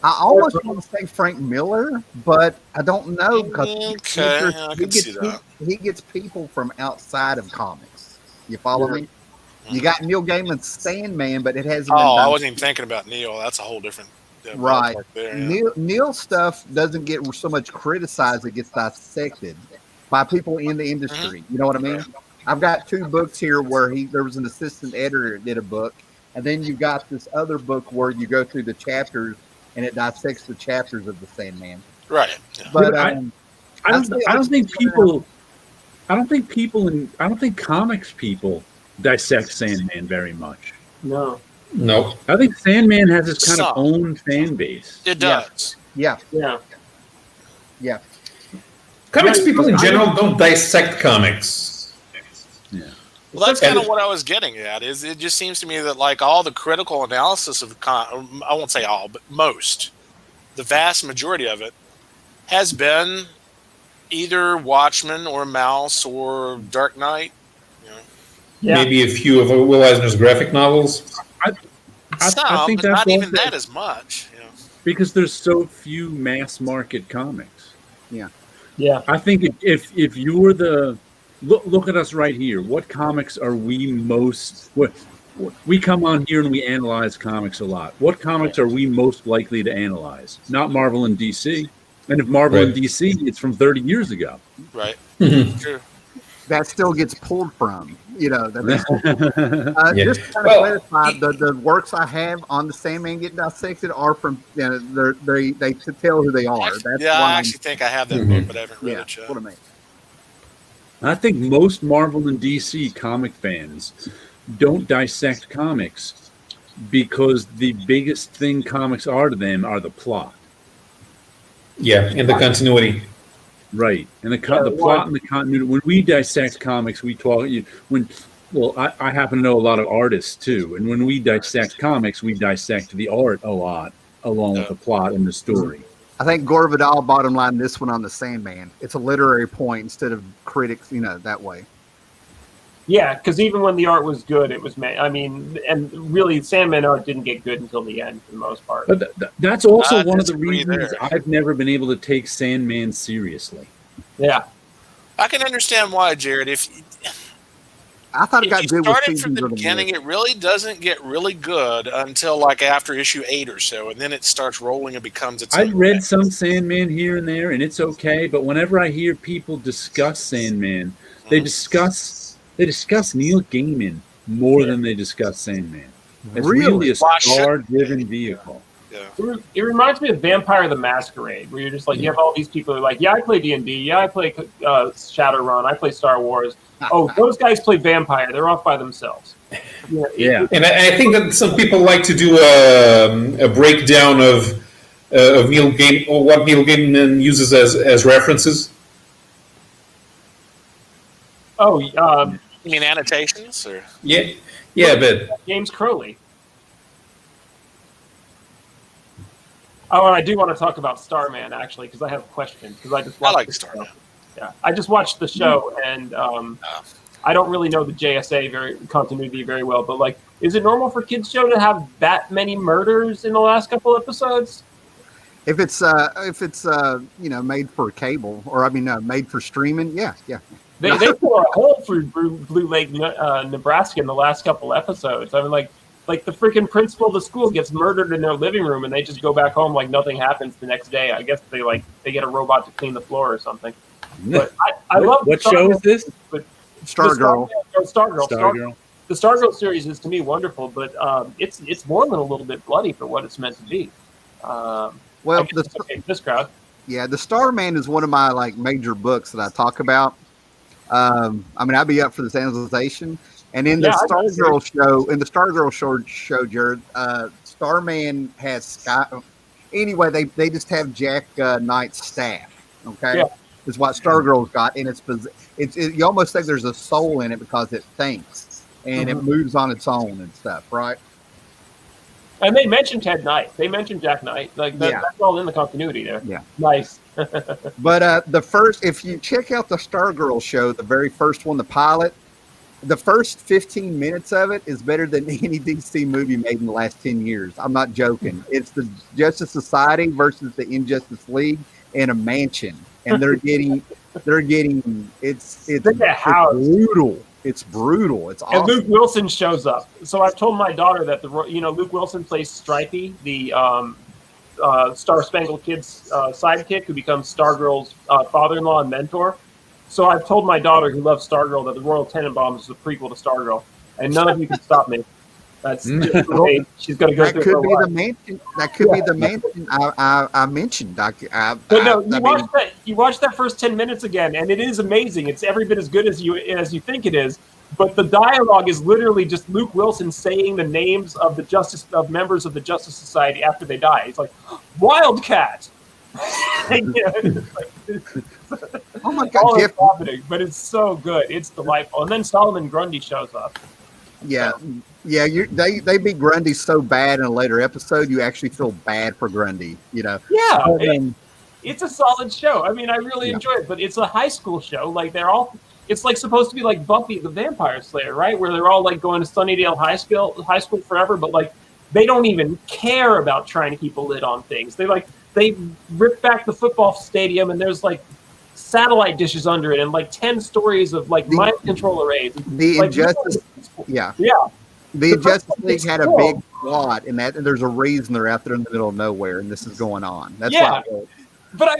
I almost want to say Frank Miller, but I don't know because Okay, I can see that. he gets people from outside of comics. You follow me? You got Neil Gaiman's Sandman, but it hasn't been Oh, I done. wasn't even thinking about Neil. That's a whole different Right. ballpark there. Yeah. Neil stuff doesn't get so much criticized; it gets dissected by people in the industry. You know what I mean? I've got 2 books here where there was an assistant editor that did a book, and then you got this other book where you go through the chapters and it dissects the chapters of the Sandman. Right. Yeah. But I don't think comics people dissect Sandman very much. no, No. I think Sandman has its kind of Some. own fan base. It does. Yeah, yeah. Comics people in general don't dissect comics. Yeah. Well, that's kind of what I was getting at. Is it just seems to me that like all the critical analysis of I won't say all, but most, the vast majority of it, has been either Watchmen or Mouse or Dark Knight. You know. Yeah. Maybe a few of Will Eisner's graphic novels. I think but that's not even also that as much. You know. because there's so few mass market comics. Yeah. I think if you were the look at us right here, what comics are we most? We come on here and we analyze comics a lot. What comics are we most likely to analyze? Not Marvel and DC. And if Marvel and DC, it's from 30 years ago. Right. True. that still gets pulled from. You know, Yeah. just to kind of clarify, the works I have on the Sandman getting dissected are from, you know, they to tell who they are. That's Yeah, why I actually think I have that book, but I haven't read yeah, it yet. what I mean. I think most Marvel and DC comic fans don't dissect comics because the biggest thing comics are to them are the plot. Yeah, and the continuity. Right, and the plot and the continuity. When we dissect comics, we talk. I happen to know a lot of artists too, and when we dissect comics, we dissect the art a lot, along with the plot and the story. I think Gore Vidal bottom line this one on the Sandman. It's a literary point instead of critics, you know, that way. Yeah, because even when the art was good, it was I mean, and really, Sandman art didn't get good until the end for the most part. But that's also one of the disagree reasons there. I've never been able to take Sandman seriously. Yeah, I can understand why, Jared. If I thought it got you good with started from Seasons the of the beginning, Year. it really doesn't get really good until like after issue 8 or so, and then it starts rolling and becomes its I've own read thing. some Sandman here and there, and it's okay. But whenever I hear people discuss Sandman, they discuss Neil Gaiman more than they discuss Sandman. It's really a star-driven vehicle. Yeah. it reminds me of Vampire the Masquerade, where you're just like, you have all these people who are like, yeah, I play D&D, yeah, I play Shadowrun, I play Star Wars. Oh, those guys play Vampire. They're off by themselves. Yeah. And I think that some people like to do a breakdown of Neil Gaiman, or what Neil Gaiman uses as references. Oh, You mean annotations or? Yeah, a bit. James Crowley. Oh, and I do want to talk about Starman, actually, because I have a question. Because I just watched like the Starman. show. Yeah, I just watched the show, and I don't really know the JSA continuity very well. But like, is it normal for kids show to have that many murders in the last couple episodes? If it's you know, made for cable, or I mean, made for streaming, yeah. They pull a hole through Blue Lake, Nebraska in the last couple episodes. I mean, like, Like the freaking principal of the school gets murdered in their living room, and they just go back home like nothing happens the next day. I guess they get a robot to clean the floor or something. But I love what show is this? But Stargirl. Stargirl. The Stargirl series is to me wonderful, but it's more than a little bit bloody for what it's meant to be. Well, this crowd. Yeah, the Starman is one of my like major books that I talk about. I mean, I'd be up for this analyzation. And in the Stargirl show, Jared, Starman has Sky. Anyway, they just have Jack Knight's staff. Okay, is what Stargirl's got, and you almost think there's a soul in it because it thinks and it moves on its own and stuff, right? And they mentioned Ted Knight. They mentioned Jack Knight. Like that's all in the continuity there. Yeah, nice. But if you check out the Stargirl show, the very first one, the pilot. The first 15 minutes of it is better than any DC movie made in the last 10 years. I'm not joking. It's the Justice Society versus the Injustice League in a mansion, and they're getting it's brutal. It's brutal. It's awesome. And Luke Wilson shows up. So I've told my daughter that Luke Wilson plays Stripey, the Star Spangled Kid's sidekick who becomes Stargirl's father-in-law and mentor. So I've told my daughter, who loves Stargirl, that the Royal Tenenbaums is a prequel to Stargirl, and none of you can stop me. That's just the way she's going to go through. That could be the mansion. That could be the mansion I mentioned. But no, you watch that first 10 minutes again, and it is amazing. It's every bit as good as you think it is. But the dialogue is literally just Luke Wilson saying the names of members of the Justice Society after they die. He's like, Wildcat. Oh my God, but it's so good. It's delightful. And then Solomon Grundy shows up. Yeah, they beat Grundy so bad in a later episode, you actually feel bad for Grundy. Yeah, it's a solid show. I mean, I really enjoy it, but it's a high school show. Like it's like supposed to be like Buffy the Vampire Slayer, right? Where they're all like going to Sunnydale High School forever, but like they don't even care about trying to keep a lid on things. They rip back the football stadium, and there's like satellite dishes under it, and like 10 stories of like mind control arrays. The Injustice, the Injustice League had a big plot, and there's a reason they're out there in the middle of nowhere, and this is going on. That's why. But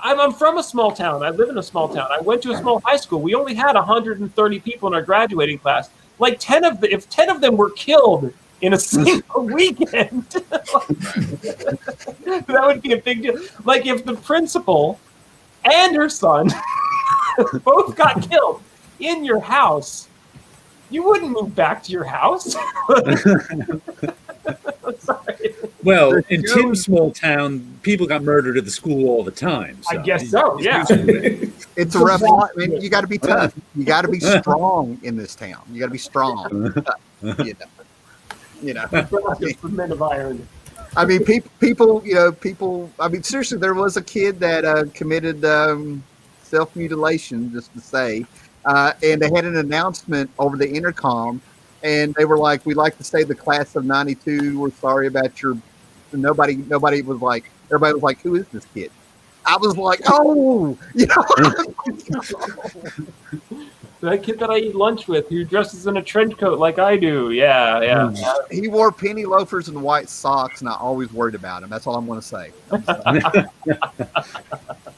I'm from a small town. I live in a small town. I went to a small high school. We only had 130 people in our graduating class. Like 10 of them were killed in a single weekend. That would be a big deal. Like if the principal and her son both got killed in your house, you wouldn't move back to your house. Sorry. Well, in Tim's small town, people got murdered at the school all the time. So. I guess so, yeah. It's a rough life. I mean, you got to be tough. You got to be strong in this town. You got to be strong. Men of iron. I mean, people. I mean, seriously, there was a kid that committed self-mutilation, just to say, and they had an announcement over the intercom, and they were like, "We'd like to say the class of '92. We're sorry about your." Nobody was like. Everybody was like, "Who is this kid?" I was like, "Oh, That kid that I eat lunch with, who dresses in a trench coat like I do." Yeah. He wore penny loafers and white socks, and I always worried about him. That's all I'm going to say.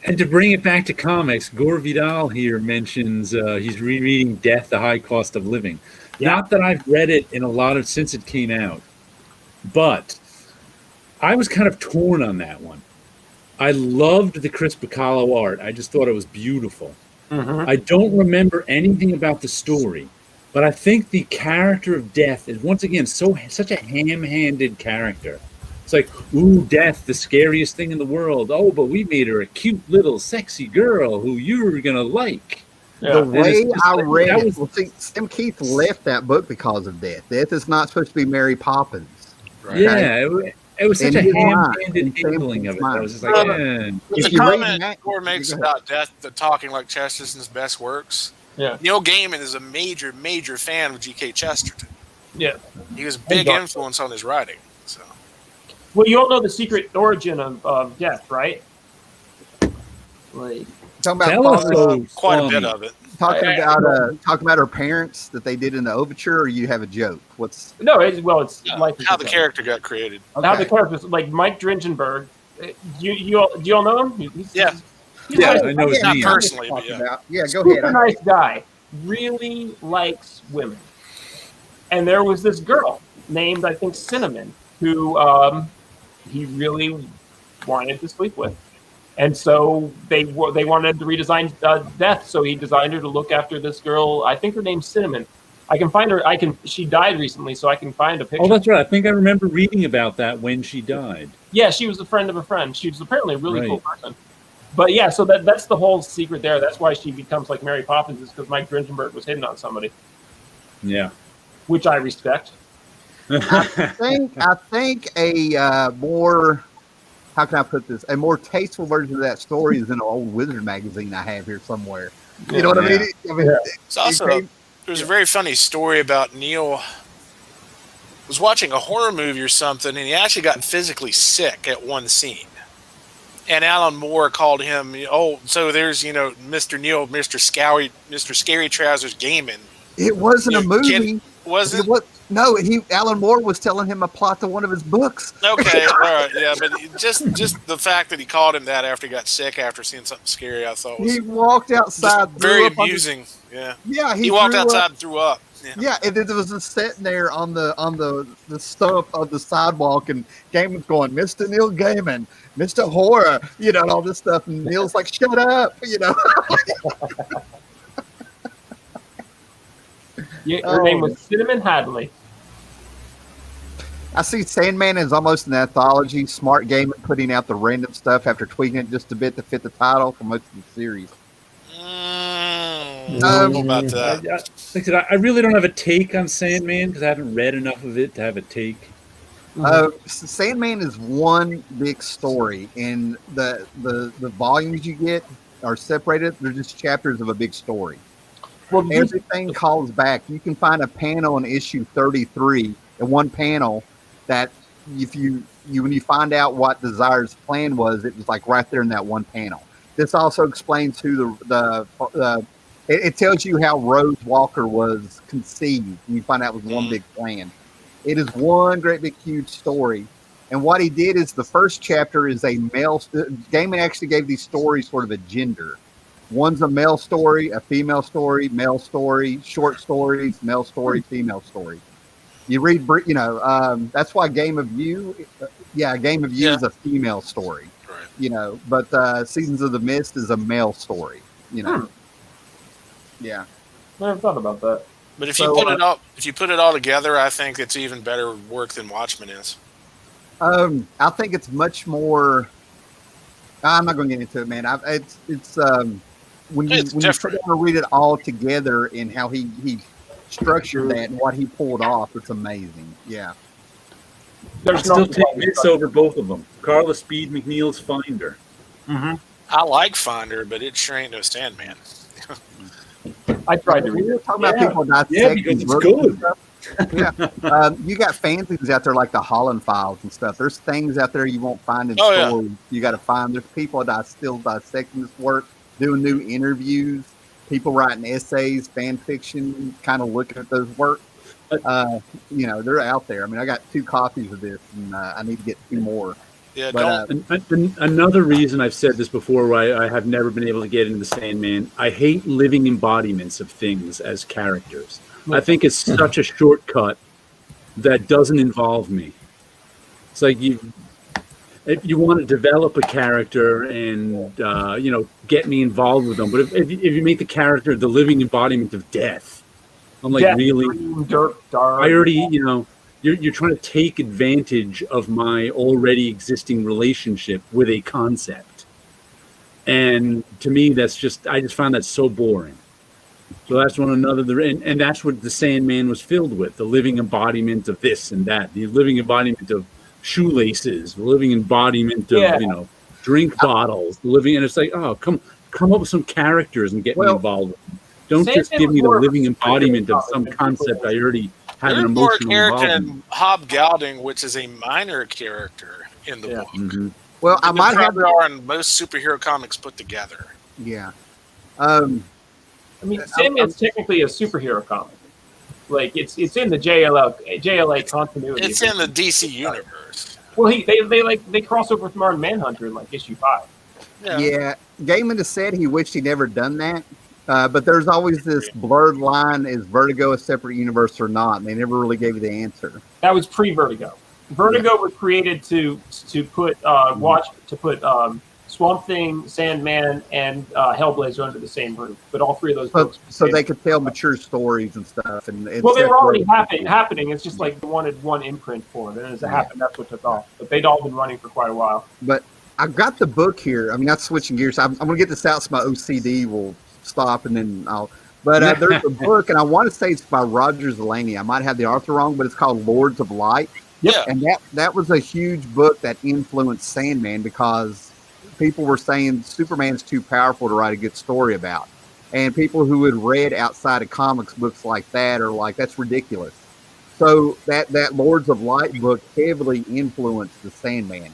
And to bring it back to comics, Gore Vidal here mentions he's rereading Death, The High Cost of Living. Yeah. Not that I've read it since it came out, but I was kind of torn on that one. I loved the Chris Bacallo art. I just thought it was beautiful. Mm-hmm. I don't remember anything about the story, but I think the character of Death is once again such a ham-handed character. It's like, ooh, Death, the scariest thing in the world. Oh, but we made her a cute little sexy girl who you're gonna like. Yeah. The way I read it, Tim Keith left that book because of Death. Death is not supposed to be Mary Poppins. Right? Yeah, it was such a ham-handed handling of it. I was just like, It's a comment Gore makes about Death, the talking like Chesterton's best works. Yeah. Neil Gaiman is a major, major fan of G.K. Chesterton. Yeah. He was a big influence on his writing. So. Well, you all know the secret origin of Death, right? Like, talking about quite a bit of it. talking about her parents that they did in the overture, or you have a joke? What's no? It's life. How the character got created. okay. How the characters like Mike Dringenberg. Do you all know him? He's I know his Not name. personally, but yeah. Yeah, go super ahead. nice guy. Really likes women. And there was this girl named, I think, Cinnamon, who he really wanted to sleep with. And so they wanted to redesign Death, so he designed her to look after this girl. I think her name's Cinnamon. I can find her. She died recently, so I can find a picture. Oh, that's right. I think I remember reading about that when she died. Yeah, she was a friend of a friend. She was apparently a really Right. cool person. But yeah, so that's the whole secret there. That's why she becomes like Mary Poppins, is because Mike Dringenberg was hitting on somebody, Yeah. which I respect. I think a more, how can I put this? A more tasteful version of that story is in an old Wizard magazine I have here somewhere. You know what I mean? It's also there's a very funny story about Neil was watching a horror movie or something, and he actually got physically sick at one scene. And Alan Moore called him, oh, so there's, Mr. Neil, Mr. Scary Trousers Gaming. It wasn't a movie. Was it? No, Alan Moore was telling him a plot to one of his books. Okay, all right, yeah, but just the fact that he called him that after he got sick, after seeing something scary, I thought was He walked outside. very amusing. Yeah. Yeah, He walked outside and threw up. Yeah, and there was just sitting there on the stump of the sidewalk, and Gaiman's going, Mr. Neil Gaiman, Mr. Horror, and all this stuff, and Neil's like, shut up, Yeah, her name was Cinnamon Hadley. I see Sandman is almost an anthology. Smart Gaiman putting out the random stuff after tweaking it just a bit to fit the title for most of the series. I don't know about that. Like I said, I really don't have a take on Sandman because I haven't read enough of it to have a take. Sandman is one big story, and the volumes you get are separated. They're just chapters of a big story. Well, Everything calls back. You can find a panel in issue 33, and one panel that if when you find out what Desire's plan was, it was like right there in that one panel. This also explains who it tells you how Rose Walker was conceived, and you find out it was one big plan. It is one great big huge story. And what he did is the first chapter is a male. Gaiman actually gave these stories sort of a gender. One's a male story, a female story, male story, short stories, male story, female story. You read, that's why Game of You is a female story. Right. But Seasons of the Mist is a male story. Yeah. I never thought about that. But if you put it all together, I think it's even better work than Watchmen is. I think it's much more. I'm not going to get into it, man. It's when you sit down and read it all together and how he structured that and what he pulled off, it's amazing. Yeah. I'd still take Miss over both of them. Carla Speed McNeil's Finder. Mm-hmm. I like Finder, but it sure ain't no Sandman. I tried to read We were it. talking about people dissecting Yeah, because it's books good. and stuff. Yeah. You got fanzines out there like the Holland Files and stuff. There's things out there you won't find in stores. You got to find. There's people that still dissecting this work, doing new interviews, people writing essays, fan fiction, kind of looking at those work. They're out there. I mean, I got 2 copies of this, and I need to get 2 more. Yeah, Another reason I've said this before, why I have never been able to get into Sandman, I hate living embodiments of things as characters. I think it's such a shortcut that doesn't involve me. It's like if you want to develop a character and get me involved with them, but if you make the character the living embodiment of death, I'm like, really? Dark. I already, you're trying to take advantage of my already existing relationship with a concept. And to me, I just found that so boring. So that's and that's what the Sandman was filled with, the living embodiment of this and that, the living embodiment of shoelaces, the living embodiment of, drink bottles, and it's like, oh, come up with some characters and get me involved with them. Don't just give me the living embodiment of some concept I already have an emotional involvement in. Hob Golding, which is a minor character in the book. Mm-hmm. Well, I might have are in most superhero comics put together. Yeah. I mean, Sandman's technically a superhero comic. Like it's in the JLA continuity. It's in the DC universe. Well, they cross over with Martian Manhunter in like issue 5. Yeah, Gaiman has said he wished he'd never done that. But there's always this blurred line: is Vertigo a separate universe or not? And they never really gave you the answer. That was pre-Vertigo. Vertigo was created to put Swamp Thing, Sandman, and Hellblazer under the same roof. But all three of those books, so they could tell mature stories and stuff. And well, they were already happening. It's just like they wanted one imprint for it, and as it happened, that's what took off. But they'd all been running for quite a while. But I've got the book here. I mean, not switching gears. I'm going to get this out so my OCD will stop, and then I'll. But there's a book, and I want to say it's by Roger Zelazny. I might have the author wrong, but it's called Lords of Light. Yeah, and that was a huge book that influenced Sandman because people were saying Superman's too powerful to write a good story about, and people who had read outside of comics books like that are like, that's ridiculous. So that Lords of Light book heavily influenced the Sandman.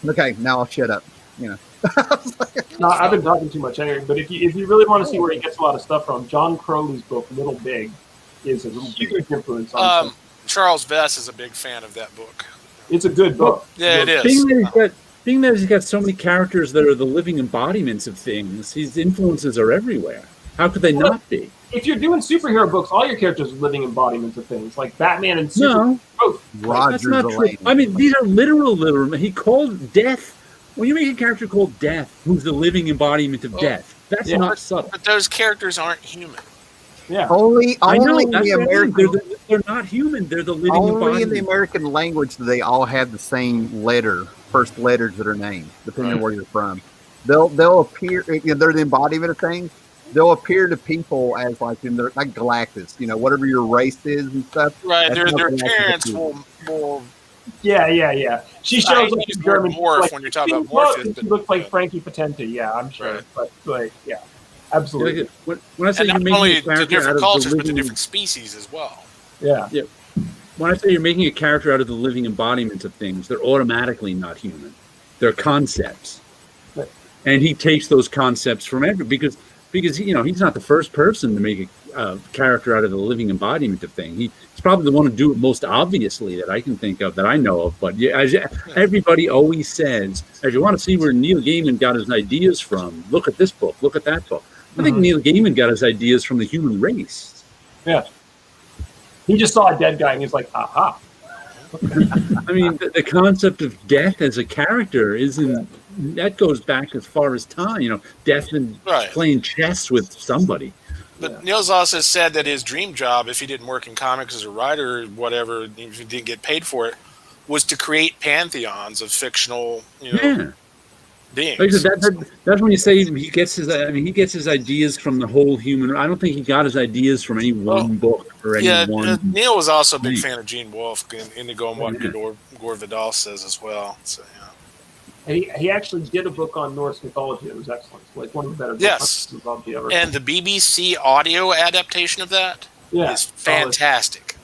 Okay, now I'll shut up. You know. No, I've been talking too much anyway. But if you really want to see where he gets a lot of stuff from, John Crowley's book Little Big is a huge influence on Charles Vess is a big fan of that book. It's a good book. Yeah, it is. Being that he's got so many characters that are the living embodiments of things, his influences are everywhere. How could they not be? If you're doing superhero books, all your characters are living embodiments of things, like Batman and Superman. No, that's not true. I mean, these are literal. He called Death. When you make a character called Death, who's the living embodiment of death, that's not subtle. But those characters aren't human. Yeah. Only in the American. They're not human. They're the living embodiment. Only in the American language do they all have the same first letters that are named, depending on where you're from. They'll appear. You know, they're the embodiment of things. They'll appear to people as like Galactus. You know, whatever your race is and stuff. Right. Their parents will. Yeah. She shows up as German morph like, when you're talking about morph. She looks like Frankie Potente. Yeah, I'm sure. Right. But like, yeah, absolutely. When I say and you're not only making a the different cultures, but the living, different species as well. Yeah. When I say you're making a character out of the living embodiments of things, they're automatically not human. They're concepts, right. And he takes those concepts from because he's not the first person to make a character out of the living embodiment of thing. He's probably the one to do it most obviously that I can think of, that I know of. But everybody always says, if you want to see where Neil Gaiman got his ideas from, look at this book, look at that book. I think Neil Gaiman got his ideas from the human race. Yeah. He just saw a dead guy and he's like, aha. I mean, the concept of death as a character that goes back as far as time. You know, death and playing chess with somebody. But Neil's also said that his dream job, if he didn't work in comics as a writer or whatever, if he didn't get paid for it, was to create pantheons of fictional, beings. Like that's when you say he gets his ideas from the whole human. I don't think he got his ideas from any one book or any one. Neil was also a big fan of Gene Wolfe, Indigo and what Gore Vidal says as well. So He actually did a book on Norse mythology. It was excellent. Like one of the better books on mythology ever. And the BBC audio adaptation of that is fantastic.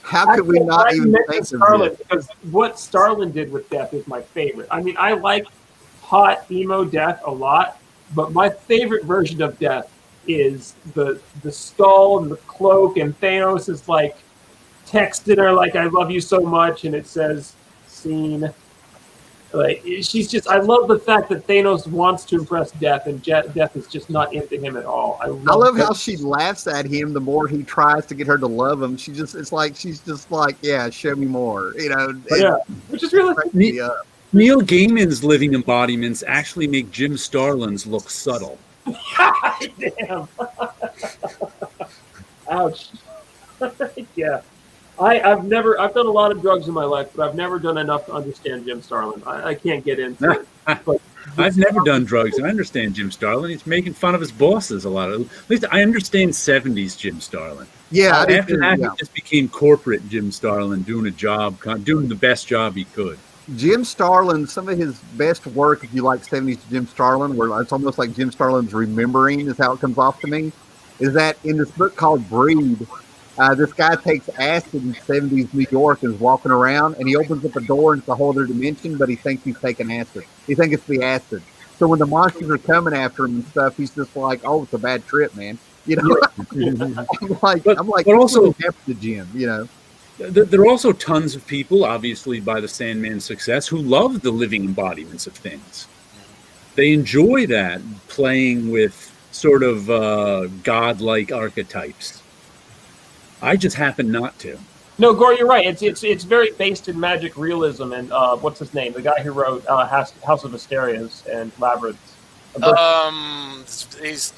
How could we not even think of it? Because what Starlin did with Death is my favorite. I mean, I like hot emo Death a lot, but my favorite version of Death is the skull and the cloak, and Thanos is like texting her like, "I love you so much," and it says "scene." Like she's just, I love the fact that Thanos wants to impress Death, and Death is just not into him at all. I love how she laughs at him the more he tries to get her to love him. She's just like, yeah, show me more, you know. Which is really Neil Gaiman's living embodiments actually make Jim Starlin's look subtle. Damn. Ouch. Yeah. I've done a lot of drugs in my life, but I've never done enough to understand Jim Starlin. I can't get into it. But I've never done drugs, and I understand Jim Starlin. He's making fun of his bosses a lot. At least I understand 70s Jim Starlin. Yeah. After that, he just became corporate Jim Starlin, doing the best job he could. Jim Starlin, some of his best work, if you like 70s Jim Starlin, where it's almost like Jim Starlin's remembering is how it comes off to me, is that in this book called Breed, this guy takes acid in 70s New York and is walking around, and he opens up a door and it's a whole other dimension, but he thinks he's taking acid. He thinks it's the acid. So when the monsters are coming after him and stuff, he's just like, "Oh, it's a bad trip, man." You know, I'm like, but also after the gym. You know, there are also tons of people, obviously by the Sandman's success, who love the living embodiments of things. They enjoy that, playing with sort of godlike archetypes. I just happen not to. No, Gore, you're right. It's very based in magic realism, and what's his name? The guy who wrote House of Asterias and Labyrinth. He's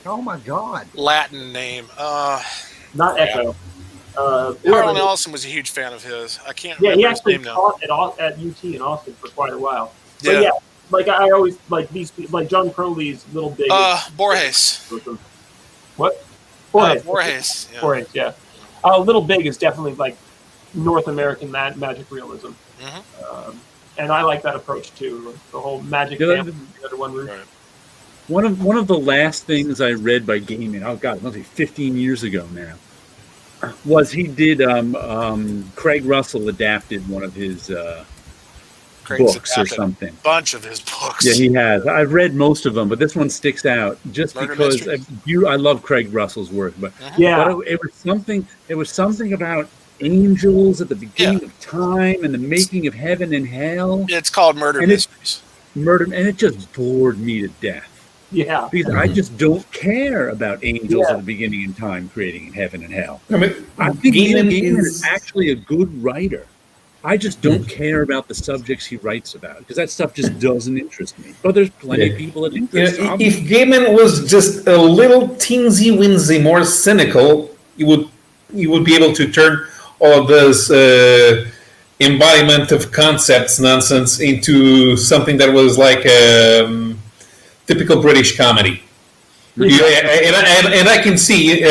oh my god, Latin name. Not Echo. Harold Nelson was a huge fan of his. I can't remember he his actually name now. taught at UT in Austin for quite a while. But yeah, like I always like these, like John Crowley's Little Big. Borges. What? Borges. Yeah. Borges, yeah. Little Big is definitely like North American magic realism. Mm-hmm. And I like that approach too. The whole magic family under one roof. Right. One of the last things I read by Gaiman, oh god, it must be 15 years ago now, was he did Craig Russell adapted one of his books or something. A bunch of his books. Yeah, he has. I've read most of them, but this one sticks out just Murder because Mysteries. I love Craig Russell's work, but Yeah, but it was something. It was something about angels at the beginning of time and the making of heaven and hell. It's called Murder Mysteries. And it just bored me to death. yeah. Because I just don't care about angels at the beginning in time creating heaven and hell. I mean, I think Neil Gaiman Gaiman is actually a good writer. I just don't care about the subjects he writes about because that stuff just doesn't interest me. But there's plenty of people that interest. If Gaiman was just a little teensy winsy more cynical, you would be able to turn all of this embodiment of concepts nonsense into something that was like typical British comedy. And I can see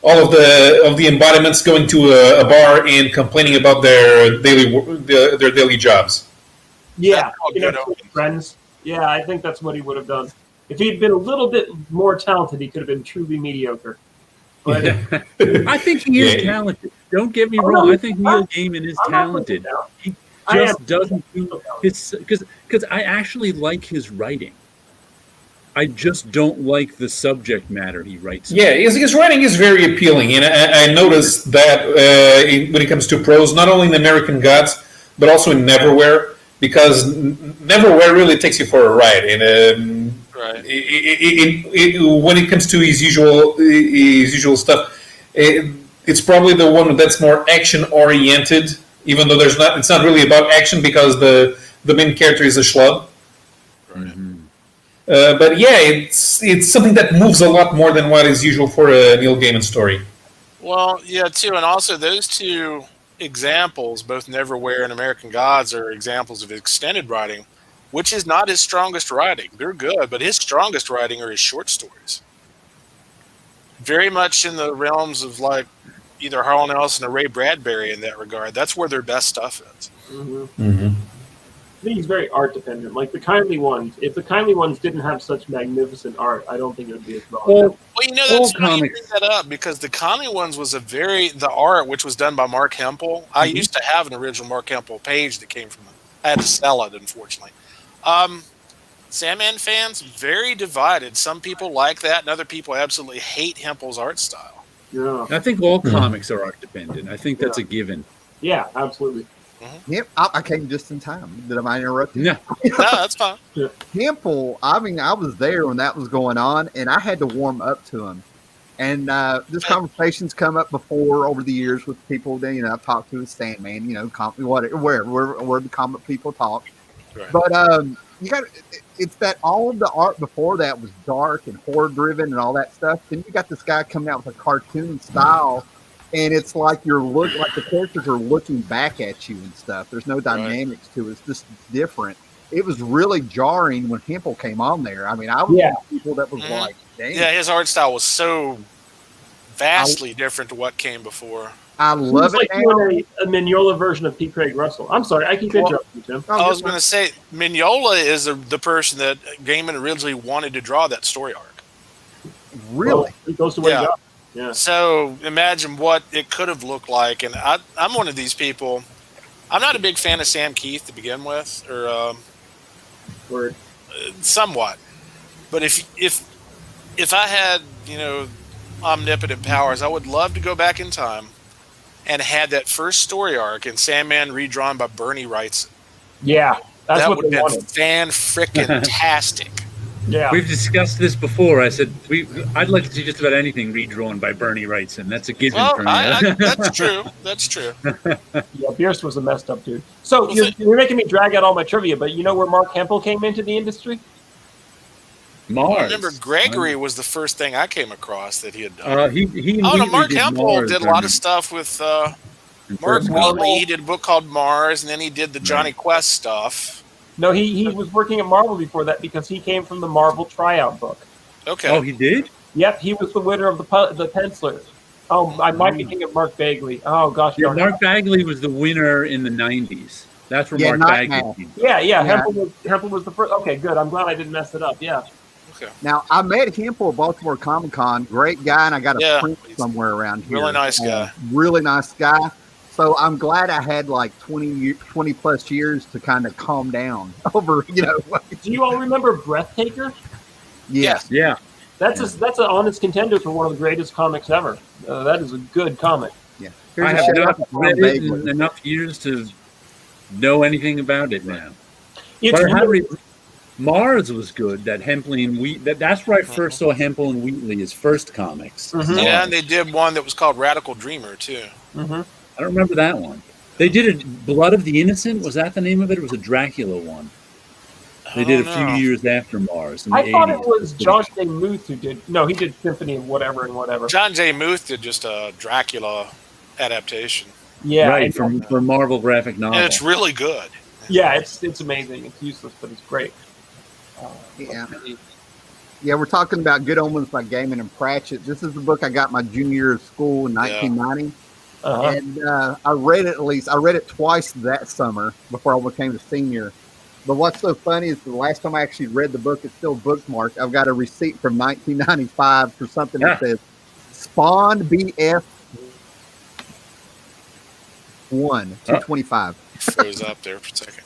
all of the embodiments going to a bar and complaining about their daily jobs. Yeah, friends. Yeah, I think that's what he would have done. If he'd been a little bit more talented, he could have been truly mediocre. But I think he is talented. Don't get me wrong. I think Neil Gaiman is talented. He just doesn't do his because I actually like his writing. I just don't like the subject matter he writes. Yeah, his writing is very appealing, and I noticed that when it comes to prose, not only in American Gods, but also in Neverwhere, because Neverwhere really takes you for a ride. And when it comes to his usual stuff, it's probably the one that's more action oriented. Even though it's not really about action because the main character is a schlub. Right. But yeah, it's something that moves a lot more than what is usual for a Neil Gaiman story. Well, yeah, too, and also those two examples, both Neverwhere and American Gods, are examples of extended writing, which is not his strongest writing. They're good, but his strongest writing are his short stories. Very much in the realms of like either Harlan Ellison or Ray Bradbury in that regard. That's where their best stuff is. I think he's very art dependent. Like the Kindly Ones. If the Kindly Ones didn't have such magnificent art, I don't think it would be as well. Well, you know, that's funny you bring that up because the Kindly Ones was the art which was done by Mark Hempel. I used to have an original Mark Hempel page that came from it. I had to sell it, unfortunately. Sandman fans, very divided. Some people like that, and other people absolutely hate Hempel's art style. Yeah. I think all comics are art dependent. I think that's a given. Yeah, absolutely. Yep, I came just in time. Did I interrupt you? No, that's fine. Hempel, I mean, I was there when that was going on, and I had to warm up to him. And this conversation's come up before over the years with people that, I've talked to, Sandman, where the comic people talk. Right. But it's that all of the art before that was dark and horror driven and all that stuff. Then you got this guy coming out with a cartoon style, and it's like like the characters are looking back at you and stuff. There's no dynamics to it. It's just different. It was really jarring when Hempel came on there. I mean, I was one of the people that was like, damn. Yeah, his art style was so vastly different to what came before. I love it. Like a Mignola version of P. Craig Russell. I'm sorry, I keep interrupting you, Tim. I was going to say, Mignola is the person that Gaiman originally wanted to draw that story arc. Really? Well, it goes to where you go. Yeah. So imagine what it could have looked like. And I'm one of these people. I'm not a big fan of Sam Keith to begin with, or Word. somewhat. But if I had, omnipotent powers, I would love to go back in time and had that first story arc in Sandman redrawn by Bernie Wrightson. Yeah, that's That what would they have been wanted. fan-frickin-tastic. Yeah. We've discussed this before. I said I'd like to see just about anything redrawn by Bernie Wrightson. That's a given Well, for me. that's true. That's true. Yeah, Bierce was a messed up dude. So you're making me drag out all my trivia, but you know where Mark Hempel came into the industry? Mars. I remember Gregory was the first thing I came across that he had done. He Mark did Hempel Mars, did a lot of stuff with Mark Wheatley. He did a book called Mars, and then he did the Johnny Quest stuff. No, he was working at Marvel before that because he came from the Marvel tryout book. Okay. Oh, he did? Yep, he was the winner of the penciler. Oh, I might be thinking of Mark Bagley. Oh gosh, Yeah, Mark Bagley was the winner in the 90s. That's where Mark Bagley came. Yeah. Hempel was the first. Okay, good. I'm glad I didn't mess it up. Yeah. Okay. Now, I met Hempel at Baltimore Comic Con. Great guy, and I got a print somewhere around here. Really nice guy. Really nice guy. So I'm glad I had like 20 plus years to kind of calm down over, Do you all remember Breathtaker? Yes. Yeah. That's an honest contender for one of the greatest comics ever. That is a good comic. Yeah. I have not read it in enough years to know anything about it now. Mars was good. That Hempel and Wheatley. That's where I first saw Hempel and Wheatley, his first comics. Mm-hmm. Yeah, and they did one that was called Radical Dreamer too. Mm-hmm. I don't remember that one. They did a Blood of the Innocent. Was that the name of it? It was a Dracula one. They did a few years after Mars. I thought it was John J. Muth who did. No, he did Symphony of whatever and whatever. John J. Muth did just a Dracula adaptation. Yeah, right for Marvel graphic novel. And it's really good. Yeah, it's amazing. It's useless, but it's great. Yeah, we're talking about Good Omens by Gaiman and Pratchett. This is the book I got my junior year of school in 1990. And I read it twice that summer before I became a senior. But what's so funny is the last time I actually read the book, it's still bookmarked. I've got a receipt from 1995 for something that says Spawn BF 225. Froze up there for a second.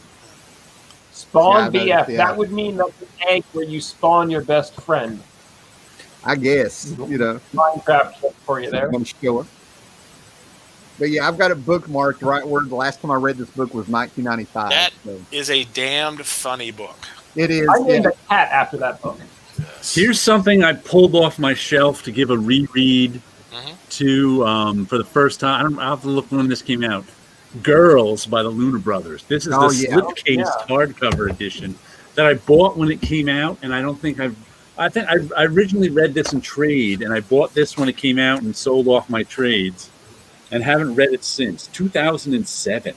Spawn BF. That would mean that's an egg where you spawn your best friend. I guess, Minecraft for you there. I'm sure. But yeah, I've got it bookmarked right where the last time I read this book was 1995. That is a damned funny book. It is. I named a cat after that book. Yes. Here's something I pulled off my shelf to give a reread to for the first time. I'll have to look when this came out. Girls by the Lunar Brothers. This is the slipcase hardcover edition that I bought when it came out, and I think I originally read this in trade, and I bought this when it came out and sold off my trades, and haven't read it since 2007.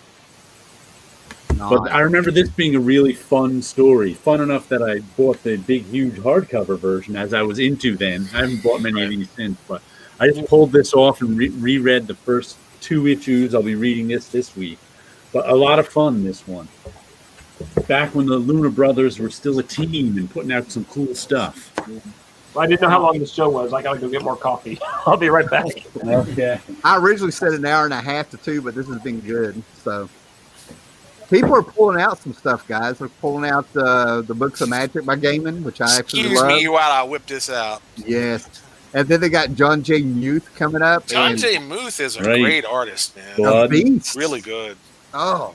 But I remember this being a really fun story, fun enough that I bought the big, huge hardcover version as I was into then. I haven't bought many of these since, but I just pulled this off and reread the first 2 issues. I'll be reading this week. But a lot of fun, this one. Back when the Lunar Brothers were still a team and putting out some cool stuff. I didn't know how long this show was. I got to go get more coffee. I'll be right back. Okay. I originally said an hour and a half to 2, but this has been good. So people are pulling out some stuff, guys. They're pulling out the Books of Magic by Gaiman, which I actually love. Excuse me while I whip this out. Yes. And then they got John J. Muth coming up. John J. Muth is a great artist, man. A beast. Really good. Oh,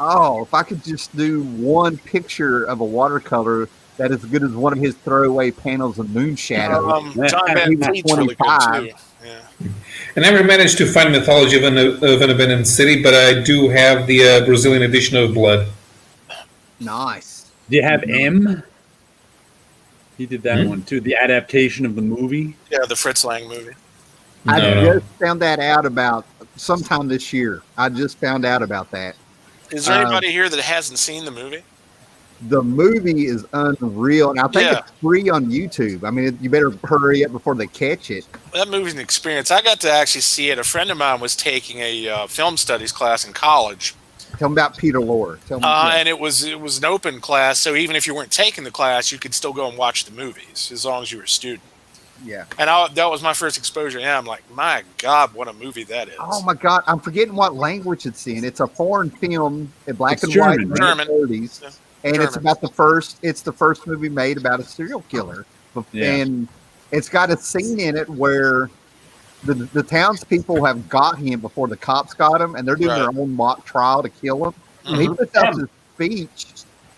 if I could just do one picture of a watercolor that is as good as one of his throwaway panels of Moonshadow. John Van Fleet's really good, too. Yeah. I never managed to find Mythology of an Abandoned City, but I do have the Brazilian edition of Blood. Nice. Do you have M? He did that one too. The adaptation of the movie. Yeah, the Fritz Lang movie. I just found that out about sometime this year. I just found out about that. Is there anybody here that hasn't seen the movie? The movie is unreal, and I think it's free on YouTube. I mean, you better hurry up before they catch it. That movie's an experience. I got to actually see it. A friend of mine was taking a film studies class in college. Tell me about Peter Lorre. And it was an open class, so even if you weren't taking the class, you could still go and watch the movies as long as you were a student. Yeah. And that was my first exposure. And I'm like, my God, what a movie that is. Oh my God, I'm forgetting what language it's in. It's a foreign film in black It's and German, white, right? in the 30s, Yeah. and German. it's about the first. It's the first movie made about a serial killer, and it's got a scene in it where the townspeople have got him before the cops got him, and they're doing their own mock trial to kill him. And he puts out this speech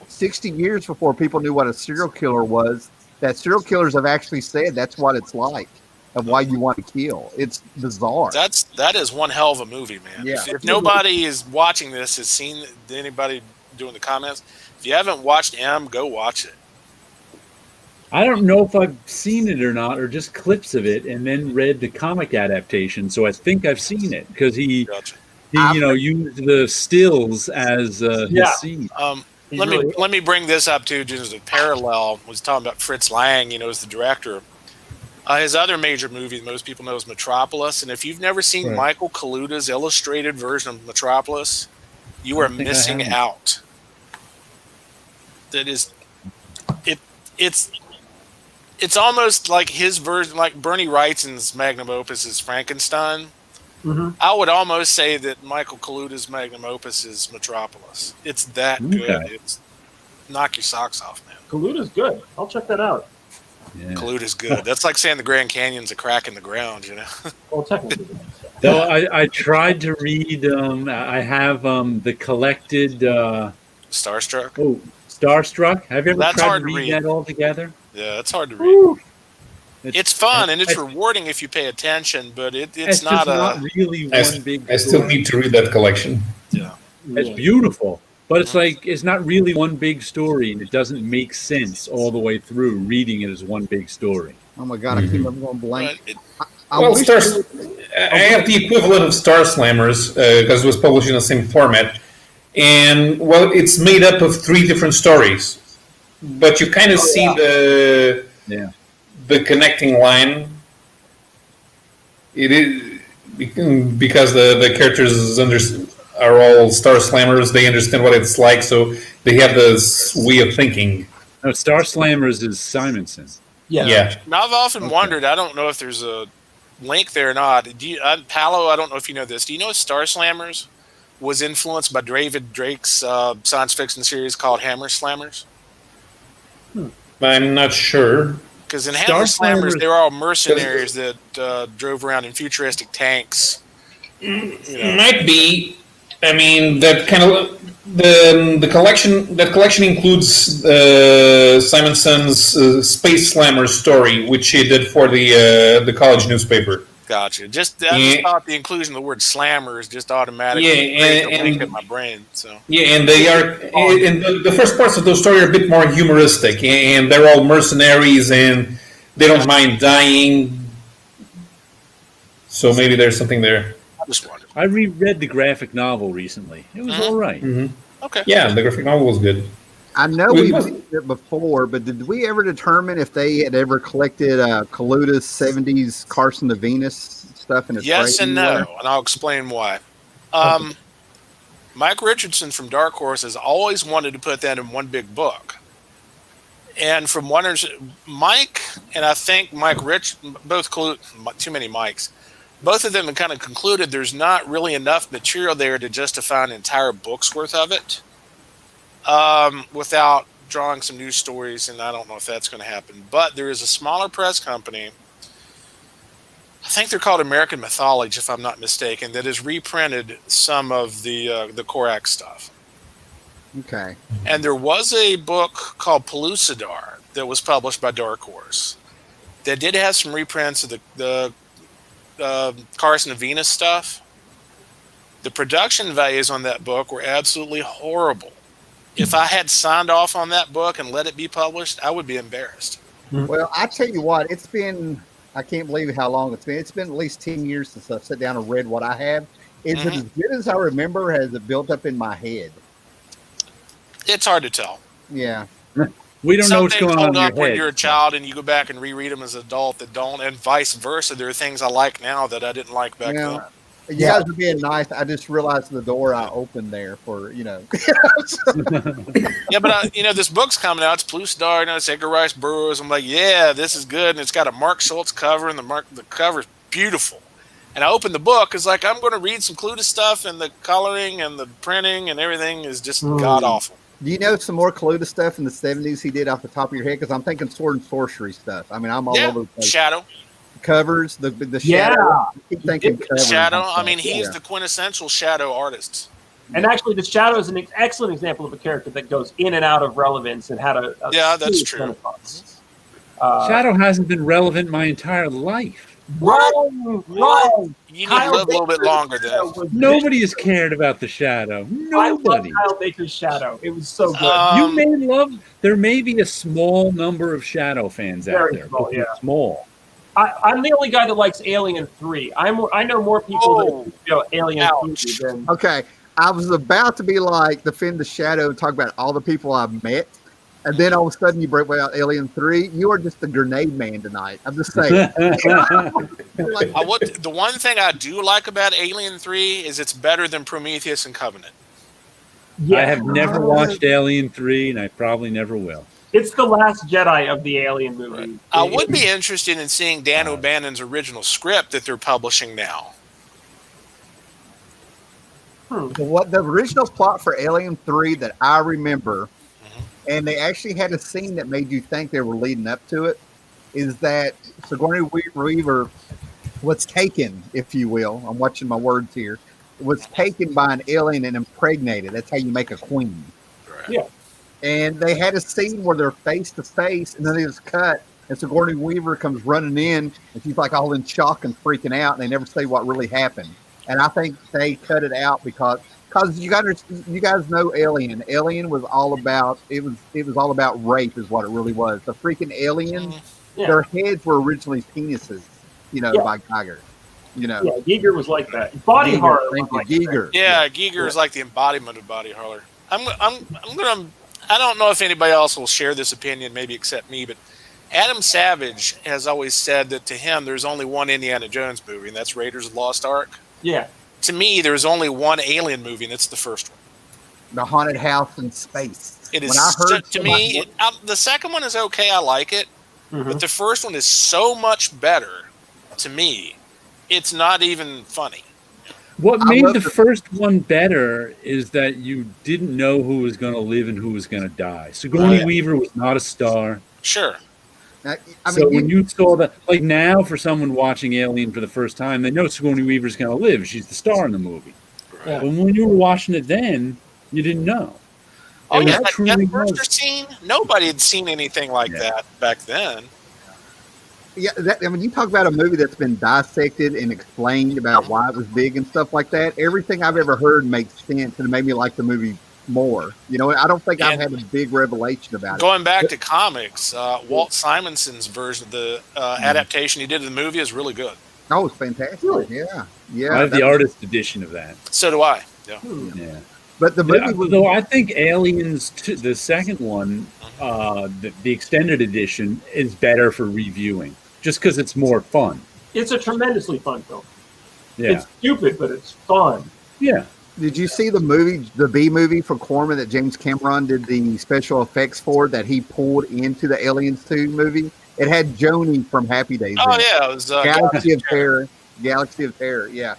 60 years before people knew what a serial killer was. That serial killers have actually said that's what it's like. Of why you want to kill. It's bizarre. That is one hell of a movie, man. Yeah. If nobody is watching this, has seen anybody doing the comments, if you haven't watched M, go watch it. I don't know if I've seen it or not, or just clips of it, and then read the comic adaptation. So I think I've seen it because he used the stills as his scene. Let me bring this up too, just as a parallel. Was talking about Fritz Lang, as the director. His other major movie most people know is Metropolis, and if you've never seen Michael Kaluta's illustrated version of Metropolis, you are missing out. That is, it's almost like his version, like Bernie Wrightson's magnum opus is Frankenstein. I would almost say that Michael Kaluta's magnum opus is Metropolis. It's that good. It's knock your socks off, man. Kaluta's good. I'll check that out. Yeah. Kaluta's good. That's like saying the Grand Canyon's a crack in the ground, Well, technically. Though I tried to read. I have the collected. Starstruck. Oh, Starstruck. Have you ever That's tried hard to to read read. that all together? Yeah, it's hard to read. It's fun and it's rewarding if you pay attention, but it's not really one big. I still need to read that collection. Yeah, it's beautiful. But it's not really one big story, and it doesn't make sense all the way through. Reading it as one big story. Oh my God, I keep going blank. I have the equivalent of Star Slammers because it was published in the same format, and it's made up of 3 different stories, but you kind of see the connecting line. It is because the characters are all Star Slammers. They understand what it's like, so they have this way of thinking. No, Star Slammers is Simonson. Yeah. Now, I've often wondered. I don't know if there's a link there or not. Palo, I don't know if you know this. Do you know Star Slammers was influenced by David Drake's science fiction series called Hammer Slammers? I'm not sure. Because in Hammer Slammers, they were all mercenaries that drove around in futuristic tanks. Might be. I mean, that kind of the collection. That collection includes Simonson's Space Slammer story, which he did for the college newspaper. Gotcha. I just thought the inclusion of the word "slammer" is just automatically link in my brain. So and they are. And the first parts of those stories are a bit more humoristic, and they're all mercenaries, and they don't mind dying. So maybe there's something there. I just wondered. I reread the graphic novel recently. It was all right. Okay. Yeah, the graphic novel was good. I know we mentioned it before, but did we ever determine if they had ever collected Kaluta's 70s Carson the Venus stuff in his Yes and no, and I'll explain why. Mike Richardson from Dark Horse has always wanted to put that in one big book. And from what Mike and I think Mike Rich, both too many Mikes, both of them have kind of concluded there's not really enough material there to justify an entire book's worth of it without drawing some news stories, and I don't know if that's going to happen. But there is a smaller press company, I think they're called American Mythology, if I'm not mistaken, that has reprinted some of the Korak stuff. Okay. And there was a book called Pellucidar that was published by Dark Horse that did have some reprints of the Carson of Venus stuff. The production values on that book were absolutely horrible. If I had signed off on that book and let it be published, I would be embarrassed. Well, I tell you what, it's been, I can't believe how long it's been. It's been at least 10 years since I've sat down and read what I have. Is it as good as I remember? Has it built up in my head? It's hard to tell. Yeah. We don't know what's going on in your up when head. you're a child and you go back and reread them as an adult that don't, and vice versa. There are things I like now that I didn't like back then. You guys are being nice. I just realized the door I opened there for, Yeah, but this book's coming out. It's Blue Star, it's Edgar Rice Burroughs. I'm like, yeah, this is good, and it's got a Mark Schultz cover, and the cover's beautiful. And I opened the book. It's like I'm going to read some Clueless stuff, and the coloring and the printing and everything is just god awful. Do you know some more Clueless stuff in the 70s he did off the top of your head? Because I'm thinking sword and sorcery stuff. I mean, I'm all over the place. Shadow. Covers, the Shadow. I keep thinking covers. Shadow. I mean, he's the quintessential Shadow artist. And actually, the Shadow is an excellent example of a character that goes in and out of relevance and had a that's true. Shadow hasn't been relevant my entire life. Wrong. You need to live a little bit longer then. Nobody has cared about the Shadow. Nobody. I love Kyle Baker's Shadow. It was so good. There may be a small number of Shadow fans out there. Small, yeah. Small. I'm the only guy that likes Alien 3. I know more people that Alien 3 than... Okay, I was about to be like, defend the Shadow and talk about all the people I've met. And then all of a sudden you break out Alien 3. You are just the grenade man tonight. I'm just saying. The one thing I do like about Alien 3 is it's better than Prometheus and Covenant. Yeah. I have never watched Alien 3, and I probably never will. It's the last Jedi of the Alien movie. Right. I would be interested in seeing Dan O'Bannon's original script that they're publishing now. What the original plot for Alien 3 that I remember, and they actually had a scene that made you think they were leading up to it, is that Sigourney Weaver was taken, if you will. I'm watching my words here. Was taken by an alien and impregnated. That's how you make a queen. Right. Yeah. And they had a scene where they're face to face, and then it was cut. And Sigourney Weaver comes running in, and she's like all in shock and freaking out. And they never say what really happened. And I think they cut it out because you guys know Alien. Alien was all about it was all about rape, is what it really was. The freaking aliens, their heads were originally penises, by Geiger. Yeah, Giger was like that. Body horror. Giger. Yeah, Giger is like the embodiment of body horror. I don't know if anybody else will share this opinion, maybe except me, but Adam Savage has always said that to him there's only one Indiana Jones movie, and that's Raiders of the Lost Ark. Yeah. To me, there's only one Alien movie, and it's the first one. The Haunted House in Space. It is, the second one is okay, I like it, but the first one is so much better to me, it's not even funny. What made the first one better is that you didn't know who was going to live and who was going to die. Sigourney Weaver was not a star. Sure. When you saw that, like now for someone watching Alien for the first time, they know Sigourney Weaver's going to live. She's the star in the movie. Right. But when you were watching it then, you didn't know. Oh, yeah, that first scene, nobody had seen anything like that back then. Yeah, you talk about a movie that's been dissected and explained about why it was big and stuff like that. Everything I've ever heard makes sense, and it made me like the movie more. I don't think I've had a big revelation about it. Going back to comics, Walt Simonson's version of the adaptation he did of the movie is really good. Oh, it's fantastic. Really? Yeah. I have the artist edition of that. So do I. Yeah. But the movie though I think Aliens, the second one, the extended edition, is better for reviewing. Just because it's more fun. It's a tremendously fun film. Yeah. It's stupid, but it's fun. Yeah. Did you see the B movie for Corman that James Cameron did the special effects for that he pulled into the Aliens 2 movie? It had Joni from Happy Days. Oh, yeah. It was Galaxy of Terror. Galaxy of Terror, yeah.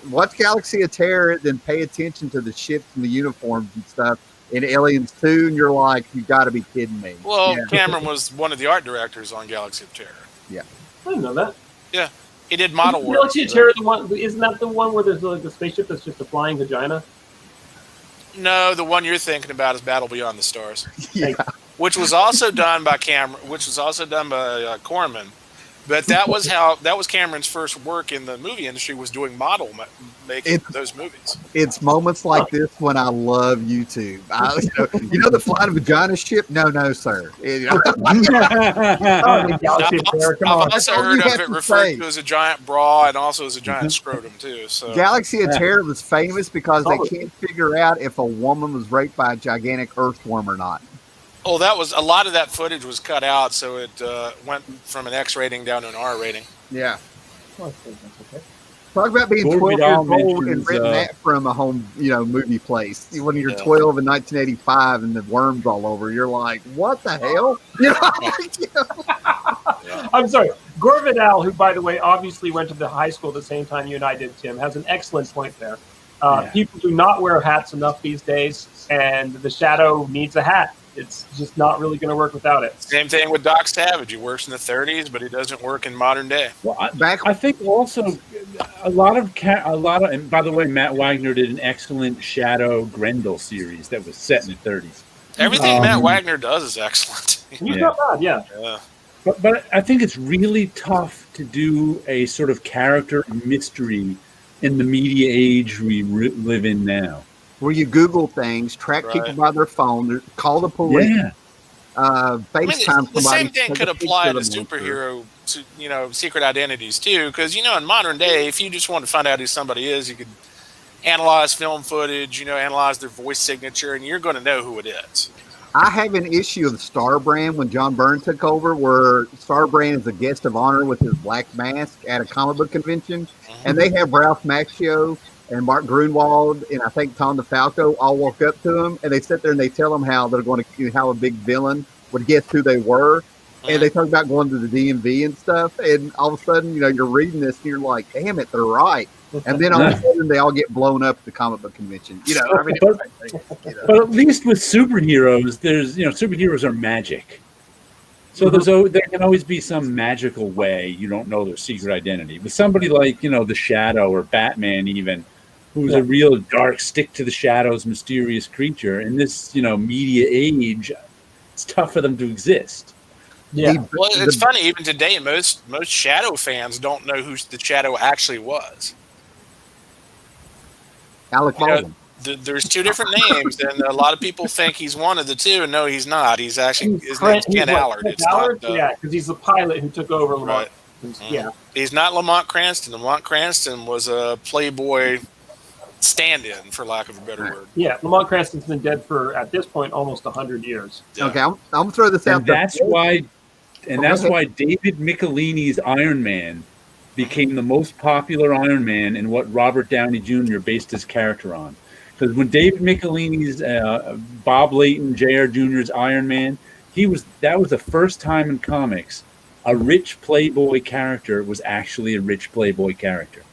Watch Galaxy of Terror, then pay attention to the ships and the uniforms and stuff in Aliens 2, and you're like, you got to be kidding me. Well, Cameron was one of the art directors on Galaxy of Terror. Yeah. I didn't know that. Yeah. He did model work. Galaxy of Terror, isn't that the one where there's like a spaceship that's just a flying vagina? No, the one you're thinking about is Battle Beyond the Stars. Yeah. Which was also done by Corman. But that was Cameron's first work in the movie industry, was doing model making those movies. It's moments like this when I love YouTube. The flying vagina ship? No, sir. I've also heard of it referred to as a giant bra and also as a giant scrotum too. So Galaxy of Terror was famous because they can't figure out if a woman was raped by a gigantic earthworm or not. Oh, a lot of that footage was cut out, so it went from an X rating down to an R rating. Yeah. Well, that's okay. Talk about being Gore 12 years Vidal old and mentions, renting that from a home, movie place. When you're 12 in 1985 and the worms all over, you're like, what the hell? I'm sorry. Gore Vidal, who, by the way, obviously went to the high school at the same time you and I did, Tim, has an excellent point there. People do not wear hats enough these days, and the Shadow needs a hat. It's just not really going to work without it. Same thing with Doc Savage. He works in the 30s, but he doesn't work in modern day. Well, I think also a lot of, and by the way, Matt Wagner did an excellent Shadow Grendel series that was set in the 30s. Everything Matt Wagner does is excellent. He's not bad, yeah. But I think it's really tough to do a sort of character mystery in the media age we live in now. Where you Google things, track people by their phone, call the police, FaceTime the somebody. same thing could apply to superhero, secret identities too. Because in modern day, if you just want to find out who somebody is, you could analyze film footage, analyze their voice signature, and you're going to know who it is. I have an issue of Star Brand when John Byrne took over, where Star Brand is a guest of honor with his black mask at a comic book convention, and they have Ralph Macchio and Mark Grunwald and I think Tom DeFalco all walk up to him, and they sit there and they tell him how they're going to how a big villain would guess who they were, and they talk about going to the DMV and stuff, and all of a sudden you're reading this and you're like, damn it, they're right. And then all of a sudden they all get blown up at the comic book convention. But at least with superheroes, there's superheroes are magic. So there can always be some magical way you don't know their secret identity. With somebody like the Shadow or Batman, even who's a real dark, stick to the shadows, mysterious creature in this media age, it's tough for them to exist. Yeah, well, it's funny. Even today, most Shadow fans don't know who the Shadow actually was. Alec Baldwin. There's two different names, and a lot of people think he's one of the two, and no, he's not. His name's Ken Allard. It's not, because he's the pilot who took over Lamont. Right. Yeah, he's not Lamont Cranston. Lamont Cranston was a Playboy stand-in, for lack of a better word. Yeah, Lamont Cranston's been dead for, at this point, almost 100 years. Yeah. Okay, I'm gonna throw this out. That's why David Michelini's Iron Man became the most popular Iron Man and what Robert Downey Jr. based his character on. Because when David Michelini's Bob Layton Jr. Jr.'s Iron Man, that was the first time in comics a rich Playboy character was actually a rich Playboy character.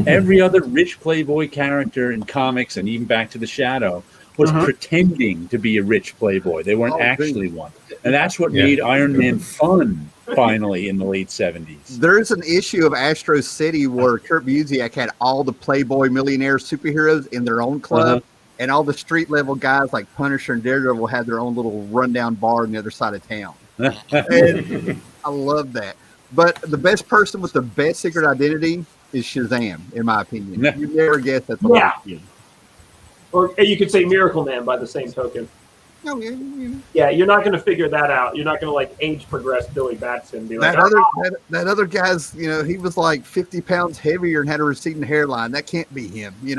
Every other rich Playboy character in comics and even back to the Shadow was pretending to be a rich Playboy. They weren't actually one. And that's what made Iron Man fun, finally, in the late 70s. There's an issue of Astro City where Kurt Busiek had all the Playboy millionaire superheroes in their own club, and all the street-level guys like Punisher and Daredevil had their own little rundown bar on the other side of town. And I love that. But the best person with the best secret identity is Shazam, in my opinion. You never guess that's Or you could say Miracle Man by the same token. Oh, yeah, you're not going to figure that out. You're not going to like age progress Billy Batson. Be like, that other guy's, he was like 50 pounds heavier and had a receding hairline. That can't be him, They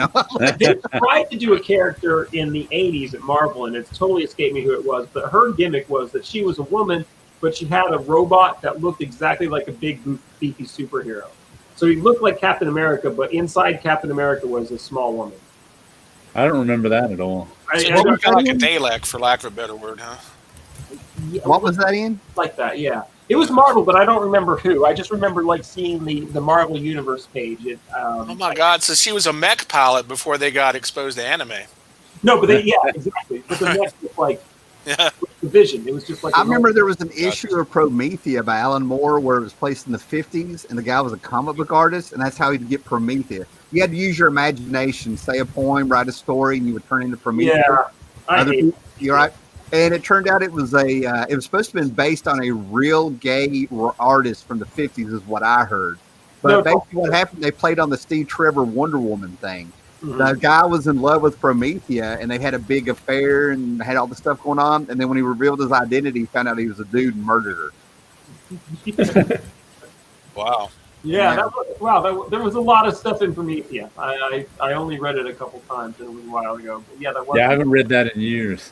tried to do a character in the 80s at Marvel, and it's totally escaped me who it was. But her gimmick was that she was a woman, but she had a robot that looked exactly like a big, beefy superhero. So he looked like Captain America, but inside Captain America was a small woman. I don't remember that at all. So kind of like a Dalek, for lack of a better word, huh? Yeah, what was that in? Like that, yeah. It was Marvel, but I don't remember who. I just remember like seeing the Marvel Universe page. Oh my God! So she was a mech pilot before they got exposed to anime. No, but exactly. But the mech was like the Vision. It was just like. I remember there was an issue of Promethea by Alan Moore where it was placed in the 50s, and the guy was a comic book artist, and that's how he'd get Promethea. You had to use your imagination, say a poem, write a story, and you would turn into Promethea. Yeah, you're right. And it turned out it was it was supposed to have been based on a real gay artist from the 50s, is what I heard. But basically, what happened? They played on the Steve Trevor Wonder Woman thing. The guy was in love with Promethea, and they had a big affair and had all the stuff going on. And then when he revealed his identity, he found out he was a dude and murdered her. Wow. Yeah, there was a lot of stuff in Promethea. I only read it a couple times, and it was a while ago. But yeah, that was. Yeah, I haven't read that in years.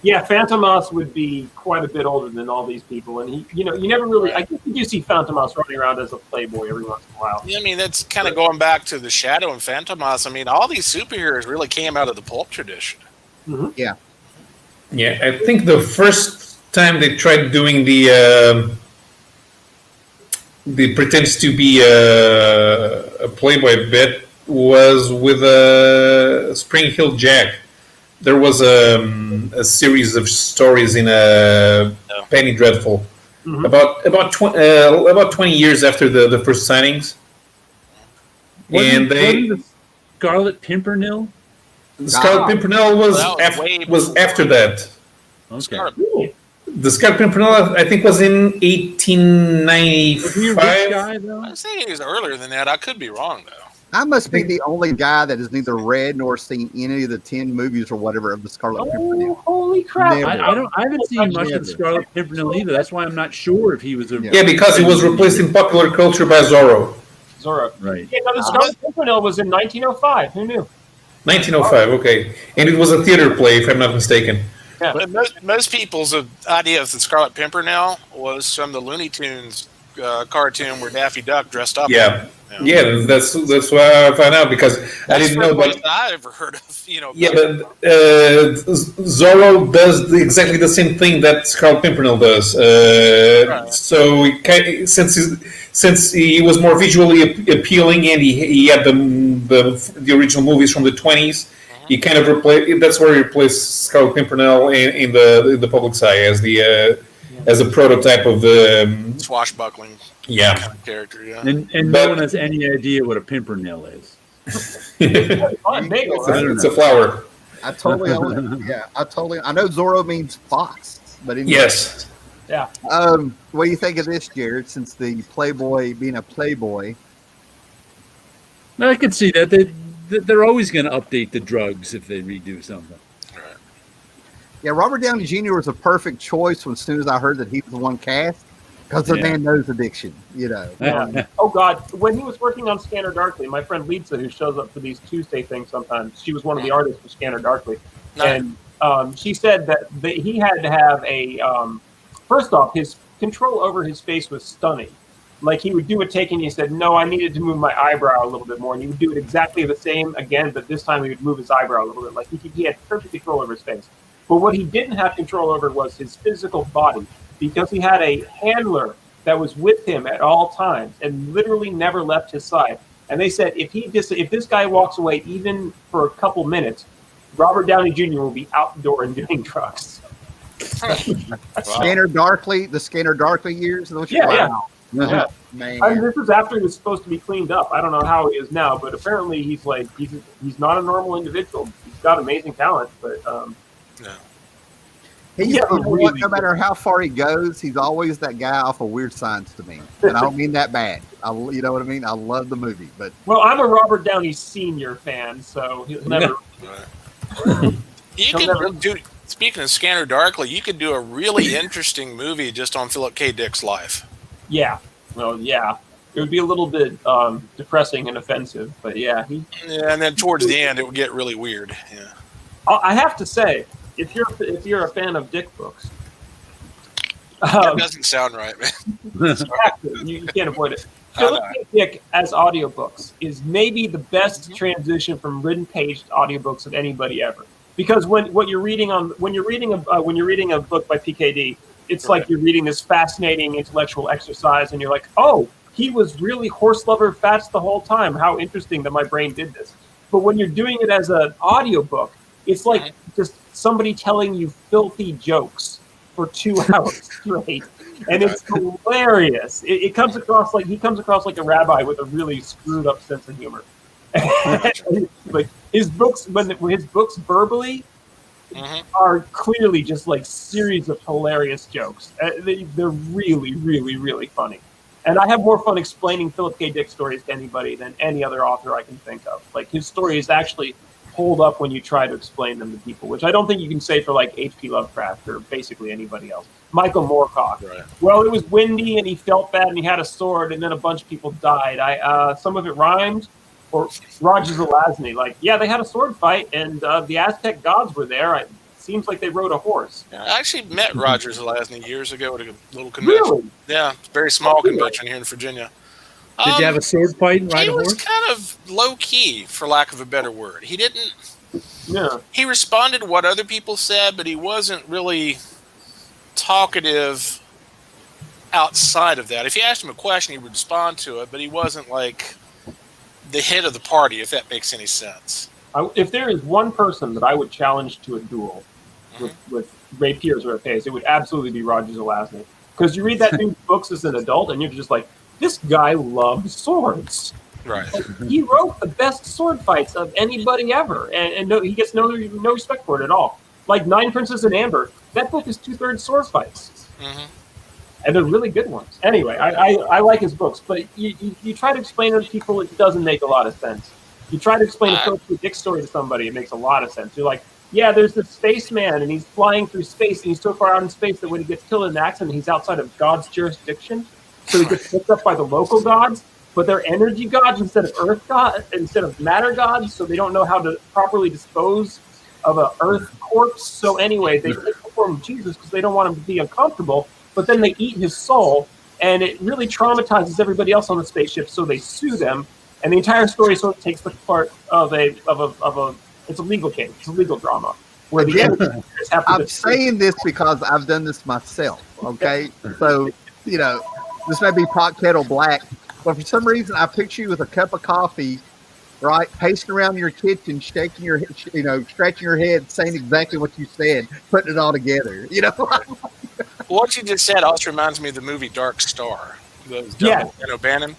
Yeah, Phantomas would be quite a bit older than all these people, and he, you never really. I guess you do see Phantomas running around as a playboy every once in a while. Yeah, I mean, that's kind of going back to the Shadow and Phantomas. I mean, all these superheroes really came out of the pulp tradition. Mm-hmm. Yeah. Yeah, I think the first time they tried doing the pretends to be a playboy bit was with Spring Hill Jack. There was a series of stories in Penny Dreadful about 20 years after the first signings, Wasn't the Scarlet Pimpernel? The Scarlet Pimpernel was after that. Okay. The Scarlet Pimpernel, I think, was in 1895. Was he a rich guy, though? I was thinking he was earlier than that. I could be wrong, though. I must be the only guy that has neither read nor seen any of the 10 movies or whatever of the Scarlet Pimpernel. Holy crap! Never. I haven't seen much of the Scarlet Pimpernel either. That's why I'm not sure if he was a. Yeah, because he was replaced in popular culture by Zorro. Right. Yeah, no, the Scarlet Pimpernel was in 1905. Who knew? 1905, okay. And it was a theater play, if I'm not mistaken. Yeah. But most people's idea of the Scarlet Pimpernel was from the Looney Tunes cartoon where Daffy Duck dressed up. Yeah. Yeah, that's why I found out, because I didn't know. But I ever heard of, Yeah, but Zorro does exactly the same thing that Scarlet Pimpernel does. Right. So since he was more visually appealing, and he had the original movies from the 20s, he kind of replaced. That's where he replaced Scarlet Pimpernel in the public's eye as a prototype of the swashbuckling kind of character. Yeah, and no one has any idea what a pimpernel is. It's a flower. I totally own it. Yeah, I know Zorro means fox, but anyway. Yes. Yeah. What do you think of this, Jared? Since the Playboy being a Playboy, I can see that they're always going to update the drugs if they redo something. yeah, Robert Downey Jr. was a perfect choice as soon as I heard that he was the one cast, because the man knows addiction, Oh God! When he was working on Scanner Darkly, my friend Lisa, who shows up for these Tuesday things sometimes, she was one of the artists for Scanner Darkly, and she said that he had to have a first off, his control over his face was stunning. Like, he would do a take and he said, no, I needed to move my eyebrow a little bit more, and he would do it exactly the same again, but this time he would move his eyebrow a little bit. Like, he had perfect control over his face. But what he didn't have control over was his physical body, because he had a handler that was with him at all times and literally never left his side. And they said if this guy walks away even for a couple minutes, Robert Downey Jr. will be out the door and doing drugs. Scanner Darkly, the Scanner Darkly years. Yeah. Man. I mean, this was after he was supposed to be cleaned up. I don't know how he is now, but apparently he's not a normal individual. He's got amazing talent, but no matter how far he goes, he's always that guy off of Weird Science to me, and I don't mean that bad. You know what I mean? I love the movie, but I'm a Robert Downey Sr. fan, so he'll never. Speaking of Scanner Darkly, you could do a really interesting movie just on Phillip K. Dick's life. Yeah. Well, yeah. It would be a little bit depressing and offensive, but yeah. And then towards the end, it would get really weird. Yeah. I have to say, if you're a fan of Dick books, that doesn't sound right, man. you can't avoid it. Phillip K. Dick as audiobooks is maybe the best transition from written page to audiobooks of anybody ever. Because when you're reading a book by PKD, it's like you're reading this fascinating intellectual exercise, and you're like, oh, he was really horse lover Fats the whole time. How interesting that my brain did this. But when you're doing it as an audiobook, it's like just somebody telling you filthy jokes for 2 hours straight. And it's hilarious. It comes across like he comes across like a rabbi with a really screwed up sense of humor. Like his books, his books verbally are clearly just like series of hilarious jokes. They're really, really, really funny. And I have more fun explaining Phillip K. Dick stories to anybody than any other author I can think of. Like, his stories actually hold up when you try to explain them to people, which I don't think you can say for like H.P. Lovecraft or basically anybody else. Michael Moorcock. Right. Well, it was windy and he felt bad and he had a sword and then a bunch of people died. Some of it rhymed. Or Roger Zelazny, like, yeah, they had a sword fight and the Aztec gods were there. seems like they rode a horse. Yeah, I actually met Roger Zelazny years ago at a little convention. Really? Yeah, very small convention here in Virginia. Did you have a sword fight and ride He a was horse? kind of low key, for lack of a better word. He didn't. Yeah. He responded to what other people said, but he wasn't really talkative outside of that. If you asked him a question, he would respond to it, but he wasn't like the head of the party, if that makes any sense. If there is one person that I would challenge to a duel with rapiers or épées, it would absolutely be Roger Zelazny. Because you read that dude's books as an adult, and you're just like, this guy loves swords. Right. Like, he wrote the best sword fights of anybody ever, and he gets no respect for it at all. Like Nine Princes in Amber, that book is 2/3 sword fights. Mm-hmm. And they're really good ones. Anyway, I like his books, but you try to explain it to people, it doesn't make a lot of sense. You try to explain a Phillip K story to somebody, it makes a lot of sense. You're like, yeah, there's this spaceman, and he's flying through space, and he's so far out in space that when he gets killed in an accident, he's outside of God's jurisdiction. So he gets picked up by the local gods, but they're energy gods instead of earth gods, instead of matter gods, so they don't know how to properly dispose of an earth corpse. So anyway, they take the form of Jesus because they don't want him to be uncomfortable, but then they eat his soul, and it really traumatizes everybody else on the spaceship, so they sue them, and the entire story sort of takes the part of a it's a legal case, it's a legal drama. Where the I'm saying this because I've done this myself, okay? So, you know, this may be pot kettle black, but for some reason I picture you with a cup of coffee, right, pacing around your kitchen, shaking your, scratching your head, saying exactly what you said, putting it all together, What you just said also reminds me of the movie Dark Star. Yeah. O'Bannon.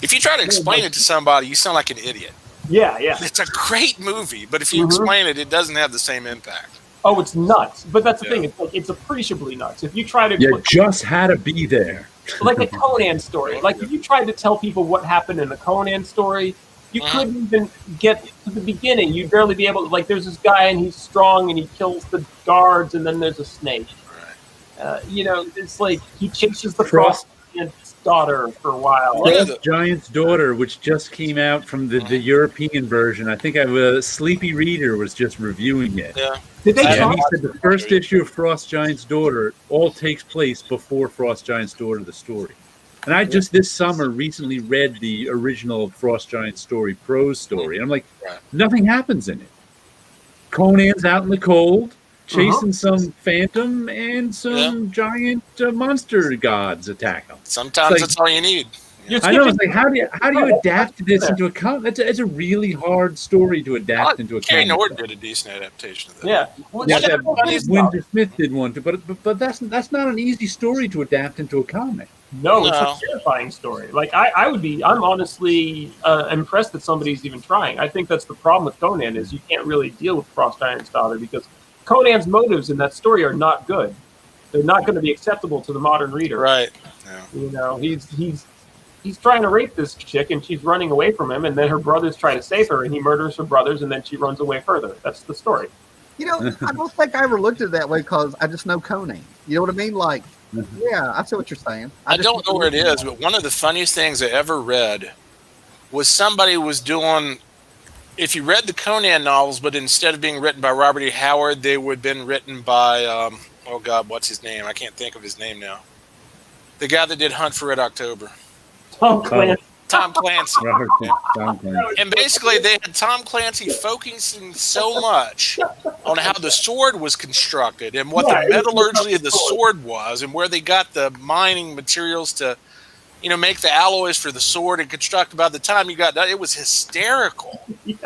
If you try to explain it to somebody, you sound like an idiot. Yeah. It's a great movie, but if you explain it, it doesn't have the same impact. Oh, it's nuts. But that's the thing. It's appreciably nuts. If you try to... You just had to be there. Like a Conan story. Like if you tried to tell people what happened in the Conan story, you couldn't even get to the beginning. You'd barely be able to... Like there's this guy and he's strong and he kills the guards and then there's a snake. It's like he chases the Frost Giant's daughter for a while. Frost Giant's Daughter, which just came out from the European version. I think Sleepy Reader was just reviewing it. Yeah. Did they He said the first issue of Frost Giant's Daughter all takes place before Frost Giant's Daughter, the story. And I just this summer recently read the original Frost Giant story, prose story. And I'm like, nothing happens in it. Conan's out in the cold, chasing some phantom, and some giant monster gods attack him. Sometimes that's all you need. I know. It's like, how do you adapt this into a comic? It's a really hard story to adapt into a comic. Kerry Norton did a decent adaptation of that. Yeah. Winter Smith did one too, but that's not an easy story to adapt into a comic. No, it's a terrifying story. Like I'm honestly impressed that somebody's even trying. I think that's the problem with Conan is you can't really deal with Frost Giant's daughter because Conan's motives in that story are not good. They're not going to be acceptable to the modern reader. Right. Yeah. He's trying to rape this chick and she's running away from him, and then her brothers try to save her and he murders her brothers and then she runs away further. That's the story. I don't think I ever looked at it that way because I just know Conan. You know what I mean? Like, yeah, I see what you're saying. I don't know where it is, but one of the funniest things I ever read was somebody was doing, if you read the Conan novels, but instead of being written by Robert E. Howard, they would have been written by, oh God, what's his name? I can't think of his name now. The guy that did Hunt for Red October. Tom Clancy. Tom Clancy. Tom Clancy. And basically they had Tom Clancy focusing so much on how the sword was constructed and what the metallurgy of the sword was and where they got the mining materials to, make the alloys for the sword and construct. By the time you got done, it was hysterical. Yeah.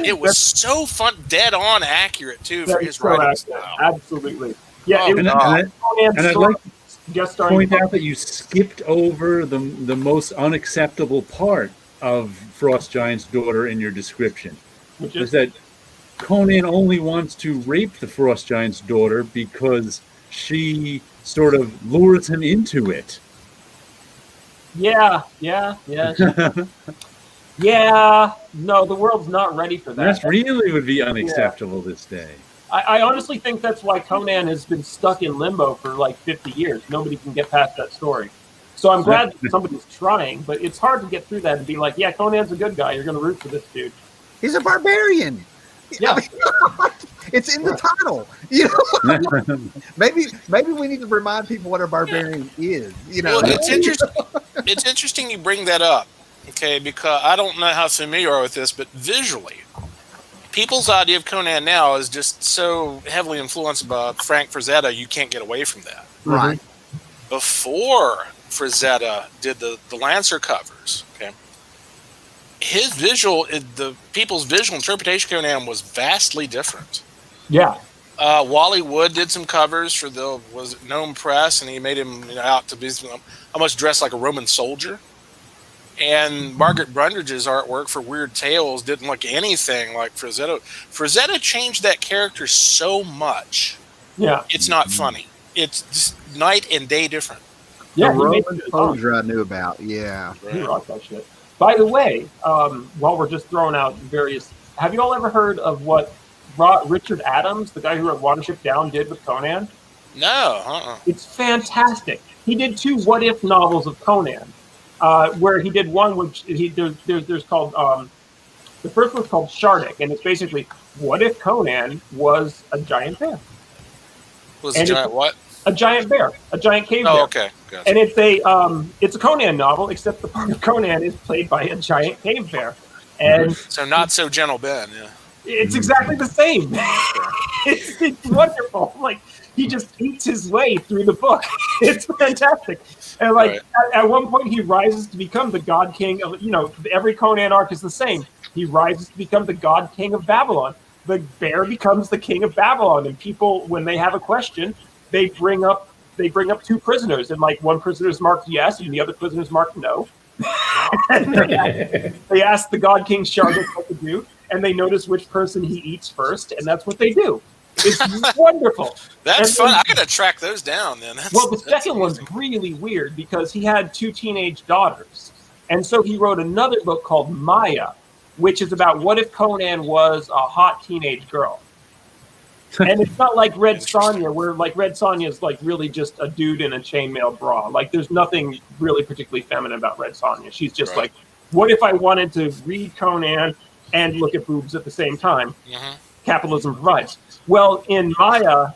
It was so fun, dead on accurate too for his writing style. Absolutely. Yeah. And I'd like to point out that you skipped over the most unacceptable part of Frost Giant's Daughter in your description. Which is that Conan only wants to rape the Frost Giant's daughter because she sort of lures him into it. Yeah. Yeah. No, the world's not ready for that. That really would be unacceptable this day. I honestly think that's why Conan has been stuck in limbo for like 50 years. Nobody can get past that story. So I'm glad that somebody's trying, but it's hard to get through that and be like, yeah, Conan's a good guy. You're going to root for this dude. He's a barbarian. Yeah. It's in the title. You know, maybe we need to remind people what a barbarian is. You know, Well, it's interesting. It's interesting you bring that up, okay? Because I don't know how familiar you are with this, but visually, people's idea of Conan now is just so heavily influenced by Frank Frazetta, you can't get away from that. right? Before Frazetta did the Lancer covers, okay, his the people's visual interpretation of Conan was vastly different. Yeah. Wally Wood did some covers for the Gnome Press, and he made him out to be almost dressed like a Roman soldier. And Margaret Brundridge's artwork for Weird Tales didn't look anything like Frazetta. Frazetta changed that character so much. Yeah. It's not funny. It's just night and day different. Yeah. The Roman soldier I knew about. Yeah. He rocked that shit. By the way, while we're just throwing out various, have you all ever heard of what Richard Adams, the guy who wrote Watership Down, did with Conan? No. It's fantastic. He did 2 what if novels of Conan. Where he did one, which there's called the first one's called Shardik, and it's basically what if Conan was a giant bear? Was a giant what? A giant bear, a giant cave bear. Oh, okay. Gotcha. And it's a Conan novel, except the part of Conan is played by a giant cave bear, and So not so gentle Ben. Yeah. it's exactly the same. It's wonderful. Like he just eats his way through the book. It's fantastic. And like at one point he rises to become the God King of, every Conan arc is the same. He rises to become the God King of Babylon. The bear becomes the king of Babylon, and people, when they have a question, they bring up 2 prisoners, and like one prisoner is marked yes and the other prisoner is marked no. And they ask the God King Shardik what to do, and they notice which person he eats first, and that's what they do. It's wonderful. That's fun. I gotta track those down then. The second one's really weird because he had 2 teenage daughters, and so he wrote another book called Maya, which is about what if Conan was a hot teenage girl. And it's not like Red Sonja, where like Red Sonja is like really just a dude in a chainmail bra. Like there's nothing really particularly feminine about Red Sonja. She's just like, what if I wanted to read Conan and look at boobs at the same time? Mm-hmm. Capitalism provides. Well, in Maya,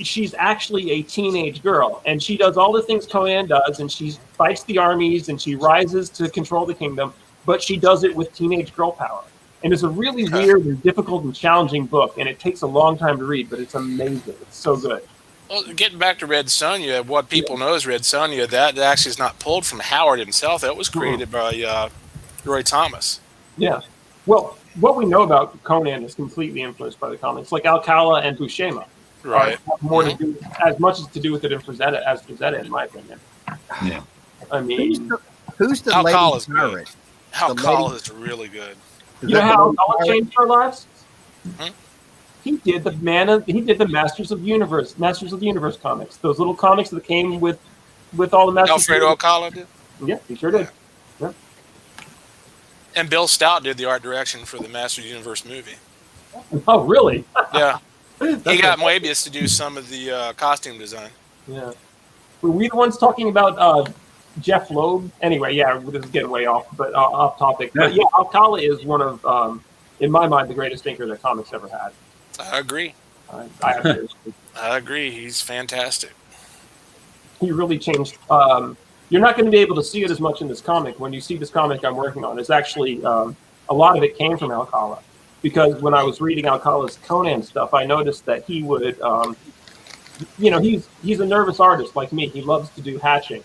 she's actually a teenage girl, and she does all the things Conan does, and she fights the armies, and she rises to control the kingdom, but she does it with teenage girl power. And it's a really weird and difficult and challenging book, and it takes a long time to read, but it's amazing. It's so good. Well, getting back to Red Sonja, what people know is Red Sonja, that actually is not pulled from Howard himself. That was created by Roy Thomas. Yeah. Well, what we know about Conan is completely influenced by the comics, like Alcala and Buscema. Right. Have more to do, as much as to do with it as Frazetta, in my opinion. Yeah. I mean, who's the Alcala's lady good. pirate? Alcala is really good. Is you know that how the lady Alcala pirate? changed our lives? Hmm? He did the Masters of the Universe comics. Those little comics that came with all the Masters. Alfredo Alcala did. Yeah, he sure did. Yeah. And Bill Stout did the art direction for the Master Universe movie. Oh, really? Yeah. He That's got right. Moebius to do some of the costume design. Yeah. Were we the ones talking about Jeff Loeb? Anyway, yeah, this is getting way off topic. But yeah, Alcala is one of, in my mind, the greatest thinker that comics ever had. I agree. I absolutely I agree. He's fantastic. he really changed. You're not going to be able to see it as much in this comic. When you see this comic I'm working on, it's actually a lot of it came from Alcala, because when I was reading Alcala's Conan stuff, I noticed that he would, he's a nervous artist like me. He loves to do hatching,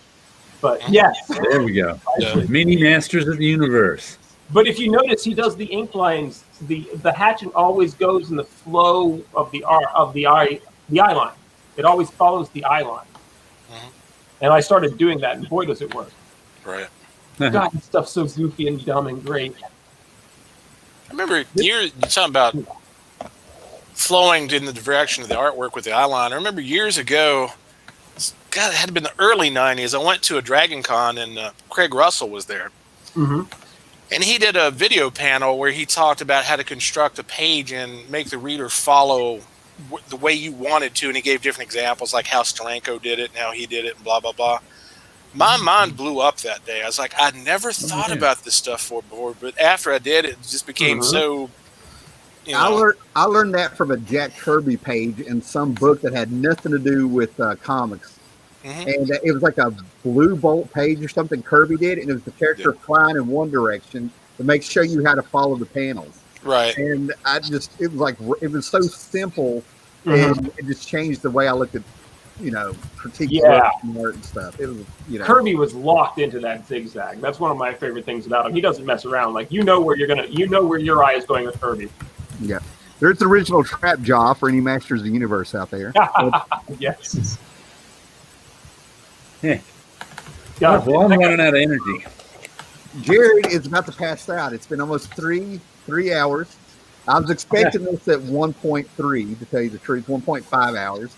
but yes, There we go. Yeah. Mini Masters of the Universe. But if you notice, he does the ink lines. The hatching always goes in the flow of the eye line. It always follows the eye line. Mhm. And I started doing that, and boy, does it work. Right. God, this stuff's so goofy and dumb and great. I remember you're talking about flowing in the direction of the artwork with the eyeline. I remember years ago, God, it had been the early 90s. I went to a Dragon Con, and Craig Russell was there. Mm-hmm. And he did a video panel where he talked about how to construct a page and make the reader follow the way you wanted to. And he gave different examples, like how Steranko did it and how he did it and blah, blah, blah. My mind blew up that day. I was like, I'd never thought about this stuff before, but after I did, it just became so You know? I learned that from a Jack Kirby page in some book that had nothing to do with comics. Mhm. And it was like a Blue Bolt page or something Kirby did, and it was the character flying in one direction to show you how to follow the panels. Right. And it was so simple, and it just changed the way I looked at, critique work and art and stuff. It was, Kirby was locked into that zigzag. That's one of my favorite things about him. He doesn't mess around. Like, you know where your eye is going with Kirby. Yeah. There's the original trap jaw for any Masters of the Universe out there. Yes. Yeah. Well, I'm running out of energy. Jared is about to pass out. It's been almost three hours. I was expecting this at 1.3, to tell you the truth, 1.5 hours,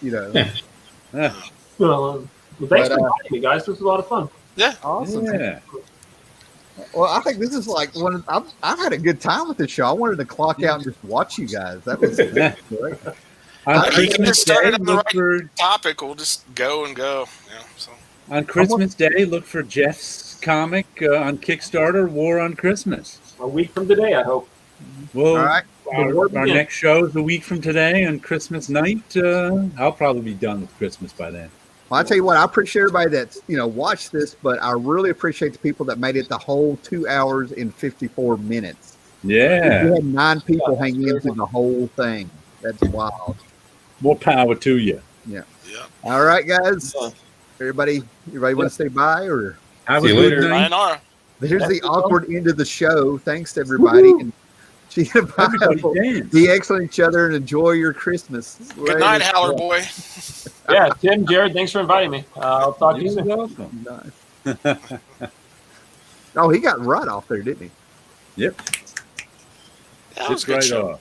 Well, thanks for inviting me, guys. This was a lot of fun. Yeah. Awesome. Yeah. Well, I think this is like I've had a good time with this show. I wanted to clock out and just watch you guys. That was great. We can just start on the right topic. We'll just go and go. Yeah. So. On Christmas Day, look for Jeff's comic on Kickstarter, War on Christmas. A week from today, I hope. Well, all right. Our next show is a week from today on Christmas night. I'll probably be done with Christmas by then. Well, I tell you what, I appreciate everybody that's watched this, but I really appreciate the people that made it the whole 2 hours and 54 minutes. Yeah, we had 9 people hang in through the whole thing. That's wild. More power to you. Yeah. All right, guys. Everybody want to say bye or have a good night? Sayonara. Here's the awkward end of the show. Thanks to everybody. And be excellent each other and enjoy your Christmas. Good night, Howler boy. Yeah, Tim, Jared, thanks for inviting me. I'll talk to you soon. Welcome. Nice. Oh, he got right off there, didn't he? Yep. That was a good right show. off.